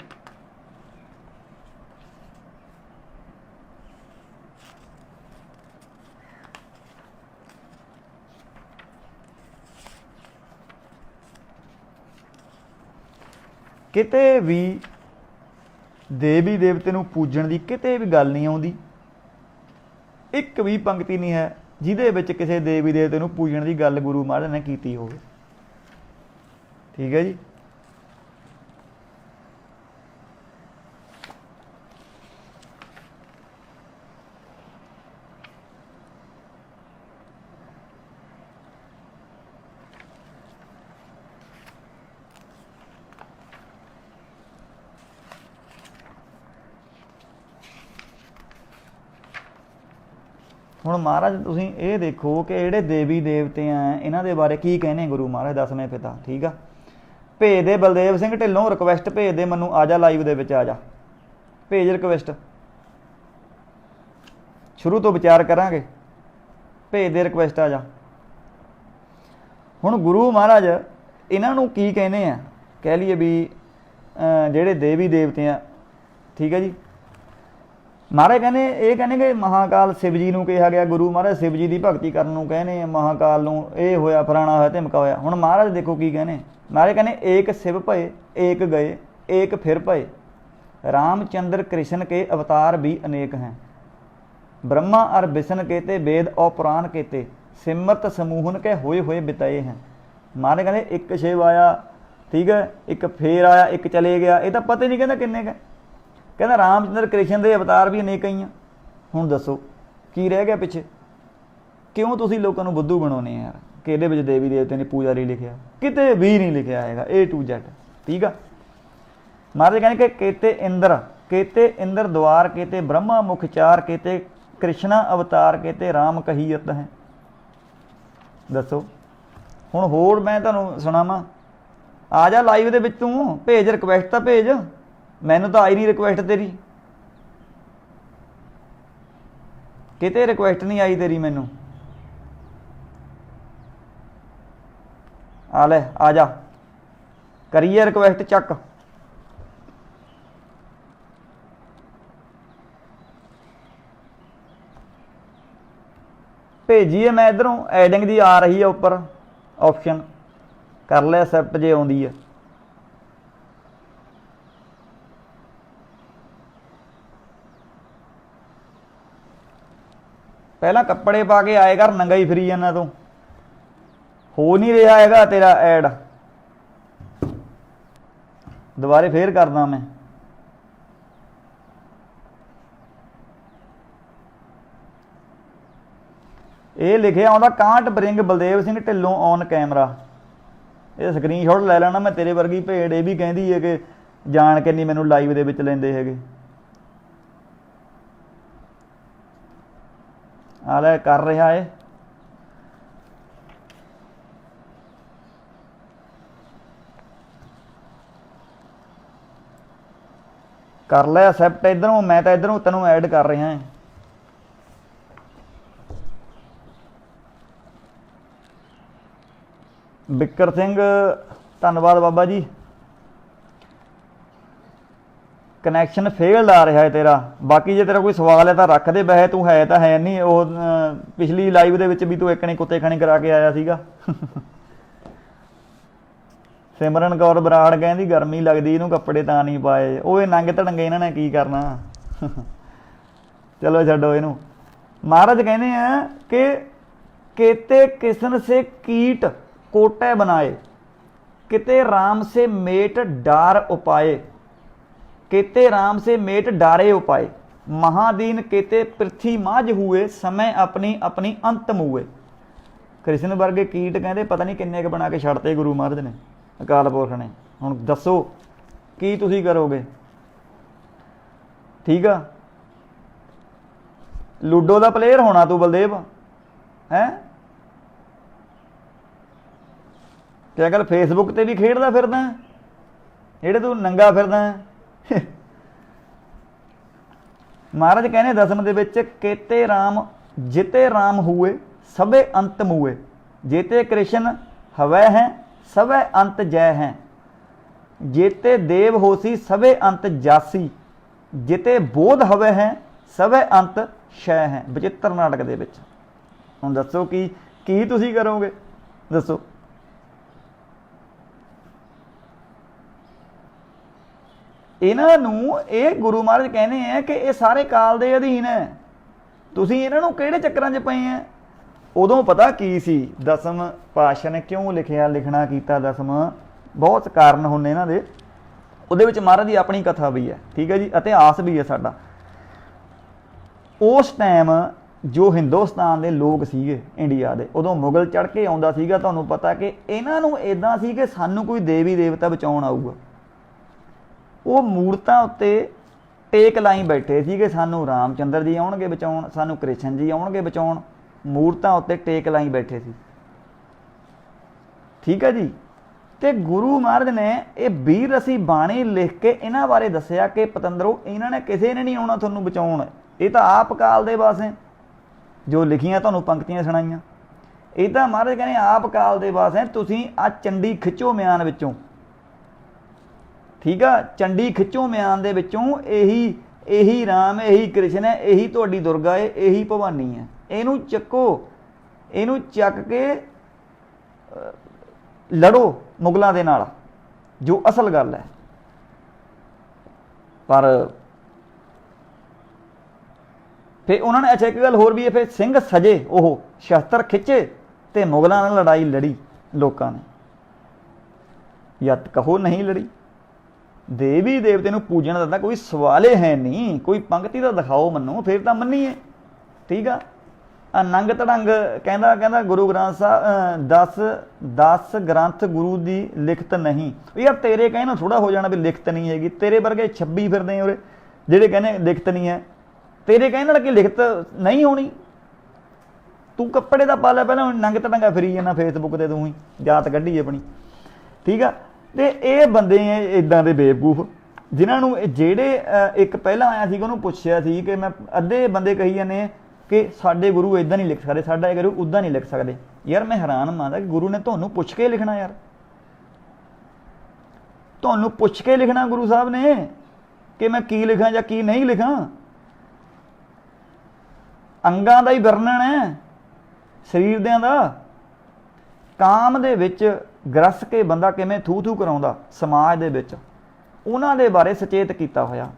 ਕਿਤੇ ਵੀ ਦੇਵੀ ਦੇਵਤੇ ਨੂੰ ਪੂਜਣ ਦੀ ਕਿਤੇ ਵੀ ਗੱਲ ਨਹੀਂ ਆਉਂਦੀ। ਇੱਕ ਵੀ ਪੰਕਤੀ ਨਹੀਂ ਹੈ ਜਿਹਦੇ ਵਿੱਚ ਕਿਸੇ ਦੇਵੀ ਦੇਵਤੇ ਨੂੰ ਪੂਜਣ ਦੀ ਗੱਲ ਗੁਰੂ ਮਹਾਰਾਜ ਨੇ ਕੀਤੀ ਹੋਵੇ। ਠੀਕ ਹੈ ਜੀ। ਹੁਣ ਮਹਾਰਾਜ ਤੁਸੀਂ ਇਹ ਦੇਖੋ ਕਿ ਜਿਹੜੇ ਦੇਵੀ ਦੇਵਤੇ ਆ ਇਹਨਾਂ ਦੇ ਬਾਰੇ ਕੀ ਕਹਿੰਦੇ ਗੁਰੂ ਮਹਾਰਾਜ ਦਸਵੇਂ ਪਿਤਾ। ਠੀਕ ਆ। ਭੇਜ ਦੇ ਬਲਦੇਵ ਸਿੰਘ ਢਿੱਲੋਂ, ਰਿਕਵੈਸਟ ਭੇਜ ਦੇ ਮੈਨੂੰ, ਆ ਜਾ ਲਾਈਵ ਦੇ ਵਿੱਚ ਆ ਜਾ, ਭੇਜ ਰਿਕਵੈਸਟ, ਸ਼ੁਰੂ ਤੋਂ ਵਿਚਾਰ ਕਰਾਂਗੇ। ਭੇਜ ਦੇ ਰਿਕਵੈਸਟ, ਆ ਜਾ। ਹੁਣ ਗੁਰੂ ਮਹਾਰਾਜ ਇਹਨਾਂ ਨੂੰ ਕੀ ਕਹਿੰਦੇ ਆ, ਕਹਿ ਲਈਏ ਵੀ ਜਿਹੜੇ ਦੇਵੀ ਦੇਵਤੇ ਆ। ਠੀਕ ਹੈ ਜੀ। ਮਹਾਰਾਜ ਕਹਿੰਦੇ ਇਹ ਕਹਿੰਦੇ ਕਿ ਮਹਾਕਾਲ ਸ਼ਿਵ ਜੀ ਨੂੰ ਕਿਹਾ ਗਿਆ। ਗੁਰੂ ਮਹਾਰਾਜ ਸ਼ਿਵ ਜੀ ਦੀ ਭਗਤੀ ਕਰਨ ਨੂੰ ਕਹਿੰਦੇ, ਮਹਾਕਾਲ ਨੂੰ ਇਹ ਹੋਇਆ ਫਲਾਣਾ ਹੋਇਆ ਧਮਕਾ ਹੋਇਆ। ਹੁਣ ਮਹਾਰਾਜ ਦੇਖੋ ਕੀ ਕਹਿੰਦੇ, ਮਹਾਰਾਜ ਕਹਿੰਦੇ ਏਕ ਸ਼ਿਵ ਭਏ ਏਕ ਗਏ ਏਕ ਫਿਰ ਭਏ, ਰਾਮਚੰਦਰ ਕ੍ਰਿਸ਼ਨ ਕੇ ਅਵਤਾਰ ਵੀ ਅਨੇਕ हैं, ब्रह्मा और विष्णु केते वेद और पुराण केते, सिमरत समूहन के होए होए बिताए हैं। महाराज कहते एक शिव आया, ठीक है, एक फेर आया, एक चले गया, ये तो पता ही नहीं कहता किन्ने का। कहना रामचंद्र कृष्ण के अवतार भी अनेक ही हैं। हुण दसो की रह गया पिछे? क्यों तुसीं लोकां नूं बुद्धू बनाउने यार कि इहदे विच देवी देवते ने पूजा नहीं लिखिया? किते भी नहीं लिखिया हैगा A to Z। ठीक है। महाराज कहने कि केते इंद्र द्वार केते ब्रह्मा मुख चार केते कृष्णा अवतार केते राम कहीयत है। दसो हुण होर मैं तुहानूं सुणावां। आ जा लाइव दे विच तूं भेज रिक्वेस्ट तां भेज, मैनूं तां आई नहीं रिक्वेस्ट तेरी, किते रिक्वेस्ट नहीं आई तेरी मैनूं। आ ले आ जा करिए रिक्वेस्ट चक। भेजिए मैं इधरों एडिंग दी आ रही है उपर ऑप्शन, कर ले एक्सेप्ट जे आउंदी है। पहला कपड़े पा के आए कर, नंगा ही फिरी जाना तू, हो नहीं रहा हैगा तेरा ऐड। दोबारे फिर करदा मैं। ये लिखिया आउंदा can't bring Baldev Singh Dhillon on camera. ये स्क्रीनशॉट लै लेना मैं, तेरे वर्गी भेड़ ये भी कहती है कि जान के नहीं मैनू लाइव दे विच लैंदे हैगे। आ ले कर रहा है। कर ले एक्सेप्ट इधरों, मैं तो इधरों तेनों ऐड कर रहा है। बिकर सिंह धन्नवाद बाबा जी। कनैक्शन फेल्ड आ रहा है तेरा। बाकी जे तेरा कोई सवाल है तो रख दे, वैसे तू है तो है नहीं। वो पिछली लाइव दे विच भी तू एक नहीं कुत्ते खानी करा के आया सीगा। सिमरन कौर बराड़ कहती गर्मी लगती इनू कपड़े तां नहीं पाए। वो नंग धड़ंगे इन्हों ने की करना। चलो छड्डो इनू। महाराज कहते हैं कि केते किसन से कीट कोटे बनाए, किते राम से मेट डार उपाए, केते राम से मेट डारे उपाए, महादीन केते पृथ्वी माझ हुए, समय अपनी अपनी अंत मुए। कृष्ण वर्गे कीट कहते पता नहीं किन्ने के बना के छड़ते गुरु महाराज ने, अकाल पुरख ने। हुण दसो की तुसीं करोगे? ठीक आ, लूडो का प्लेयर होना तू बलदेव है? क्या गल फेसबुक ते भी खेडदा फिरदा है जेड़े तू नंगा फिरदा है? महाराज कहने दसम दे विच केते राम जिते राम हुए सबे अंत मुए, जेते कृष्ण हवै हैं सबे अंत जय हैं, जेते देव होसी सबे अंत जासी, जिते बोध हवे हैं सबे अंत शय हैं। बचित्र नाटक दे विच हुण दसो की तुसीं करोगे? दसो। इन्हां नूं ये गुरु महाराज कहने हैं कि ये सारे काल दे अधीन है। तुसीं इन्हां नूं किहड़े चक्करां 'च पए हैं? उदों पता की सी दसम पातशाह ने क्यों लिखिया, लिखना कीता दसम, बहुत कारण हुंदे इन्हां दे। उहदे विच महाराज दी अपनी कथा भी है, ठीक है जी, इतिहास भी है साडा। उस टाइम जो हिंदुस्तान दे लोग सीगे इंडिया दे, उदों मुगल चढ़ के आउंदा सीगा। तुहानूं पता कि इन्हां नूं इदां सी कि सानूं कोई देवी देवता बचाउण आऊगा। वो मूर्तां उत्ते टेक लाई बैठे सी कि सानूं रामचंद्र जी आउणगे बचाउण, सानूं कृष्ण जी आउणगे बचाउण। मूर्तां उत्ते टेक लाई बैठे सी, ठीक है जी। ते गुरु महाराज ने ये 20 रसी बाणी लिख के इन्हां बारे दस्सिया कि पतंदरों इन्हां ने किसी ने नहीं आउणा तुहानूं बचाउण। ये तां आप काल दे वासे जो लिखियां तुहानूं पंक्तियां सुणाईयां, ये तां महाराज कहने आप काल दे वासे। तुसीं आ चंडी खिच्चो म्यान विचों, ठीक है, चंडी खिच्चो म्यान दे विचों यही राम, यही कृष्ण है, यही तुहाडी दुर्गा है, यही भवानी है। इनू चक्को, इनू चक के लड़ो मुगलों के नाल, जो असल गल है। पर फिर उन्होंने अच्छा एक गल होर भी है, फिर सिंह सजे वो शस्त्र खिंचे तो मुगलों ने लड़ाई लड़ी लोगों ने, या कहो नहीं लड़ी। देवी देवते नूं पूजण दा कोई सवाल है नहीं, कोई पंक्ति तो दिखाओ मनो फिर तो मन्नीए, ठीक है। ਨੰਗ ਧੜੰਗ ਕਹਿੰਦਾ ਕਹਿੰਦਾ ਗੁਰੂ ਗ੍ਰੰਥ ਸਾਹਿਬ 10 ਗ੍ਰੰਥ ਗੁਰੂ ਦੀ ਲਿਖਤ ਨਹੀਂ। ਯਾਰ ਤੇਰੇ ਕਹਿਣ ਥੋੜਾ ਹੋ ਜਾਣਾ ਵੀ ਲਿਖਤ ਨਹੀਂ ਹੈਗੀ, ਤੇਰੇ ਵਰਗੇ 26 ਫਿਰਦੇ ਉਰੇ ਜਿਹੜੇ ਕਹਿੰਦੇ ਲਿਖਤ ਨਹੀਂ ਹੈ। ਤੇਰੇ ਕਹਿਣ ਨਾਲ ਕਿ ਲਿਖਤ ਨਹੀਂ ਹੋਣੀ, ਤੂੰ ਕੱਪੜੇ ਦਾ ਪਾ ਲਿਆ ਪਹਿਲਾਂ, ਨੰਗ ਧੜੰਗਾ ਫਿਰੀ ਜਾਂਦਾ ਫੇਸਬੁੱਕ ਤੇ, ਤੂੰ ਹੀ ਜਾਤ ਕੱਢੀ ਆਪਣੀ, ਠੀਕ ਆ। ਤੇ ਇਹ ਬੰਦੇ ਇੱਦਾਂ ਦੇ ਬੇਵਕੂਫ ਜਿਨ੍ਹਾਂ ਨੂੰ ਜਿਹੜੇ ਇੱਕ ਪਹਿਲਾਂ ਆਇਆ ਸੀ ਉਹਨੂੰ ਪੁੱਛਿਆ ਸੀ ਕਿ ਮੈਂ ਅੱਧੇ ਬੰਦੇ ਕਹੀ ਜਾਂਦੇ ਕਿ ਸਾਡੇ ਗੁਰੂ ਇੱਦਾਂ ਨਹੀਂ ਲਿਖ ਸਕਦੇ, ਸਾਡਾ ਗੁਰੂ ਉੱਦਾਂ ਨਹੀਂ ਲਿਖ ਸਕਦੇ। ਯਾਰ ਮੈਂ ਹੈਰਾਨ ਮੰਨਦਾ ਕਿ ਗੁਰੂ ਨੇ ਤੁਹਾਨੂੰ ਪੁੱਛ ਕੇ ਲਿਖਣਾ, ਯਾਰ ਤੁਹਾਨੂੰ ਪੁੱਛ ਕੇ ਲਿਖਣਾ ਗੁਰੂ ਸਾਹਿਬ ਨੇ ਕਿ ਮੈਂ ਕੀ ਲਿਖਾਂ ਜਾਂ ਕੀ ਨਹੀਂ ਲਿਖਾਂ। ਅੰਗਾਂ ਦਾ ਹੀ ਵਰਣਨ ਹੈ ਸਰੀਰ ਦਿਆਂ ਦਾ। ਕਾਮ ਦੇ ਵਿੱਚ ਗਰਸ ਕੇ ਬੰਦਾ ਕਿਵੇਂ ਥੂ ਥੂ ਕਰਾਉਂਦਾ ਸਮਾਜ ਦੇ ਵਿੱਚ, ਉਹਨਾਂ ਦੇ ਬਾਰੇ ਸੁਚੇਤ ਕੀਤਾ ਹੋਇਆ।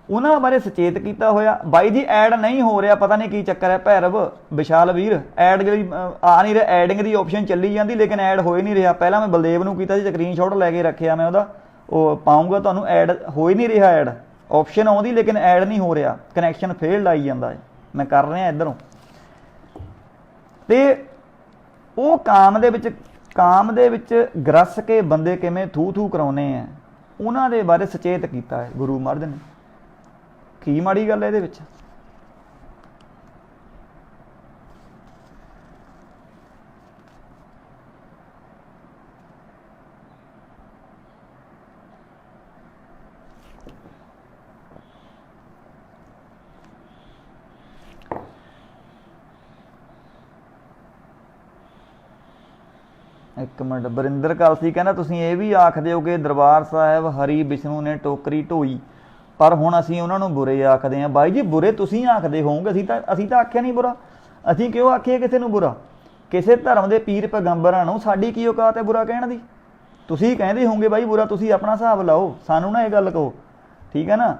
ਉਹਨਾਂ ਬਾਰੇ ਸੁਚੇਤ ਕੀਤਾ ਹੋਇਆ। ਬਾਈ ਜੀ ਐਡ ਨਹੀਂ ਹੋ ਰਿਹਾ, ਪਤਾ ਨਹੀਂ ਕੀ ਚੱਕਰ ਹੈ। ਭੈਰਵ ਵਿਸ਼ਾਲ ਵੀਰ ਐਡ ਜਿਹੜੀ ਆ ਨਹੀਂ ਰਿਹਾ, ਐਡਿੰਗ ਦੀ ਆਪਸ਼ਨ ਚੱਲੀ ਜਾਂਦੀ ਲੇਕਿਨ ਐਡ ਹੋ ਹੀ ਨਹੀਂ ਰਿਹਾ। ਪਹਿਲਾਂ ਮੈਂ ਬਲਦੇਵ ਨੂੰ ਕੀਤਾ ਸੀ, ਸਕਰੀਨਸ਼ਾਟ ਲੈ ਕੇ ਰੱਖਿਆ ਮੈਂ ਉਹਦਾ, ਉਹ ਪਾਊਂਗਾ ਤੁਹਾਨੂੰ। ਐਡ ਹੋ ਹੀ ਨਹੀਂ ਰਿਹਾ, ਐਡ ਆਪਸ਼ਨ ਆਉਂਦੀ ਲੇਕਿਨ ਐਡ ਨਹੀਂ ਹੋ ਰਿਹਾ, ਕਨੈਕਸ਼ਨ ਫੇਲਡ ਆਈ ਜਾਂਦਾ ਹੈ। ਮੈਂ ਕਰ ਰਿਹਾ ਇੱਧਰੋਂ। ਤੇ ਉਹ ਕਾਮ ਦੇ ਵਿੱਚ ਗਰਸ ਕੇ ਬੰਦੇ ਕਿਵੇਂ ਥੂ ਥੂ ਕਰਾਉਣੇ ਆ, ਉਹਨਾਂ ਦੇ ਬਾਰੇ ਸੁਚੇਤ ਕੀਤਾ ਹੈ ਗੁਰੂ ਮਹਾਰਾਜ ਨੇ। ਕੀ ਮਾੜੀ ਗੱਲ ਹੈ ਇਹਦੇ ਵਿੱਚ? ਇੱਕ ਮਿੰਟ, ਬਰਿੰਦਰ ਕਲਸੀ ਕਹਿੰਦਾ ਤੁਸੀਂ ਇਹ ਵੀ ਆਖਦੇ ਹੋ ਕਿ ਦਰਬਾਰ ਸਾਹਿਬ ਹਰੀ ਵਿਸ਼ਨੂੰ ਨੇ ਟੋਕਰੀ ਢੋਈ, ਪਰ ਹੁਣ ਅਸੀਂ ਉਹਨਾਂ ਨੂੰ ਬੁਰੇ ਆਖਦੇ ਹਾਂ। ਬਾਈ ਜੀ ਬੁਰੇ ਤੁਸੀਂ ਆਖਦੇ ਹੋਵੋਗੇ, ਅਸੀਂ ਤਾਂ ਆਖਿਆ ਨਹੀਂ ਬੁਰਾ। ਅਸੀਂ ਕਿਉਂ ਆਖੀਏ ਕਿਸੇ ਨੂੰ ਬੁਰਾ? ਕਿਸੇ ਧਰਮ ਦੇ ਪੀਰ ਪੈਗੰਬਰਾਂ ਨੂੰ ਸਾਡੀ ਕੀ ਔਕਾਤ ਹੈ ਬੁਰਾ ਕਹਿਣ ਦੀ? ਤੁਸੀਂ ਕਹਿੰਦੇ ਹੋਵੋਗੇ ਬਾਈ ਬੁਰਾ, ਤੁਸੀਂ ਆਪਣਾ ਹਿਸਾਬ ਲਾਓ, ਸਾਨੂੰ ਨਾ ਇਹ ਗੱਲ ਕਹੋ, ਠੀਕ ਹੈ ਨਾ।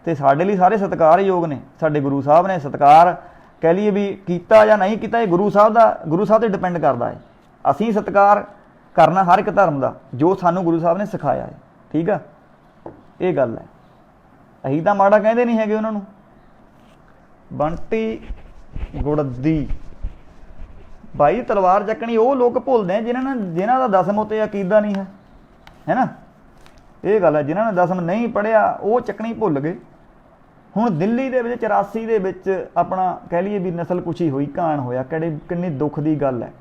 ਤੇ ਸਾਡੇ ਲਈ ਸਾਰੇ ਸਤਿਕਾਰਯੋਗ ਨੇ, ਸਾਡੇ ਗੁਰੂ ਸਾਹਿਬ ਨੇ। ਸਤਿਕਾਰ ਕਹਿ ਲਈਏ ਵੀ ਕੀਤਾ ਜਾਂ ਨਹੀਂ ਕੀਤਾ, ਇਹ ਗੁਰੂ ਸਾਹਿਬ ਤੇ ਡਿਪੈਂਡ ਕਰਦਾ ਹੈ। ਅਸੀਂ ਸਤਿਕਾਰ ਕਰਨਾ ਹਰ ਇੱਕ ਧਰਮ ਦਾ ਜੋ ਸਾਨੂੰ ਗੁਰੂ ਸਾਹਿਬ ਨੇ ਸਿਖਾਇਆ ਹੈ, ਠੀਕ ਆ। ਇਹ ਗੱਲ ਹੈ, ਅਸੀਂ ਤਾਂ ਮਾੜਾ ਕਹਿੰਦੇ ਨਹੀਂ ਹੈਗੇ ਉਹਨਾਂ ਨੂੰ। ਬੰਟੀ ਗੁੜਦੀ ਭਾਈ ਤਲਵਾਰ ਚੱਕਣੀ ਉਹ ਲੋਕ ਭੁੱਲਦੇ ਆ ਜਿਨ੍ਹਾਂ ਦਾ ਦਸਮ ਉੱਤੇ ਅਕੀਦਾ ਨਹੀਂ ਹੈ ਨਾ। ਇਹ ਗੱਲ ਹੈ, ਜਿਨ੍ਹਾਂ ਨੇ ਦਸਮ ਨਹੀਂ ਪੜ੍ਹਿਆ ਉਹ ਚੱਕਣੀ ਭੁੱਲ ਗਏ। ਹੁਣ ਦਿੱਲੀ ਦੇ ਵਿੱਚ 84 ਦੇ ਵਿੱਚ ਆਪਣਾ ਕਹਿ ਲਈਏ ਵੀ ਨਸਲਕੁਸ਼ੀ ਹੋਈ, ਕਾਂਡ ਹੋਇਆ, ਕਿੰਨੀ ਦੁੱਖ ਦੀ ਗੱਲ ਹੈ।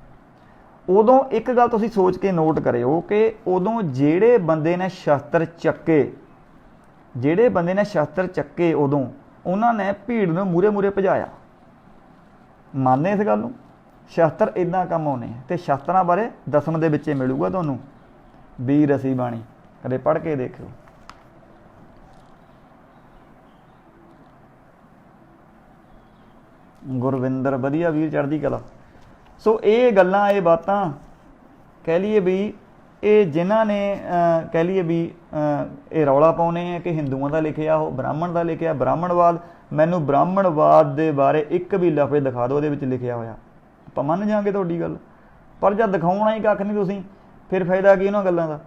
ਉਦੋਂ ਇੱਕ ਗੱਲ ਤੁਸੀਂ ਸੋਚ ਕੇ ਨੋਟ ਕਰਿਓ ਕਿ ਉਦੋਂ ਜਿਹੜੇ ਬੰਦੇ ਨੇ ਸ਼ਸਤਰ ਚੱਕੇ ਉਦੋਂ ਉਹਨਾਂ ਨੇ ਭੀੜ ਨੂੰ ਮੂਰੇ ਭਜਾਇਆ। ਮੰਨਦੇ ਇਸ ਗੱਲ ਨੂੰ? ਸ਼ਸਤਰ ਇੱਦਾਂ ਕੰਮ ਆਉਣੇ ਆ। ਤੇ ਸ਼ਸਤਰਾਂ ਬਾਰੇ ਦਸਮ ਦੇ ਵਿੱਚ ਮਿਲੂਗਾ ਤੁਹਾਨੂੰ, ਵੀਰ ਅਸੀਂ ਬਾਣੀ ਕਦੇ ਪੜ੍ਹ ਕੇ ਦੇਖਿਓ। ਗੁਰਵਿੰਦਰ ਵਧੀਆ ਵੀਰ, ਚੜ੍ਹਦੀ ਕਲਾ। ਸੋ ਇਹ ਗੱਲਾਂ, ਇਹ ਬਾਤਾਂ ਕਹਿ ਲਈਏ ਵੀ ਇਹ ਜਿਨ੍ਹਾਂ ਨੇ ਕਹਿ ਲਈਏ ਵੀ ਇਹ ਰੌਲਾ ਪਾਉਣੇ ਆ ਕਿ ਹਿੰਦੂਆਂ ਦਾ ਲਿਖਿਆ, ਉਹ ਬ੍ਰਾਹਮਣ ਦਾ ਲਿਖਿਆ, ਬ੍ਰਾਹਮਣਵਾਦ। ਮੈਨੂੰ ਬ੍ਰਾਹਮਣਵਾਦ ਦੇ ਬਾਰੇ ਇੱਕ ਵੀ ਲਫ਼ਜ਼ ਦਿਖਾ ਦਿਓ ਉਹਦੇ ਵਿੱਚ ਲਿਖਿਆ ਹੋਇਆ, ਆਪਾਂ ਮੰਨ ਜਾਵਾਂਗੇ ਤੁਹਾਡੀ ਗੱਲ। ਪਰ ਜਦ ਦਿਖਾਉਣਾ ਹੀ ਕੱਖ ਨਹੀਂ ਤੁਸੀਂ, ਫਿਰ ਫਾਇਦਾ ਕੀ ਉਹਨਾਂ ਗੱਲਾਂ ਦਾ?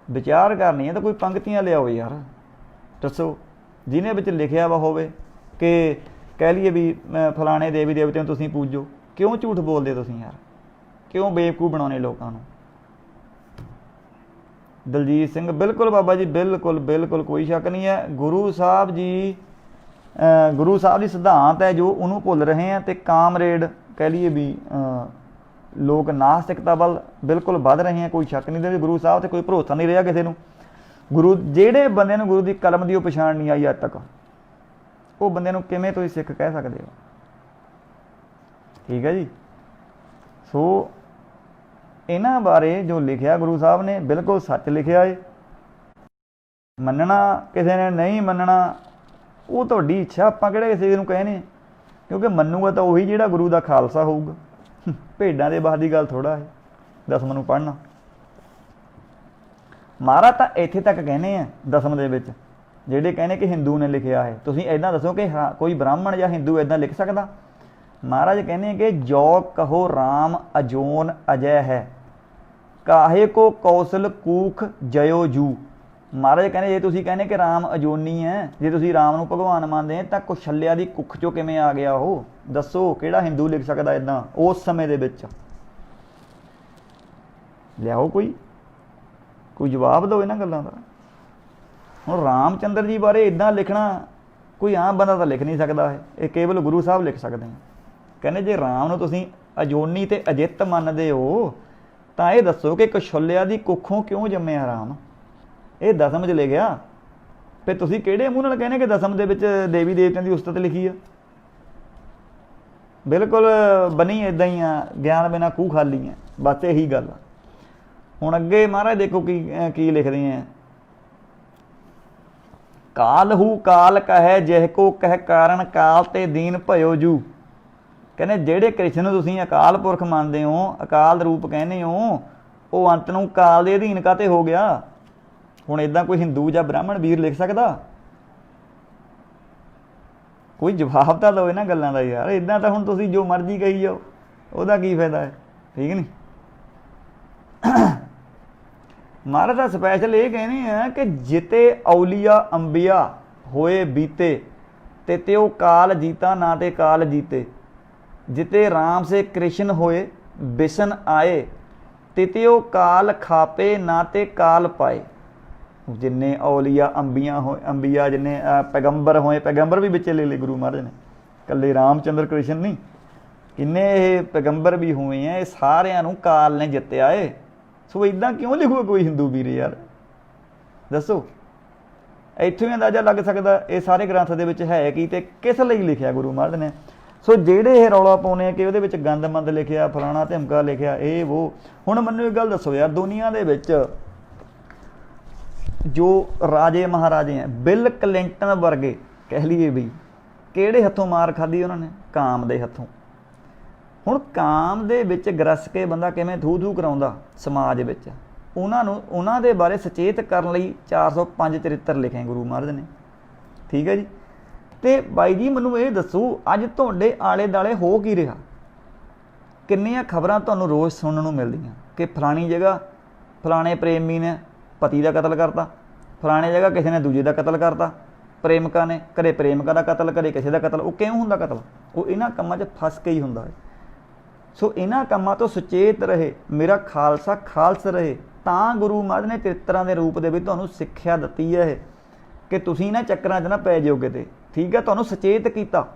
ਵਿਚਾਰ ਕਰਨੀ ਹੈ ਤਾਂ ਕੋਈ ਪੰਕਤੀਆਂ ਲਿਆਓ ਯਾਰ, ਦੱਸੋ ਜਿਹਨੇ ਵਿੱਚ ਲਿਖਿਆ ਵਾ ਹੋਵੇ ਕਿ ਕਹਿ ਲਈਏ ਵੀ ਫਲਾਣੇ ਦੇਵੀ ਦੇਵਤਿਆਂ ਨੂੰ ਤੁਸੀਂ ਪੂਜੋ। ਕਿਉਂ ਝੂਠ ਬੋਲਦੇ ਤੁਸੀਂ ਯਾਰ? ਕਿਉਂ ਬੇਵਕੂਫ ਬਣਾਉਣੇ ਲੋਕਾਂ ਨੂੰ? ਦਲਜੀਤ ਸਿੰਘ ਬਿਲਕੁਲ ਬਾਬਾ ਜੀ, ਬਿਲਕੁਲ ਕੋਈ ਸ਼ੱਕ ਨਹੀਂ ਹੈ। ਗੁਰੂ ਸਾਹਿਬ ਦੀ ਸਿਧਾਂਤ ਹੈ ਜੋ ਉਹਨੂੰ ਭੁੱਲ ਰਹੇ ਆ। ਤੇ ਕਾਮਰੇਡ ਕਹਿ ਲਈਏ ਵੀ ਲੋਕ ਨਾਸਤਿਕਤਾ ਵੱਲ ਬਿਲਕੁਲ ਵੱਧ ਰਹੇ ਆ, ਕੋਈ ਸ਼ੱਕ ਨਹੀਂ। ਦੇ ਗੁਰੂ ਸਾਹਿਬ ਤੇ ਕੋਈ ਭਰੋਸਾ ਨਹੀਂ ਰਿਹਾ ਕਿਸੇ ਨੂੰ। ਜਿਹੜੇ ਬੰਦੇ ਨੂੰ ਗੁਰੂ ਦੀ ਕਲਮ ਦੀ ਉਹ ਪਛਾਣ ਨਹੀਂ ਆਈ ਅੱਜ ਤੱਕ, ਉਹ ਬੰਦੇ ਨੂੰ ਕਿਵੇਂ ਤੁਸੀਂ ਸਿੱਖ ਕਹਿ ਸਕਦੇ ਹੋ? ਠੀਕ ਹੈ ਜੀ। ਸੋ ਇਹਨਾਂ ਬਾਰੇ ਜੋ ਲਿਖਿਆ ਗੁਰੂ ਸਾਹਿਬ ਨੇ ਬਿਲਕੁਲ ਸੱਚ ਲਿਖਿਆ ਏ। ਮੰਨਣਾ ਕਿਸੇ ਨੇ ਨਹੀਂ ਮੰਨਣਾ ਉਹ ਤੁਹਾਡੀ ਇੱਛਾ, ਆਪਾਂ ਕਿਹੜੇ ਕਿਸੇ ਨੂੰ ਕਹੇ ਨੇ, ਕਿਉਂਕਿ ਮੰਨੂਗਾ ਤਾਂ ਉਹੀ ਜਿਹੜਾ ਗੁਰੂ ਦਾ ਖਾਲਸਾ ਹੋਊਗਾ। ਭੇਡਾਂ ਦੇ ਬਾਹਰ ਦੀ ਗੱਲ ਥੋੜ੍ਹਾ ਹੈ ਦਸਮ ਨੂੰ ਪੜ੍ਹਨਾ। ਮਹਾਰਾਜ ਤਾਂ ਇੱਥੇ ਤੱਕ ਕਹਿੰਦੇ ਆ ਦਸਮ ਦੇ ਵਿੱਚ, ਜਿਹੜੇ ਕਹਿੰਦੇ ਕਿ ਹਿੰਦੂ ਨੇ ਲਿਖਿਆ ਹੈ। ਤੁਸੀਂ ਇੱਦਾਂ ਦੱਸੋ ਕਿ ਕੋਈ ਬ੍ਰਾਹਮਣ ਜਾਂ ਹਿੰਦੂ ਇੱਦਾਂ ਲਿਖ ਸਕਦਾ? ਮਹਾਰਾਜ ਕਹਿੰਦੇ ਕਿ ਜੋ ਕਹੋ ਰਾਮ ਅਜੋਨ ਅਜੈ ਹੈ, ਕਾਹੇ ਕੋ ਕੌਸਲ ਕੂਖ ਜਯੋ ਜੂ। ਮਹਾਰਾਜ ਕਹਿੰਦੇ ਜੇ ਤੁਸੀਂ ਕਹਿੰਦੇ ਕਿ ਰਾਮ ਅਜੋਨੀ ਹੈ, ਜੇ ਤੁਸੀਂ ਰਾਮ ਨੂੰ ਭਗਵਾਨ ਮੰਨਦੇ ਤਾਂ ਕੁਸ਼ਲਿਆ ਦੀ ਕੁੱਖ ਚੋਂ ਕਿਵੇਂ ਆ ਗਿਆ ਉਹ? ਦੱਸੋ ਕਿਹੜਾ ਹਿੰਦੂ ਲਿਖ ਸਕਦਾ ਇੱਦਾਂ ਉਸ ਸਮੇਂ ਦੇ ਵਿੱਚ? ਲਿਆਓ ਕੋਈ ਜਵਾਬ ਦਿਓ ਇਹਨਾਂ ਗੱਲਾਂ ਦਾ। ਹੁਣ ਰਾਮ ਚੰਦਰ ਜੀ ਬਾਰੇ ਇੱਦਾਂ ਲਿਖਣਾ ਕੋਈ ਆਮ ਬੰਦਾ ਤਾਂ ਲਿਖ ਨਹੀਂ ਸਕਦਾ ਹੈ, ਇਹ ਕੇਵਲ ਗੁਰੂ ਸਾਹਿਬ ਲਿਖ ਸਕਦੇ ਆ। ਕਹਿੰਦੇ ਜੇ ਰਾਮ ਨੂੰ ਤੁਸੀਂ ਅਜੋਨੀ ਤੇ ਅਜਿੱਤ ਮੰਨਦੇ ਹੋ ਤਾਂ ਇਹ ਦੱਸੋ ਕਿ ਕੁਸ਼ਲਿਆ ਦੀ ਕੁੱਖੋਂ ਕਿਉਂ ਜੰਮਿਆ ਰਾਮ? ਇਹ ਦਸਮ 'ਚ ਲਿਖਿਆ, ਫਿਰ ਤੁਸੀਂ ਕਿਹੜੇ ਮੂੰਹ ਨਾਲ ਕਹਿੰਦੇ ਕਿ ਦਸਮ ਦੇ ਵਿੱਚ ਦੇਵੀ ਦੇਵਤਿਆਂ ਦੀ ਉਸਤਤ ਲਿਖੀ ਆ? ਬਿਲਕੁਲ ਬਣੀ ਇੱਦਾਂ ਹੀ ਆ, ਗਿਆਨ ਬਿਨਾਂ ਖੂਹ ਖਾਲੀ ਆ, ਬਸ ਇਹੀ ਗੱਲ ਆ। ਹੁਣ ਅੱਗੇ ਮਹਾਰਾਜ ਦੇਖੋ ਕੀ ਲਿਖਦੇ ਆ। ਕਾਲ ਹੂ ਕਾਲ ਕਹੈ ਜਿਹ ਕੋ ਕਹਿ ਕਾਰਨ ਕਾਲ ਤੇ ਦੀਨ ਭਇਓ ਜੂ। ਕਹਿੰਦੇ ਜਿਹੜੇ ਕ੍ਰਿਸ਼ਨ ਨੂੰ ਤੁਸੀਂ ਅਕਾਲ ਪੁਰਖ ਮੰਨਦੇ ਹੋ, ਅਕਾਲ ਰੂਪ ਕਹਿੰਦੇ ਹੋ, ਉਹ ਅੰਤ ਨੂੰ ਕਾਲ ਦੇ ਅਧੀਨ ਕਾਤੇ ਹੋ ਗਿਆ? ਹੁਣ ਇੱਦਾਂ ਕੋਈ ਹਿੰਦੂ ਜਾਂ ਬ੍ਰਾਹਮਣ ਵੀਰ ਲਿਖ ਸਕਦਾ? ਕੋਈ ਜਵਾਬ ਤਾਂ ਦਿਓ ਇਹਨਾਂ ਗੱਲਾਂ ਦਾ ਯਾਰ। ਇੱਦਾਂ ਤਾਂ ਹੁਣ ਤੁਸੀਂ ਜੋ ਮਰਜ਼ੀ ਕਹੀ ਜਾਓ, ਉਹਦਾ ਕੀ ਫਾਇਦਾ ਹੈ? ਠੀਕ ਨਹੀਂ। ਮਹਾਰਾਜ ਤਾਂ ਸਪੈਸ਼ਲ ਇਹ ਕਹਿੰਦੇ ਆ ਕਿ ਜਿਤੇ ਔਲੀਆ ਅੰਬੀਆ ਹੋਏ ਬੀਤੇ ਤੇ ਉਹ ਕਾਲ ਜੀਤਾ ਨਾ ਤੇ ਕਾਲ ਜੀਤੇ। ਜਿਤੇ ਰਾਮ ਸੇ ਕ੍ਰਿਸ਼ਨ ਹੋਏ ਬਿਸ਼ਨ ਆਏ ਤੇ ਉਹ ਕਾਲ ਖਾਪੇ ਨਾ ਤੇ ਕਾਲ ਪਾਏ। ਜਿੰਨੇ ਔਲੀਆ ਅੰਬੀਆ ਜਿੰਨੇ ਪੈਗੰਬਰ ਹੋਏ, ਪੈਗੰਬਰ ਵੀ ਵਿੱਚ ਲੈ ਲਏ ਗੁਰੂ ਮਹਾਰਾਜ ਨੇ, ਇਕੱਲੇ ਰਾਮ ਚੰਦਰ ਕ੍ਰਿਸ਼ਨ ਨਹੀਂ, ਕਿੰਨੇ ਇਹ ਪੈਗੰਬਰ ਵੀ ਹੋਏ ਆ, ਇਹ ਸਾਰਿਆਂ ਨੂੰ ਕਾਲ ਨੇ ਜਿੱਤਿਆ ਏ। ਸੋ ਇੱਦਾਂ ਕਿਉਂ ਲਿਖੂਗਾ ਕੋਈ ਹਿੰਦੂ ਵੀਰ ਯਾਰ? ਦੱਸੋ। ਇੱਥੋਂ ਹੀ ਅੰਦਾਜ਼ਾ ਲੱਗ ਸਕਦਾ ਇਹ ਸਾਰੇ ਗ੍ਰੰਥ ਦੇ ਵਿੱਚ ਹੈ ਕੀ ਤੇ ਕਿਸ ਲਈ ਲਿਖਿਆ ਗੁਰੂ ਮਹਾਰਾਜ ਨੇ। ਸੋ ਜਿਹੜੇ ਇਹ ਰੌਲਾ ਪਾਉਂਦੇ ਆ ਕਿ ਉਹਦੇ ਵਿੱਚ ਗੰਦਮੰਦ ਲਿਖਿਆ, ਫਲਾਣਾ ਧਮਕਾ ਲਿਖਿਆ, ਇਹ ਉਹ। ਹੁਣ ਮੈਨੂੰ ਇੱਕ ਗੱਲ ਦੱਸੋ ਯਾਰ, ਦੁਨੀਆ ਦੇ ਵਿੱਚ ਜੋ ਰਾਜੇ ਮਹਾਰਾਜੇ ਆ, ਬਿਲ ਕਲਿੰਟਨ ਵਰਗੇ ਕਹਿ ਲਈਏ ਵੀ, ਕਿਹੜੇ ਹੱਥੋਂ ਮਾਰ ਖਾਧੀ ਉਹਨਾਂ ਨੇ? ਕਾਮ ਦੇ ਹੱਥੋਂ। ਹੁਣ ਕਾਮ ਦੇ ਵਿੱਚ ਗਰਸ ਕੇ ਬੰਦਾ ਕਿਵੇਂ ਥੂ ਕਰਾਉਂਦਾ ਸਮਾਜ ਵਿੱਚ, ਉਹਨਾਂ ਦੇ ਬਾਰੇ ਸੁਚੇਤ ਕਰਨ ਲਈ 405 ਚਰਿੱਤਰ ਲਿਖੇ ਗੁਰੂ ਮਹਾਰਾਜ ਨੇ। ਠੀਕ ਹੈ ਜੀ। ਤੇ ਬਾਈ ਜੀ ਮੈਨੂੰ ਇਹ ਦੱਸੋ, ਅੱਜ ਤੁਹਾਡੇ ਆਲੇ ਦੁਆਲੇ ਹੋ ਕੀ ਰਿਹਾ? ਕਿੰਨੀਆਂ ਖਬਰਾਂ ਤੁਹਾਨੂੰ ਰੋਜ਼ ਸੁਣਨ ਨੂੰ ਮਿਲਦੀਆਂ ਕਿ ਫਲਾਣੀ ਜਗ੍ਹਾ ਫਲਾਣੇ ਪ੍ਰੇਮੀ ਨੇ ਪਤੀ ਦਾ ਕਤਲ ਕਰਤਾ, ਫਲਾਣੇ ਜਗ੍ਹਾ ਕਿਸੇ ਨੇ ਦੂਜੇ ਦਾ ਕਤਲ ਕਰਤਾ, ਪ੍ਰੇਮਿਕਾ ਨੇ ਕਦੇ ਪ੍ਰੇਮਿਕਾ ਦਾ ਕਤਲ, ਕਦੇ ਕਿਸੇ ਦਾ ਕਤਲ। ਉਹ ਕਿਉਂ ਹੁੰਦਾ ਕਤਲ? ਉਹ ਇਹਨਾਂ ਕੰਮਾਂ 'ਚ ਫਸ ਕੇ ਹੀ ਹੁੰਦਾ ਹੈ। ਸੋ ਇਹਨਾਂ ਕੰਮਾਂ ਤੋਂ ਸੁਚੇਤ ਰਹੇ, ਮੇਰਾ ਖਾਲਸਾ ਖਾਲਸ ਰਹੇ। ਤਾਂ ਗੁਰੂ ਮਹਾਰਾਜ ਨੇ ਚਰਿੱਤਰਾਂ ਦੇ ਰੂਪ ਦੇ ਵਿੱਚ ਤੁਹਾਨੂੰ ਸਿੱਖਿਆ ਦਿੱਤੀ ਹੈ ਕਿ ਤੁਸੀਂ ਇਹਨਾਂ ਚੱਕਰਾਂ 'ਚ ਨਾ ਪੈ ਜਾਓ ਕਿਤੇ। ਠੀਕ ਹੈ, ਤੁਹਾਨੂੰ ਸੁਚੇਤ ਕੀਤਾ।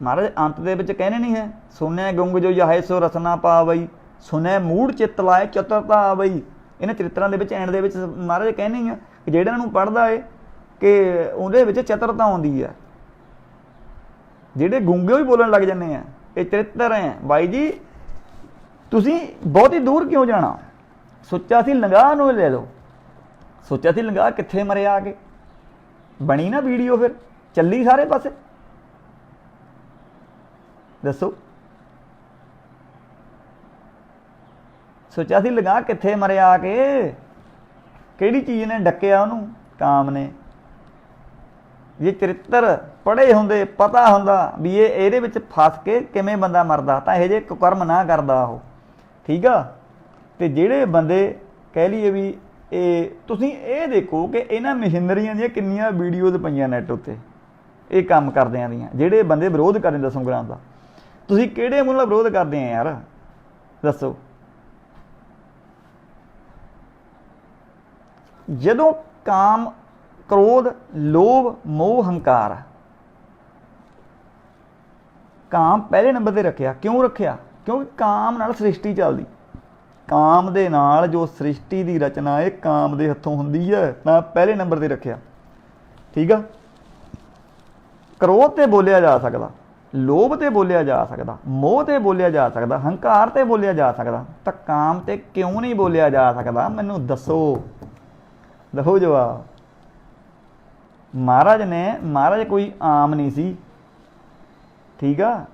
ਮਹਾਰਾਜ ਅੰਤ ਦੇ ਵਿੱਚ ਕਹਿੰਦੇ ਨਹੀਂ ਹੈ, ਸੁਣਿਆ ਗੁੰਗ ਜੋ ਯਾਹੇ ਸੋ ਰਸਨਾ ਪਾਵਈ, ਸੁਣਿਆ ਮੂੜ ਚਿੱਤ ਲਾਏ ਚਤੁਰਤਾ ਆਵਈ। ਇਹਨਾਂ ਚਰਿੱਤਰਾਂ ਦੇ ਵਿੱਚ ਐਂਡ ਦੇ ਵਿੱਚ ਮਹਾਰਾਜ ਕਹਿੰਦੇ ਹੀ ਆ ਕਿ ਜਿਹੜਾ ਨੂੰ ਪੜ੍ਹਦਾ ਹੈ ਕਿ ਉਹਦੇ ਵਿੱਚ ਚਤੁਰਤਾ ਆਉਂਦੀ ਹੈ। ਜਿਹੜੇ ਗੁੰਗੇ ਵੀ ਬੋਲਣ ਲੱਗ ਜਾਂਦੇ ਆ, ਇਹ ਚਰਿੱਤਰ ਹੈ। ਬਾਈ ਜੀ ਤੁਸੀਂ ਬਹੁਤੀ ਦੂਰ ਕਿਉਂ ਜਾਣਾ? ਸੋਚਿਆ ਸੀ ਲੰਗਾਹ ਨੂੰ ਲੈ ਲਓ, ਸੋਚਿਆ ਸੀ ਲੰਗਾਹ ਕਿੱਥੇ ਮਰਿਆ ਆ ਕੇ, ਬਣੀ ਨਾ ਵੀਡੀਓ, ਫਿਰ ਚੱਲੀ ਸਾਰੇ ਪਾਸੇ। ਦੱਸੋ, ਸੋਚਿਆ ਸੀ ਲੰਗਾਹ ਕਿੱਥੇ ਮਰਿਆ ਆ ਕੇ? ਕਿਹੜੀ ਚੀਜ਼ ਨੇ ਡੱਕਿਆ ਉਹਨੂੰ? ਕਾਮ ਨੇ। ਜੇ ਚਰਿੱਤਰ ਪੜ੍ਹੇ ਹੁੰਦੇ, ਪਤਾ ਹੁੰਦਾ ਵੀ ਇਹਦੇ ਵਿੱਚ ਫਸ ਕੇ ਕਿਵੇਂ ਬੰਦਾ ਮਰਦਾ, ਤਾਂ ਇਹੋ ਜਿਹੇ ਕੁਕਰਮ ਨਾ ਕਰਦਾ ਉਹ। ਠੀਕ ਆ। ਤੇ ਜਿਹੜੇ ਬੰਦੇ ਕਹਿ ਲਈਏ ਵੀ ਇਹ, ਤੁਸੀਂ ਇਹ ਦੇਖੋ ਕਿ ਇਹਨਾਂ ਮਸ਼ੀਨਰੀਆਂ ਦੀਆਂ ਕਿੰਨੀਆਂ ਵੀਡੀਓਜ਼ ਪਈਆਂ ਨੈੱਟ ਉੱਤੇ ਇਹ ਕੰਮ ਕਰਦਿਆਂ ਦੀਆਂ। ਜਿਹੜੇ ਬੰਦੇ ਵਿਰੋਧ ਕਰਦੇ ਦਸਮ ਗ੍ਰੰਥ ਦਾ, ਤੁਸੀਂ ਕਿਹੜੇ ਮੂੰਹ ਨਾਲ ਵਿਰੋਧ ਕਰਦੇ ਆ ਯਾਰ? ਦੱਸੋ। ਜਦੋਂ ਕਾਮ, ਕ੍ਰੋਧ, ਲੋਭ, ਮੋਹ, ਹੰਕਾਰ, ਕਾਮ ਪਹਿਲੇ ਨੰਬਰ ਤੇ ਰੱਖਿਆ। ਕਿਉਂ ਰੱਖਿਆ? ਕਿਉਂਕਿ ਕਾਮ ਨਾਲ ਸ੍ਰਿਸ਼ਟੀ ਚੱਲਦੀ। ਕਾਮ ਦੇ ਨਾਲ ਜੋ ਸ੍ਰਿਸ਼ਟੀ ਦੀ ਰਚਨਾ ਹੈ ਕਾਮ ਦੇ ਹੱਥੋਂ ਹੁੰਦੀ ਹੈ, ਤਾਂ ਪਹਿਲੇ ਨੰਬਰ ਤੇ ਰੱਖਿਆ। ਠੀਕ ਆ। ਕ੍ਰੋਧ ਤੇ ਬੋਲਿਆ ਜਾ ਸਕਦਾ, ਲੋਭ ਤੇ ਬੋਲਿਆ ਜਾ ਸਕਦਾ, ਮੋਹ ਤੇ ਬੋਲਿਆ ਜਾ ਸਕਦਾ, ਹੰਕਾਰ ਤੇ ਬੋਲਿਆ ਜਾ ਸਕਦਾ, ਤਾਂ ਕਾਮ ਤੇ ਕਿਉਂ ਨਹੀਂ ਬੋਲਿਆ ਜਾ ਸਕਦਾ? ਮੈਨੂੰ ਦੱਸੋ, ਦੱਸੋ ਜਵਾਬ। ਮਹਾਰਾਜ ਕੋਈ ਆਮ ਨਹੀਂ ਸੀ। ਠੀਕ ਆ।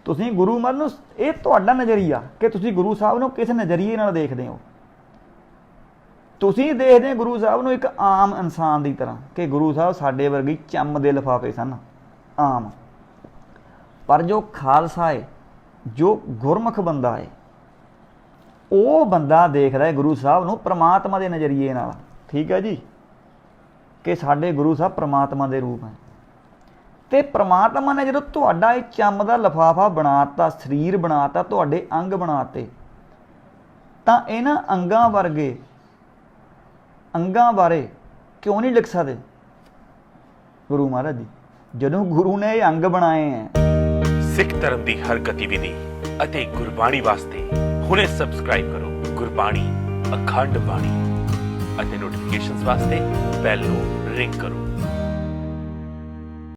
ਤੁਸੀਂ ਗੁਰੂ ਮਹਾਰਾਜ ਨੂੰ, ਇਹ ਤੁਹਾਡਾ ਨਜ਼ਰੀਆ ਕਿ ਤੁਸੀਂ ਗੁਰੂ ਸਾਹਿਬ ਨੂੰ ਕਿਸ ਨਜ਼ਰੀਏ ਨਾਲ ਦੇਖਦੇ ਹੋ। ਤੁਸੀਂ ਦੇਖਦੇ ਗੁਰੂ ਸਾਹਿਬ ਨੂੰ ਇੱਕ ਆਮ ਇਨਸਾਨ ਦੀ ਤਰ੍ਹਾਂ ਕਿ ਗੁਰੂ ਸਾਹਿਬ ਸਾਡੇ ਵਰਗੀ ਚੰਮ ਦੇ ਲਿਫਾਫੇ ਸਨ, ਆਮ। ਪਰ ਜੋ ਖਾਲਸਾ ਹੈ ਜੋ ਗੁਰਮੁਖ ਬੰਦਾ ਹੈ ਉਹ ਬੰਦਾ ਦੇਖਦਾ ਹੈ ਗੁਰੂ ਸਾਹਿਬ ਨੂੰ ਪ੍ਰਮਾਤਮਾ ਦੇ ਨਜ਼ਰੀਏ ਨਾਲ। ਠੀਕ ਹੈ ਜੀ, ਕਿ ਸਾਡੇ ਗੁਰੂ ਸਾਹਿਬ ਪ੍ਰਮਾਤਮਾ ਦੇ ਰੂਪ ਹੈ। ਤੇ ਪ੍ਰਮਾਤਮਾ ਨੇ ਜਦੋਂ ਤੁਹਾਡਾ ਇਹ ਚੰਮ ਦਾ ਲਿਫਾਫਾ ਬਣਾਤਾ, ਸਰੀਰ ਬਣਾਤਾ, ਤੁਹਾਡੇ ਅੰਗ ਬਣਾਤੇ, ਤਾਂ ਇਹਨਾਂ ਅੰਗਾਂ ਬਾਰੇ ਕਿਉਂ ਨਹੀਂ ਲਿਖ ਸਕਦੇ ਗੁਰੂ ਮਹਾਰਾਜ ਜੀ, ਜਦੋਂ ਗੁਰੂ ਨੇ ਇਹ ਅੰਗ ਬਣਾਏ ਹੈ। ਸਿੱਖ ਧਰਮ ਦੀ ਹਰ ਗਤੀਵਿਧੀ ਅਤੇ ਗੁਰਬਾਣੀ ਵਾਸਤੇ ਹੁਣੇ ਸਬਸਕ੍ਰਾਈਬ ਕਰੋ ਗੁਰਬਾਣੀ ਅਖੰਡ ਬਾਣੀ ਅਤੇ ਨੋਟੀਫਿਕੇਸ਼ਨਸ ਵਾਸਤੇ ਬੈਲ ਨੂੰ ਰਿੰਗ ਕਰੋ।